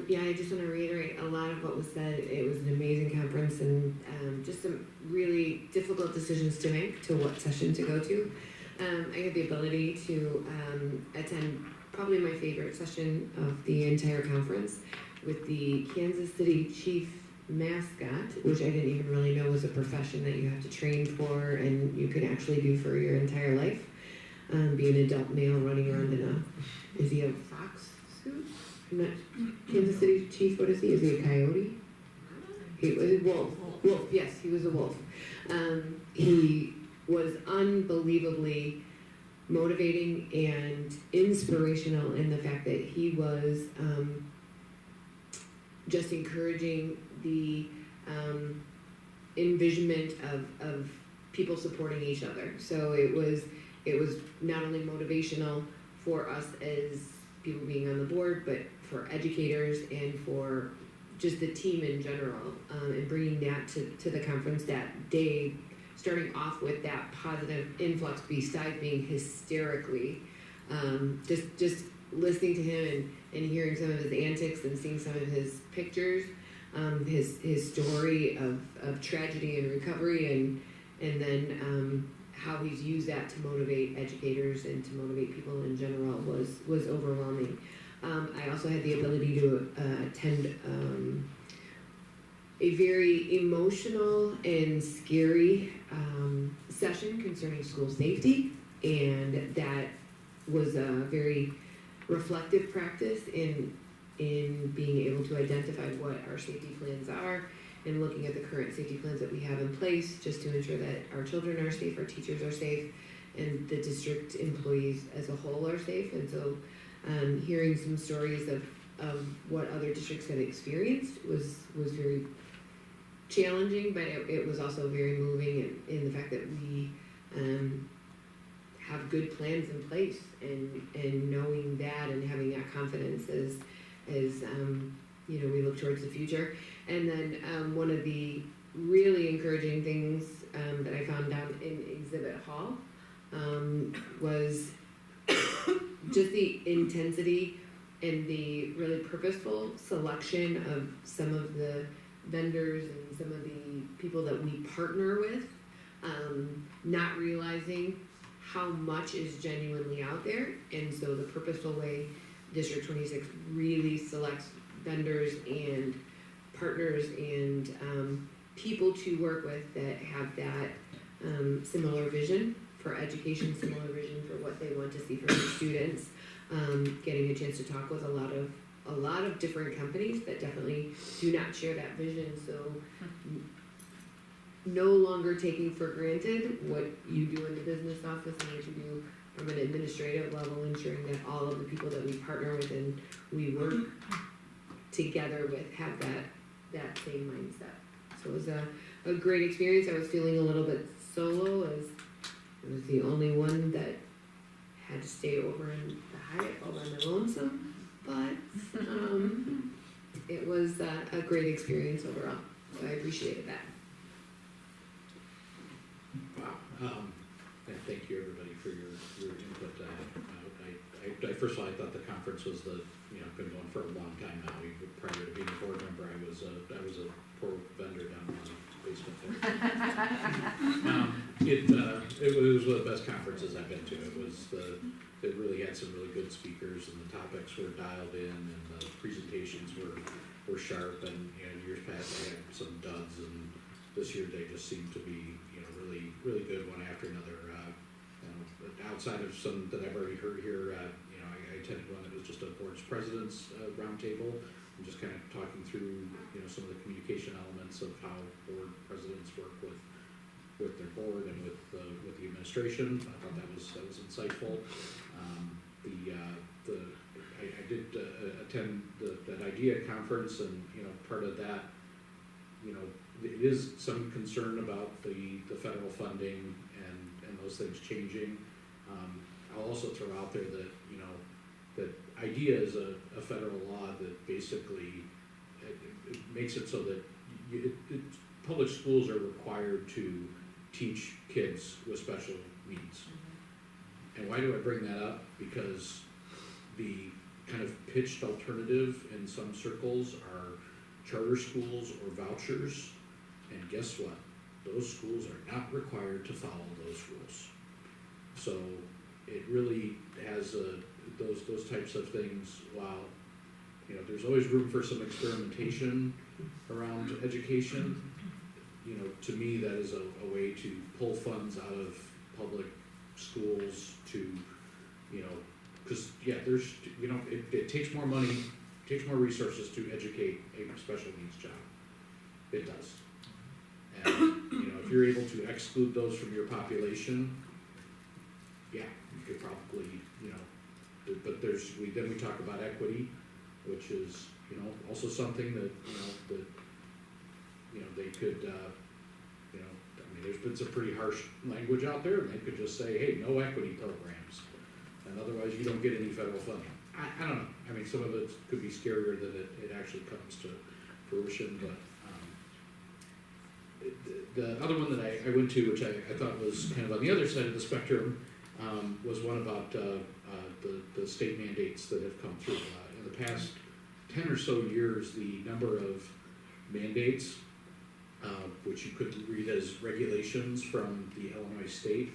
Yeah, I just want to reiterate a lot of what was said. It was an amazing conference, and just some really difficult decisions to make to what session to go to. I had the ability to attend probably my favorite session of the entire conference with the Kansas City Chief Mascot, which I didn't even really know was a profession that you have to train for and you can actually do for your entire life. Be an adult male running around in is he a fox suit? I'm not, Kansas City Chief, what is he? Is he a coyote? He was a wolf. Wolf, yes, he was a wolf. He was unbelievably motivating and inspirational in the fact that he was just encouraging the envisionment of people supporting each other. So it was not only motivational for us as people being on the board, but for educators and for just the team in general, and bringing that to the conference that day, starting off with that positive influx besides being hysterically, just listening to him and hearing some of his antics and seeing some of his pictures, his story of tragedy and recovery, and then how he's used that to motivate educators and to motivate people in general was overwhelming. I also had the ability to attend a very emotional and scary session concerning school safety, and that was a very reflective practice in being able to identify what our safety plans are and looking at the current safety plans that we have in place just to ensure that our children are safe, our teachers are safe, and the district employees as a whole are safe. And so hearing some stories of what other districts had experienced was very challenging, but it was also very moving in the fact that we have good plans in place, and knowing that and having that confidence as we look towards the future. And then one of the really encouraging things that I found down in Exhibit Hall was just the intensity and the really purposeful selection of some of the vendors and some of the people that we partner with, not realizing how much is genuinely out there. And so the purposeful way District 26 really selects vendors and partners and people to work with that have that similar vision for education, similar vision for what they want to see from their students. Getting a chance to talk with a lot of different companies that definitely do not share that vision. So no longer taking for granted what you do in the business office and what you do from an administrative level, ensuring that all of the people that we partner with and we work together with have that same mindset. So it was a great experience. I was feeling a little bit solo as I was the only one that had to stay over in the Hyatt all by my lonesome, but it was a great experience overall. So I appreciated that. Wow. And thank you everybody for your input. I first of all, I thought the conference was been going for a long time now. Even prior to being a board member, I was a poor vendor down in the basement there. It was one of the best conferences I've been to. It really had some really good speakers, and the topics were dialed in, and the presentations were sharp. And years past I had some duds, and this year they just seemed to be really good one after another. Outside of some that I've already heard here, I attended one that was just a board's president's roundtable, and just kind of talking through some of the communication elements of how board presidents work with their board and with the administration. I thought that was insightful. I did attend that IDEA conference, and part of that, it is some concern about the federal funding and those things changing. I'll also throw out there that that IDEA is a federal law that basically it makes it so that public schools are required to teach kids with special needs. And why do I bring that up? Because the kind of pitched alternative in some circles are charter schools or vouchers, and guess what? Those schools are not required to follow those rules. So it really has those types of things. While there's always room for some experimentation around education, to me that is a way to pull funds out of public schools to, because there's it takes more money, takes more resources to educate a special needs child. It does. And if you're able to exclude those from your population, you could probably, but then we talk about equity, which is, also something that, they could, there's been some pretty harsh language out there, and they could just say, hey, no equity programs, and otherwise you don't get any federal funding. I don't know. Some of it could be scarier than it actually comes to fruition, but the other one that I went to, which I thought was kind of on the other side of the spectrum, was one about the state mandates that have come through. In the past 10 or so years, the number of mandates, which you could read as regulations from the Illinois state,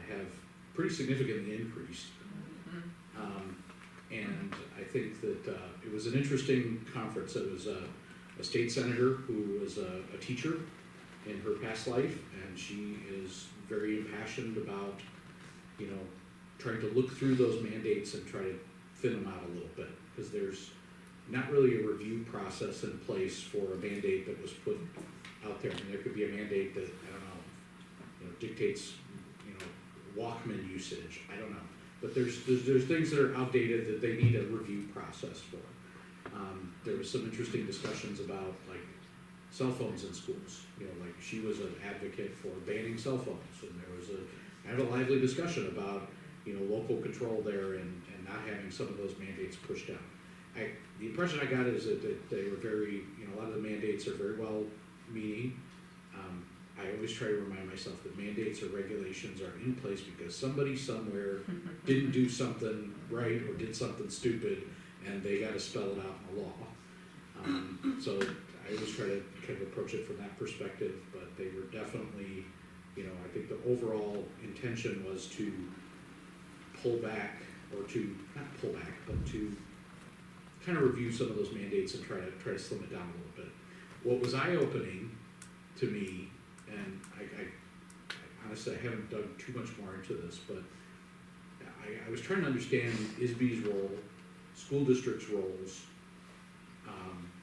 have pretty significantly increased. And I think that it was an interesting conference. It was a state senator who was a teacher in her past life, and she is very impassioned about, trying to look through those mandates and try to thin them out a little bit, because there's not really a review process in place for a mandate that was put out there. There could be a mandate that, I don't know, dictates, Walkman usage. I don't know. But there's things that are outdated that they need a review process for. There was some interesting discussions about cell phones in schools. She was an advocate for banning cell phones, and there was a lively discussion about local control there and not having some of those mandates pushed down. The impression I got is that they were very, a lot of the mandates are very well meaning. I always try to remind myself that mandates or regulations are in place because somebody somewhere didn't do something right or did something stupid, and they got to spell it out in the law. So I always try to kind of approach it from that perspective, but they were definitely, you know, I think the overall intention was to pull back, or to, not pull back, but to kind of review some of those mandates and try to slim it down a little bit. What was eye-opening to me, and I honestly, I haven't dug too much more into this, but I was trying to understand ISB's role, school districts' roles,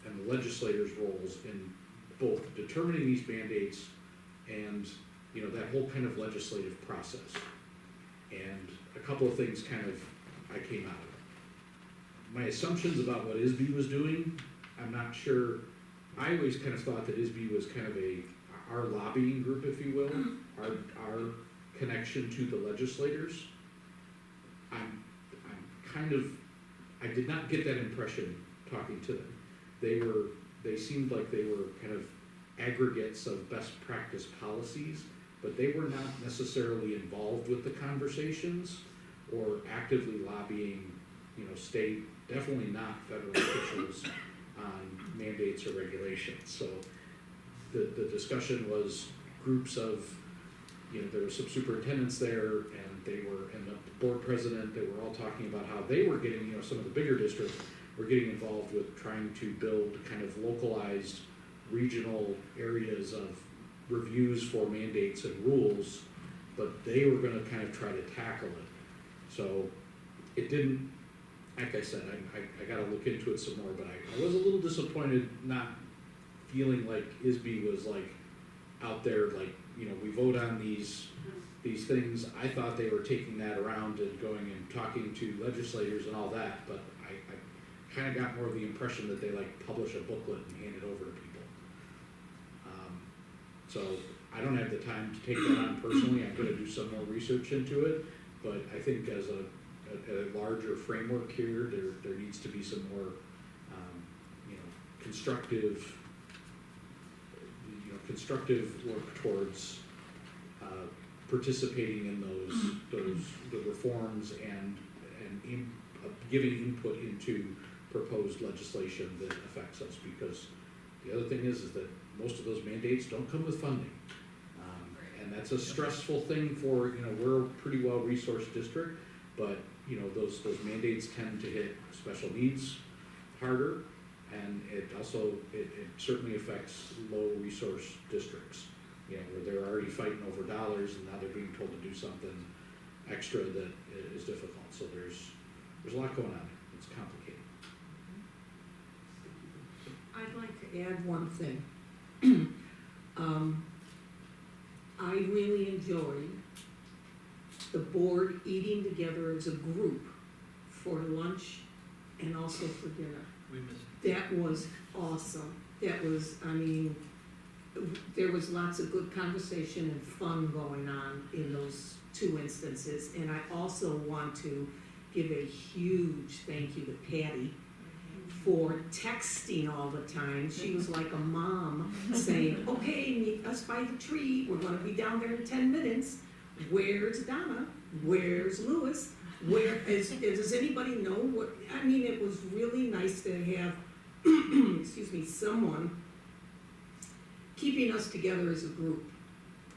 and the legislators' roles in both determining these mandates and, you know, that whole kind of legislative process. And a couple of things kind of I came out of it. My assumptions about what ISB was doing, I'm not sure. I always kind of thought that ISB was kind of our lobbying group, if you will, our connection to the legislators. I'm kind of, I did not get that impression talking to them. They seemed like they were kind of aggregates of best practice policies, but they were not necessarily involved with the conversations or actively lobbying, you know, state, definitely not federal officials on mandates or regulations. So the discussion was groups of, you know, there were some superintendents there, and the board president, they were all talking about how they were getting, you know, some of the bigger districts were getting involved with trying to build kind of localized regional areas of reviews for mandates and rules, but they were gonna kind of try to tackle it. So it didn't, like I said, I gotta look into it some more, but I was a little disappointed not feeling like ISB was like out there, like, you know, we vote on these things. I thought they were taking that around and going and talking to legislators and all that, but I kind of got more of the impression that they like publish a booklet and hand it over to people. So I don't have the time to take that on personally. I'm gonna do some more research into it, but I think as a larger framework here, there needs to be some more, you know, constructive work towards participating in the reforms and giving input into proposed legislation that affects us, because the other thing is that most of those mandates don't come with funding. And that's a stressful thing for, you know, we're a pretty well-resourced district, but, you know, those mandates tend to hit special needs harder, and it also, it certainly affects low-resource districts, you know, where they're already fighting over dollars, and now they're being told to do something extra that is difficult. So there's a lot going on. It's complicated. I'd like to add one thing. I really enjoyed the board eating together as a group for lunch and also for dinner. We missed. That was awesome. That was, I mean, there was lots of good conversation and fun going on in those two instances. And I also want to give a huge thank you to Patty for texting all the time. She was like a mom saying, okay, meet us by the tree. We're gonna be down there in 10 minutes. Where's Donna? Where's Lewis? Does anybody know what, I mean, it was really nice to have, excuse me, someone keeping us together as a group.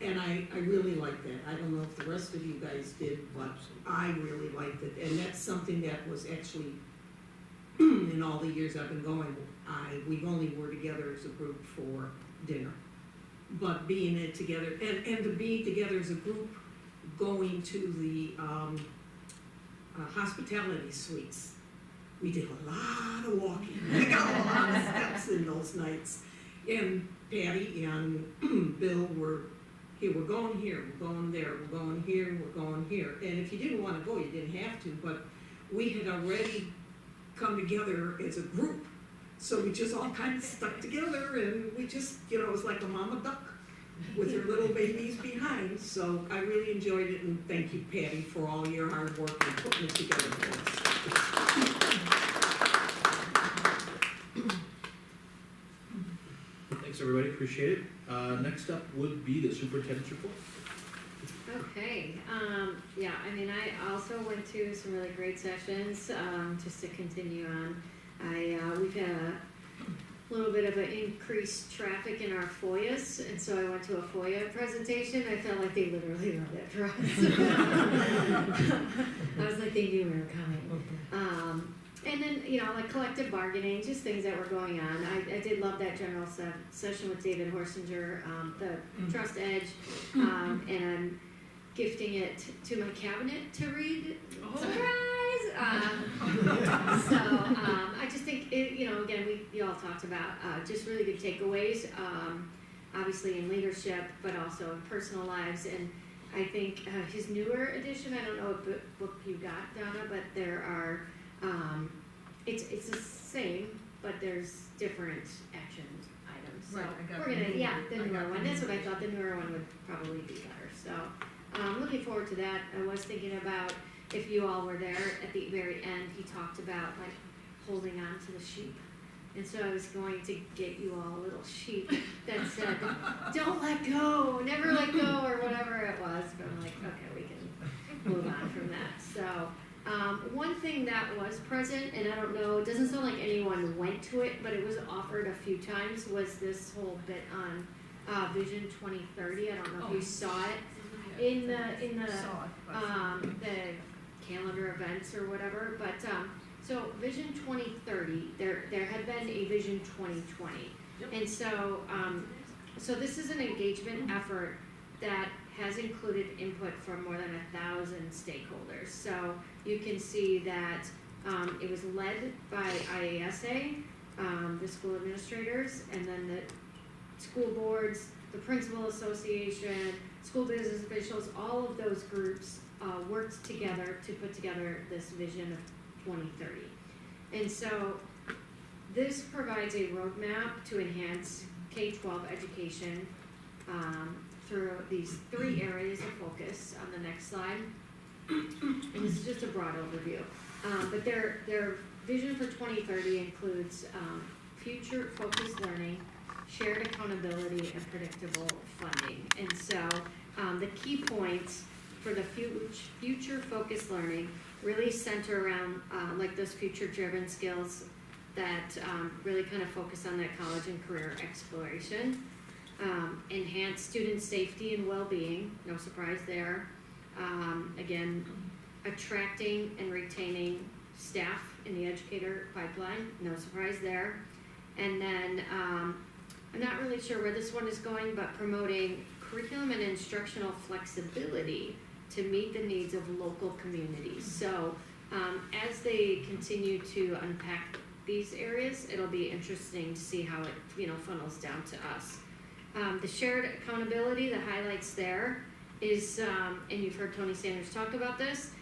And I really liked that. I don't know if the rest of you guys did, but I really liked it. And that's something that was actually, in all the years I've been going, we only were together as a group for dinner. But being it together, and to be together as a group, going to the hospitality suites. We did a lot of walking. We got a lot of steps in those nights. And Patty and Bill were, hey, we're going here, we're going there, we're going here, we're going here. And if you didn't want to go, you didn't have to, but we had already come together as a group. So we just all kind of stuck together, and we just, you know, it was like a mama duck with her little babies behind. So I really enjoyed it, and thank you, Patty, for all your hard work and putting it together for us. Thanks, everybody, appreciate it. Next up would be the superintendent's report. Okay, yeah, I mean, I also went to some really great sessions, just to continue on. We've had little bit of an increased traffic in our FOIAs, and so I went to a FOIA presentation. I felt like they literally wrote it for us. I was like, they knew we were coming. And then, you know, like collective bargaining, just things that were going on. I did love that general session with David Horsinger, the Trust Edge, and I'm gifting it to my cabinet to read. Surprise! I just think, you know, again, you all talked about just really good takeaways, obviously in leadership, but also in personal lives. And I think his newer edition, I don't know what book you got, Donna, but there are, it's the same, but there's different action items. So Right, I got we're gonna, the yeah, newer- the I newer got one. the That's what I newer thought. The newer one would probably be better. So looking forward to that. I was thinking about if you all were there at the very end. He talked about like holding on to the sheep. And so I was going to get you all a little sheet that said, don't let go, never let go, or whatever it was. But I'm like, okay, we can move on from that. So one thing that was present, and I don't know, it doesn't sound like anyone went to it, but it was offered a few times, was this whole bit on Vision 2030. I don't know if you saw it in the calendar events or whatever, but so Vision 2030, there had been a Vision 2020, and so this is an engagement effort that has included input from more than 1,000 stakeholders. So you can see that it was led by IASA, the school administrators, and then the school boards, the principal association, school business officials. All of those groups worked together to put together this vision of 2030. And so this provides a roadmap to enhance K-12 education through these 3 areas of focus on the next slide. And this is just a broad overview. But their vision for 2030 includes future focused learning, shared accountability, and predictable funding. And so the key points for the future focused learning really center around like those future driven skills that really kind of focus on that college and career exploration. Enhance student safety and well-being, no surprise there. Again, attracting and retaining staff in the educator pipeline, no surprise there. And then I'm not really sure where this one is going, but promoting curriculum and instructional flexibility to meet the needs of local communities. So as they continue to unpack these areas, it'll be interesting to see how it funnels down to us. The shared accountability, the highlights there is, and you've heard Tony Sanders talk about this,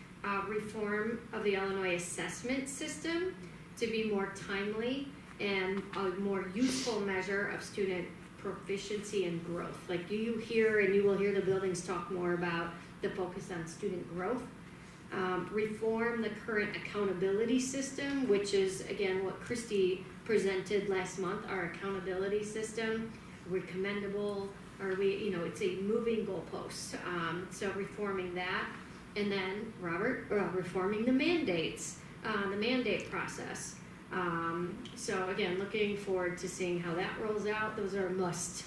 reform of the Illinois assessment system to be more timely and a more useful measure of student proficiency and growth. Like you hear, and you will hear the buildings talk more about the focus on student growth. Reform the current accountability system, which is again what Christy presented last month, our accountability system. We're commendable, or it's a moving goalpost. So reforming that, and then reforming the mandates, the mandate process. So again, looking forward to seeing how that rolls out. Those are must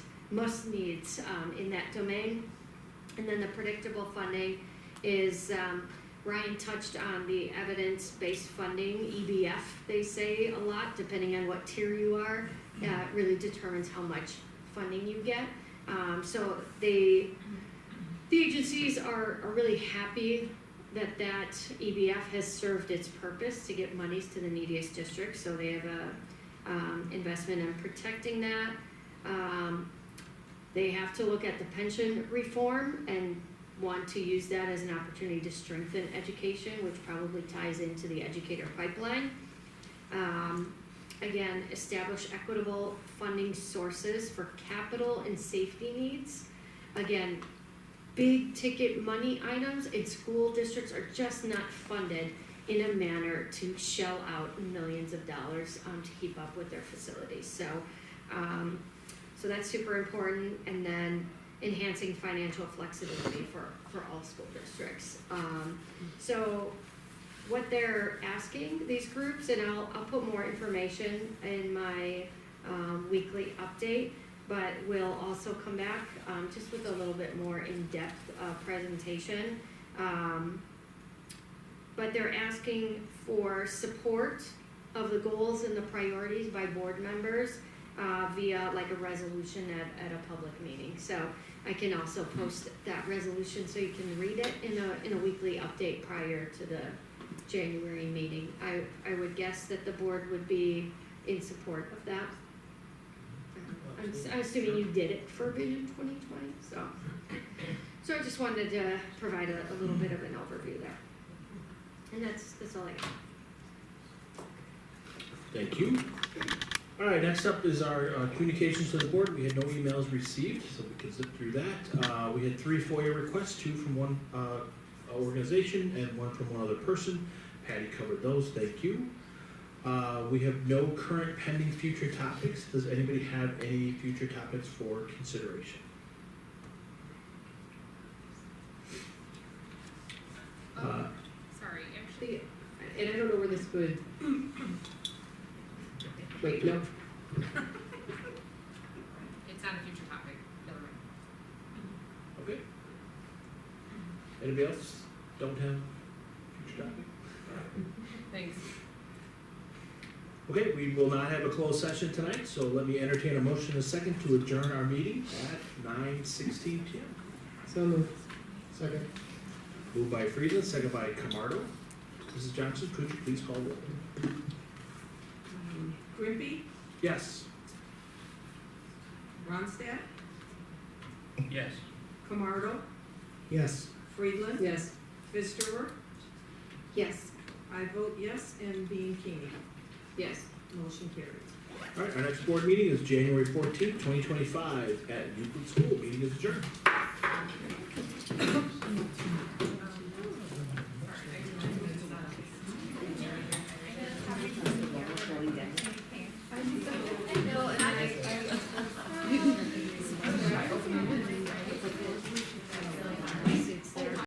needs in that domain. And then the predictable funding is, Ryan touched on the evidence-based funding, EBF, they say a lot, depending on what tier you are, really determines how much funding you get. So the agencies are really happy that EBF has served its purpose to get monies to the neediest districts, so they have a investment in protecting that. They have to look at the pension reform and want to use that as an opportunity to strengthen education, which probably ties into the educator pipeline. Again, establish equitable funding sources for capital and safety needs. Again, big ticket money items in school districts are just not funded in a manner to shell out millions of dollars to keep up with their facilities. So that's super important. And then enhancing financial flexibility for all school districts. So what they're asking these groups, and I'll put more information in my weekly update, but we'll also come back just with a little bit more in-depth presentation. But they're asking for support of the goals and the priorities by board members via like a resolution at a public meeting. So I can also post that resolution so you can read it in a weekly update prior to the January meeting. I would guess that the board would be in support of that. I'm assuming you did it for Vision 2020, so I just wanted to provide a little bit of an overview there. And that's all I got. Thank you. All right, next up is our communications to the board. We had no emails received, so we can zip through that. We had 3 FOIA requests, 2 from one organization and 1 from one other person. Patty covered those, thank you. We have no current pending future topics. Does anybody have any future topics for consideration? Sorry, actually, and I don't know where this would. Wait, no. It's not a future topic. Never mind. Okay. Anybody else don't have future topic? Thanks. Okay, we will not have a closed session tonight, so let me entertain a motion in a second to adjourn our meeting at 9:16 p.m. So moved. Second. Moved by Friedland, second by Camardo. Mrs. Johnson, could you please call roll? Grimpy, Yes. Ronstadt, Yes. Camardo, Yes. Friedland. Yes. Fisterer, Yes. I vote yes, and Bean King. Yes. Motion carries. All right, our next board meeting is January 14th, 2025 at Euclid School. Meeting is adjourned.